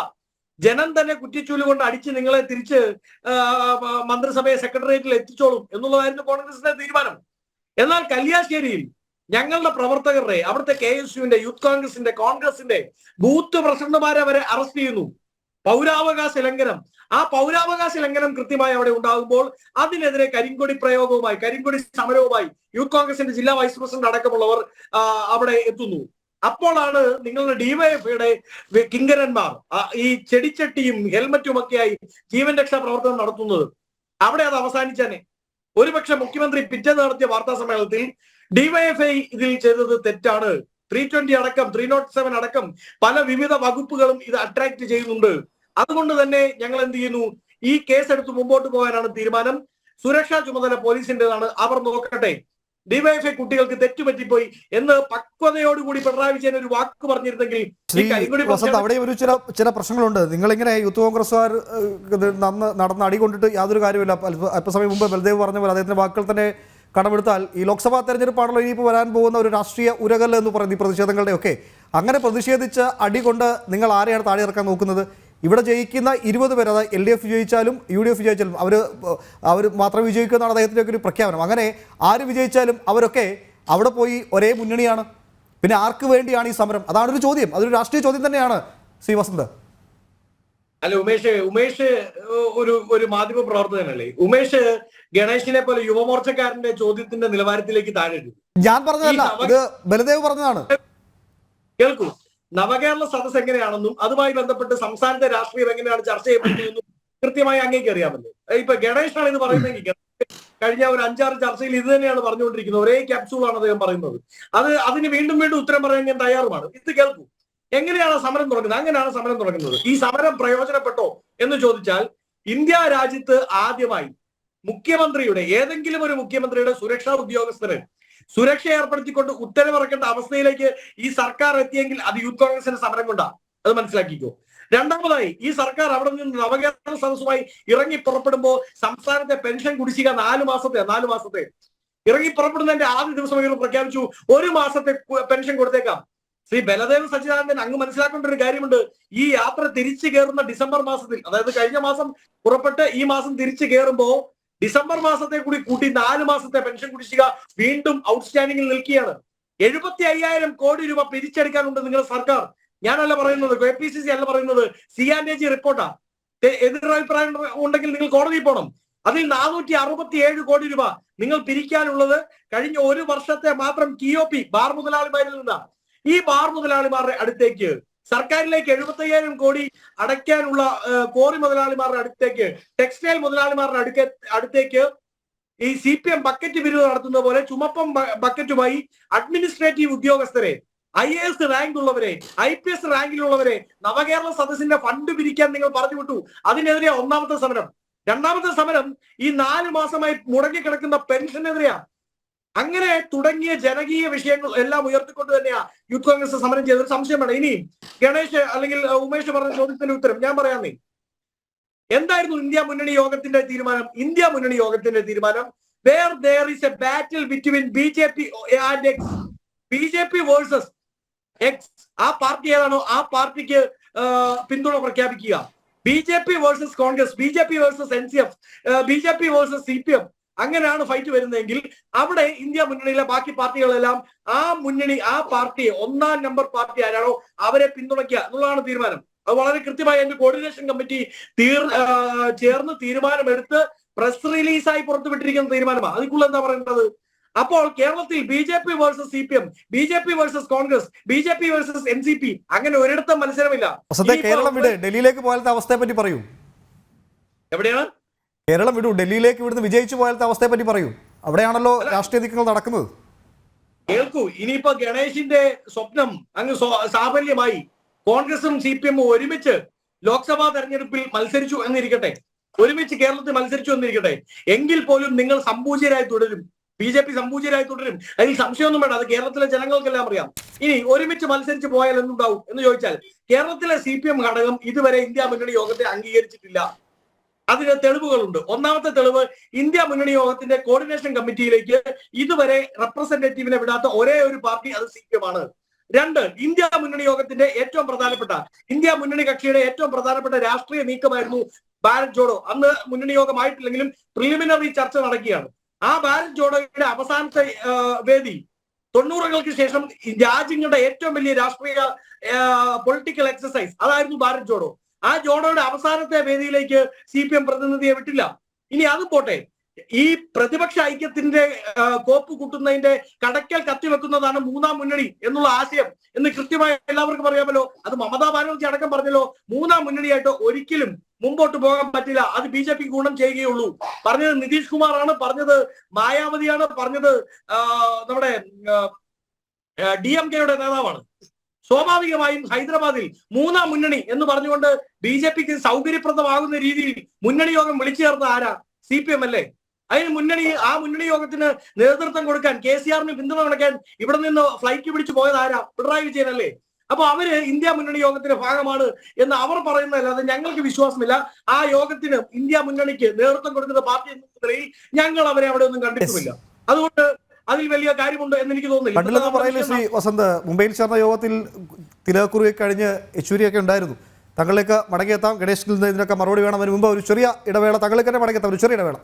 ജനം തന്നെ കുറ്റിച്ചൂല് കൊണ്ട് അടിച്ച് നിങ്ങളെ തിരിച്ച് മന്ത്രിസഭയെ സെക്രട്ടേറിയറ്റിൽ എത്തിച്ചോളും എന്നുള്ളതായിരുന്നു കോൺഗ്രസിന്റെ തീരുമാനം. എന്നാൽ കല്യാശ്ശേരിയിൽ ഞങ്ങളുടെ പ്രവർത്തകരുടെ, അവിടുത്തെ KSUവിന്റെ, യൂത്ത് കോൺഗ്രസിന്റെ ബൂത്ത് പ്രസിഡന്റുമാരെ വരെ അറസ്റ്റ് ചെയ്യുന്നു. പൗരാവകാശ ലംഘനം. ആ പൗരാവകാശ ലംഘനം കൃത്യമായി അവിടെ ഉണ്ടാകുമ്പോൾ അതിനെതിരെ കരിങ്കൊടി പ്രയോഗവുമായി, കരിങ്കൊടി സമരവുമായി യൂത്ത് കോൺഗ്രസിന്റെ ജില്ലാ വൈസ് പ്രസിഡന്റ് അടക്കമുള്ളവർ അവിടെ എത്തുന്നു. അപ്പോഴാണ് നിങ്ങളുടെ DYFIയുടെ കിങ്കരന്മാർ ഈ ചെടിച്ചട്ടിയും ഹെൽമറ്റും ഒക്കെയായി ജീവൻ രക്ഷാ പ്രവർത്തനം നടത്തുന്നത്. അവിടെ അത് അവസാനിച്ചേനെ. ഒരുപക്ഷെ മുഖ്യമന്ത്രി പിറ്റേന്ന് നടത്തിയ വാർത്താ സമ്മേളനത്തിൽ DYFI ഇതിൽ ചെയ്തത് തെറ്റാണ്, 320 അടക്കം 307 അടക്കം പല വിവിധ വകുപ്പുകളും ഇത് അട്രാക്ട് ചെയ്യുന്നുണ്ട്, അതുകൊണ്ട് തന്നെ ഞങ്ങൾ എന്ത് ചെയ്യുന്നു, ഈ കേസ് എടുത്ത് മുമ്പോട്ട് പോകാനാണ് തീരുമാനം, സുരക്ഷാ ചുമതല പോലീസിന്റേതാണ്, അവർ നോക്കട്ടെ, DYFI കുട്ടികൾക്ക് തെറ്റുപറ്റിപ്പോയി എന്ന് പക്വതയോടുകൂടി പിണറായി വിജയൻ ഒരു വാക്ക് പറഞ്ഞിരുന്നെങ്കിൽ അവിടെ ഒരു ചില പ്രശ്നങ്ങളുണ്ട്. നിങ്ങളിങ്ങനെ യൂത്ത് കോൺഗ്രസ്സുകാർ നടന്ന അടി കൊണ്ടിട്ട് യാതൊരു കാര്യമില്ല. അല്പസമയം മുമ്പ് ബലദേവ് പറഞ്ഞ പോലെ അദ്ദേഹത്തിന്റെ വാക്കുകൾ തന്നെ കടമെടുത്താൽ ഈ ലോക്സഭാ തെരഞ്ഞെടുപ്പാണല്ലോ ഇനിയിപ്പോൾ വരാൻ പോകുന്ന ഒരു രാഷ്ട്രീയ ഉരകൽ എന്ന് പറയുന്നത് ഈ പ്രതിഷേധങ്ങളുടെ ഒക്കെ. അങ്ങനെ പ്രതിഷേധിച്ച് അടി കൊണ്ട് നിങ്ങൾ ആരെയാണ് താഴെ ഇറക്കാൻ നോക്കുന്നത്? ഇവിടെ ജയിക്കുന്ന 20 പേർ, അതായത് LDF വിജയിച്ചാലും UDF വിജയിച്ചാലും അവർ മാത്രം വിജയിക്കുമെന്നാണ് അദ്ദേഹത്തിൻ്റെ ഒരു പ്രഖ്യാപനം. അങ്ങനെ ആര് വിജയിച്ചാലും അവരൊക്കെ അവിടെ പോയി ഒരേ മുന്നണിയാണ്. പിന്നെ ആർക്ക് വേണ്ടിയാണ് ഈ സമരം? അതാണൊരു ചോദ്യം. അതൊരു രാഷ്ട്രീയ ചോദ്യം തന്നെയാണ് ശ്രീ വസന്ത്. അല്ല ഉമേഷ് ഒരു മാധ്യമ പ്രവർത്തകനല്ലേ? ഉമേഷ് ഗണേഷിനെ പോലെ യുവമോർച്ചക്കാരന്റെ ചോദ്യത്തിന്റെ നിലവാരത്തിലേക്ക് താഴെ. ഞാൻ പറഞ്ഞതല്ല, ഇത് ബലദേവ് പറഞ്ഞതാണ്. കേൾക്കൂ, നവകേരള സദസ് എങ്ങനെയാണെന്നും അതുമായി ബന്ധപ്പെട്ട് സംസ്ഥാനത്തെ രാഷ്ട്രീയം എങ്ങനെയാണ് ചർച്ച ചെയ്യപ്പെടുന്നതെന്നും കൃത്യമായി അങ്ങേക്ക് അറിയാമല്ലോ. ഇപ്പൊ ഗണേഷാണ് ഇത് പറയുന്നതെങ്കിൽ കഴിഞ്ഞ ഒരു 5-6 ചർച്ചയിൽ ഇത് തന്നെയാണ് പറഞ്ഞുകൊണ്ടിരിക്കുന്നത്. ഒരേ ക്യാപ്സൂളാണ് അദ്ദേഹം പറയുന്നത്. അതിന് വീണ്ടും വീണ്ടും ഉത്തരം പറയാൻ ഞാൻ തയ്യാറുമാണ്. ഇത് കേൾക്കൂ. എങ്ങനെയാണ് സമരം തുടങ്ങുന്നത്? അങ്ങനെയാണ് സമരം തുടങ്ങുന്നത്. ഈ സമരം പ്രയോജനപ്പെട്ടോ എന്ന് ചോദിച്ചാൽ, ഇന്ത്യ രാജ്യത്ത് ആദ്യമായി മുഖ്യമന്ത്രിയുടെ ഏതെങ്കിലും ഒരു മുഖ്യമന്ത്രിയുടെ സുരക്ഷാ ഉദ്യോഗസ്ഥര് സുരക്ഷ ഏർപ്പെടുത്തിക്കൊണ്ട് ഉത്തരവിറക്കേണ്ട അവസ്ഥയിലേക്ക് ഈ സർക്കാർ എത്തിയെങ്കിൽ അത് യൂത്ത് കോൺഗ്രസിന്റെ സമരം കൊണ്ടാണ്. അത് മനസ്സിലാക്കിക്കോ. രണ്ടാമതായി, ഈ സർക്കാർ അവിടെ നിന്ന് നവകേരള സദസ്സുമായി ഇറങ്ങി പുറപ്പെടുമ്പോൾ സംസ്ഥാനത്തെ പെൻഷൻ കുടിശ്ശിക 4 മാസത്തെ ഇറങ്ങി പുറപ്പെടുന്നതിന്റെ ആദ്യ ദിവസം ഇവർ പ്രഖ്യാപിച്ചു 1 മാസത്തെ പെൻഷൻ കൊടുത്തേക്കാം. ശ്രീ ബലദേവ് സച്ചിദാനന്ദൻ അങ്ങ് മനസ്സിലാക്കേണ്ട ഒരു കാര്യമുണ്ട്. ഈ യാത്ര തിരിച്ചു കയറുന്ന ഡിസംബർ മാസത്തിൽ, അതായത് കഴിഞ്ഞ മാസം പുറപ്പെട്ട് ഈ മാസം തിരിച്ചു കയറുമ്പോ ഡിസംബർ മാസത്തെ കൂടി കൂട്ടി 4 മാസത്തെ പെൻഷൻ കുടിശ്ശിക വീണ്ടും ഔട്ട്സ്റ്റാൻഡിംഗിൽ നിൽക്കുകയാണ്. 75,000 കോടി രൂപ പിരിച്ചെടുക്കാനുണ്ട് നിങ്ങളുടെ സർക്കാർ. ഞാനല്ല പറയുന്നത്, KPCC അല്ല പറയുന്നത്, CAG റിപ്പോർട്ടാ. എതിരഭിപ്രായം ഉണ്ടെങ്കിൽ നിങ്ങൾ കോടതിയിൽ പോകണം. അതിൽ 467 കോടി രൂപ നിങ്ങൾ പിരിക്കാനുള്ളത് കഴിഞ്ഞ 1 വർഷത്തെ മാത്രം TOP ബാർ മുതലാളിമാരിൽ നിന്നാണ്. ഈ ബാർ മുതലാളിമാരുടെ അടുത്തേക്ക് സർക്കാരിലേക്ക് 75,000 കോടി അടയ്ക്കാനുള്ള കോറി മുതലാളിമാരുടെ അടുത്തേക്ക്, ടെക്സ്റ്റൈൽ മുതലാളിമാരുടെ അടുത്തേക്ക് ഈ CPM ബക്കറ്റ് പിരിവ് നടത്തുന്ന പോലെ ചുമപ്പം ബക്കറ്റുമായി അഡ്മിനിസ്ട്രേറ്റീവ് ഉദ്യോഗസ്ഥരെ, IAS റാങ്ക് ഉള്ളവരെ, IPS റാങ്കിലുള്ളവരെ നവകേരള സദസ്സിന്റെ ഫണ്ട് പിരിക്കാൻ നിങ്ങൾ പറഞ്ഞു വിട്ടു. അതിനെതിരെ ഒന്നാമത്തെ സമരം. രണ്ടാമത്തെ സമരം ഈ 4 മാസമായി മുടങ്ങിക്കിടക്കുന്ന പെൻഷനെതിരെയാണ്. അങ്ങനെ തുടങ്ങിയ ജനകീയ വിഷയങ്ങൾ എല്ലാം ഉയർത്തിക്കൊണ്ട് തന്നെയാ യൂത്ത് കോൺഗ്രസ് സമരം ചെയ്തൊരു സംശയം വേണം. ഇനി ഗണേഷ് അല്ലെങ്കിൽ ഉമേഷ് പറഞ്ഞ ചോദ്യത്തിന്റെ ഉത്തരം ഞാൻ പറയാന്നേ. എന്തായിരുന്നു ഇന്ത്യ മുന്നണി യോഗത്തിന്റെ തീരുമാനം? ഇന്ത്യ മുന്നണി യോഗത്തിന്റെ തീരുമാനം, where there is a battle between BJP and X, BJP versus X, ആ പാർട്ടി ഏതാണോ ആ പാർട്ടിക്ക് പിന്തുണ പ്രഖ്യാപിക്കുക. BJP versus Congress, BJP versus NCF, BJP versus CPM, അങ്ങനെയാണ് ഫൈറ്റ് വരുന്നതെങ്കിൽ അവിടെ ഇന്ത്യ മുന്നണിയിലെ ബാക്കി പാർട്ടികളെല്ലാം ആ പാർട്ടി 1ാം നമ്പർ പാർട്ടി ആരാണോ അവരെ പിന്തുണയ്ക്കുക എന്നുള്ളതാണ് തീരുമാനം. അത് വളരെ കൃത്യമായി എന്റെ കോർഡിനേഷൻ കമ്മിറ്റി ചേർന്ന് തീരുമാനമെടുത്ത് പ്രസ് റിലീസായി പുറത്തുവിട്ടിരിക്കുന്ന തീരുമാനമാണ്. അതിക്കുള്ള എന്താ പറയേണ്ടത്? അപ്പോൾ കേരളത്തിൽ BJP versus CPM, BJP versus Congress, BJP versus NCP, അങ്ങനെ ഒരിടത്തും മത്സരമില്ല. കേരളം വിട്, ഡൽഹിയിലേക്ക് പോയാലത്തെ അവസ്ഥയെ പറ്റി പറയൂ. എവിടെയാണ് കേരളം വിടൂ, ഡൽഹിയിലേക്ക് ഇവിടുന്ന് വിജയിച്ചു പോയാലത്തെ അവസ്ഥയെ പറ്റി പറയൂ. അവിടെയാണല്ലോ രാഷ്ട്രീയ നീക്കങ്ങൾ നടക്കുന്നത്. കേൾക്കൂ, ഇനിയിപ്പോ ഗണേഷിന്റെ സ്വപ്നം അങ്ങ് സാഫല്യമായി. കോൺഗ്രസും CPM ഒരുമിച്ച് ലോക്സഭാ തെരഞ്ഞെടുപ്പിൽ മത്സരിച്ചു എന്നിരിക്കട്ടെ, ഒരുമിച്ച് കേരളത്തിൽ മത്സരിച്ചു എന്നിരിക്കട്ടെ, എങ്കിൽ പോലും നിങ്ങൾ സംപൂജ്യരായി തുടരും. BJP സംപൂജ്യരായി തുടരും. അതിൽ സംശയമൊന്നും വേണ്ട. അത് കേരളത്തിലെ ജനങ്ങൾക്കെല്ലാം അറിയാം. ഇനി ഒരുമിച്ച് മത്സരിച്ച് പോയാൽ എന്തുണ്ടാവും എന്ന് ചോദിച്ചാൽ, കേരളത്തിലെ CPM ഘടകം ഇതുവരെ ഇന്ത്യ മുന്നണി യോഗത്തെ അംഗീകരിച്ചിട്ടില്ല. അതിന് തെളിവുകളുണ്ട്. ഒന്നാമത്തെ തെളിവ്, ഇന്ത്യ മുന്നണി യോഗത്തിന്റെ കോർഡിനേഷൻ കമ്മിറ്റിയിലേക്ക് ഇതുവരെ റെപ്രസെന്റേറ്റീവിനെ വിടാത്ത ഒരേ ഒരു പാർട്ടി അത് CPM ആണ്. 2, ഇന്ത്യ മുന്നണി യോഗത്തിന്റെ ഏറ്റവും പ്രധാനപ്പെട്ട, ഇന്ത്യ മുന്നണി കക്ഷിയുടെ ഏറ്റവും പ്രധാനപ്പെട്ട രാഷ്ട്രീയ നീക്കമായിരുന്നു ഭാരത് ജോഡോ. അന്ന് മുന്നണി യോഗമായിട്ടില്ലെങ്കിലും പ്രിലിമിനറി ചർച്ച നടക്കുകയാണ്. ആ ഭാരത് ജോഡോയുടെ അവസാനത്തെ വേദി 90-കൾക്ക് ശേഷം രാജ്യങ്ങളുടെ ഏറ്റവും വലിയ രാഷ്ട്രീയ പൊളിറ്റിക്കൽ എക്സസൈസ് അതായിരുന്നു ഭാരത് ജോഡോ. ആ ജോഡോയുടെ അവസാനത്തെ വേദിയിലേക്ക് CPM പ്രതിനിധിയെ വിട്ടില്ല. ഇനി അത് പോട്ടെ, ഈ പ്രതിപക്ഷ ഐക്യത്തിന്റെ കോപ്പ് കൂട്ടുന്നതിന്റെ കടക്കൽ കത്തിവെക്കുന്നതാണ് 3ാം മുന്നണി എന്നുള്ള ആശയം എന്ന് കൃത്യമായി എല്ലാവർക്കും അറിയാമല്ലോ. അത് മമതാ ബാനർജി അടക്കം പറഞ്ഞല്ലോ. 3ാം മുന്നണിയായിട്ട് ഒരിക്കലും മുമ്പോട്ട് പോകാൻ പറ്റില്ല, അത് BJP ഗുണം ചെയ്യുകയുള്ളൂ. പറഞ്ഞത് നിതീഷ് കുമാറാണ്, പറഞ്ഞത് മായാവതിയാണ്, പറഞ്ഞത് നമ്മുടെ DMK-യുടെ നേതാവാണ്. സ്വാഭാവികമായും ഹൈദരാബാദിൽ 3ാം മുന്നണി എന്ന് പറഞ്ഞുകൊണ്ട് BJPക്ക് സൗകര്യപ്രദമാകുന്ന രീതിയിൽ മുന്നണി യോഗം വിളിച്ചു ചേർന്ന ആരാ? CPM അല്ലേ? അതിന് ആ മുന്നണി യോഗത്തിന് നേതൃത്വം കൊടുക്കാൻ, KCR-ന് പിന്തുണ കൊടുക്കാൻ ഇവിടെ നിന്ന് ഫ്ലൈറ്റ് പിടിച്ചു പോയത് ആരാ? പിണറായി വിജയൻ അല്ലേ? അപ്പൊ അവര് ഇന്ത്യ മുന്നണി യോഗത്തിന്റെ ഭാഗമാണ് എന്ന് അവർ പറയുന്നതല്ലാതെ ഞങ്ങൾക്ക് വിശ്വാസമില്ല. ആ യോഗത്തിന് ഇന്ത്യ മുന്നണിക്ക് നേതൃത്വം കൊടുക്കുന്ന പാർട്ടി എന്ന നിലയിൽ ഞങ്ങൾ അവരെ അവിടെ ഒന്നും കണ്ടിട്ടുമില്ല. അതുകൊണ്ട് അതിൽ വലിയ കാര്യമുണ്ട് എന്ന് എനിക്ക് തോന്നുന്നില്ല. പറയുന്നത് ശ്രീ വസന്ത്, മുംബൈയിൽ ചേർന്ന യോഗത്തിൽ തിലകുറി കഴിഞ്ഞ് യെച്ചൂരിയൊക്കെ ഉണ്ടായിരുന്നു. തങ്ങളിലേക്ക് മടങ്ങിയെത്താം. ഗണേഷിൽ നിന്ന് ഇതിനൊക്കെ മറുപടി വേണം. അതിന് മുമ്പ് ഒരു ചെറിയ ഇടവേള, തങ്ങളിലേക്ക് തന്നെ മടങ്ങിയെത്താം, ഒരു ചെറിയ ഇടവേള.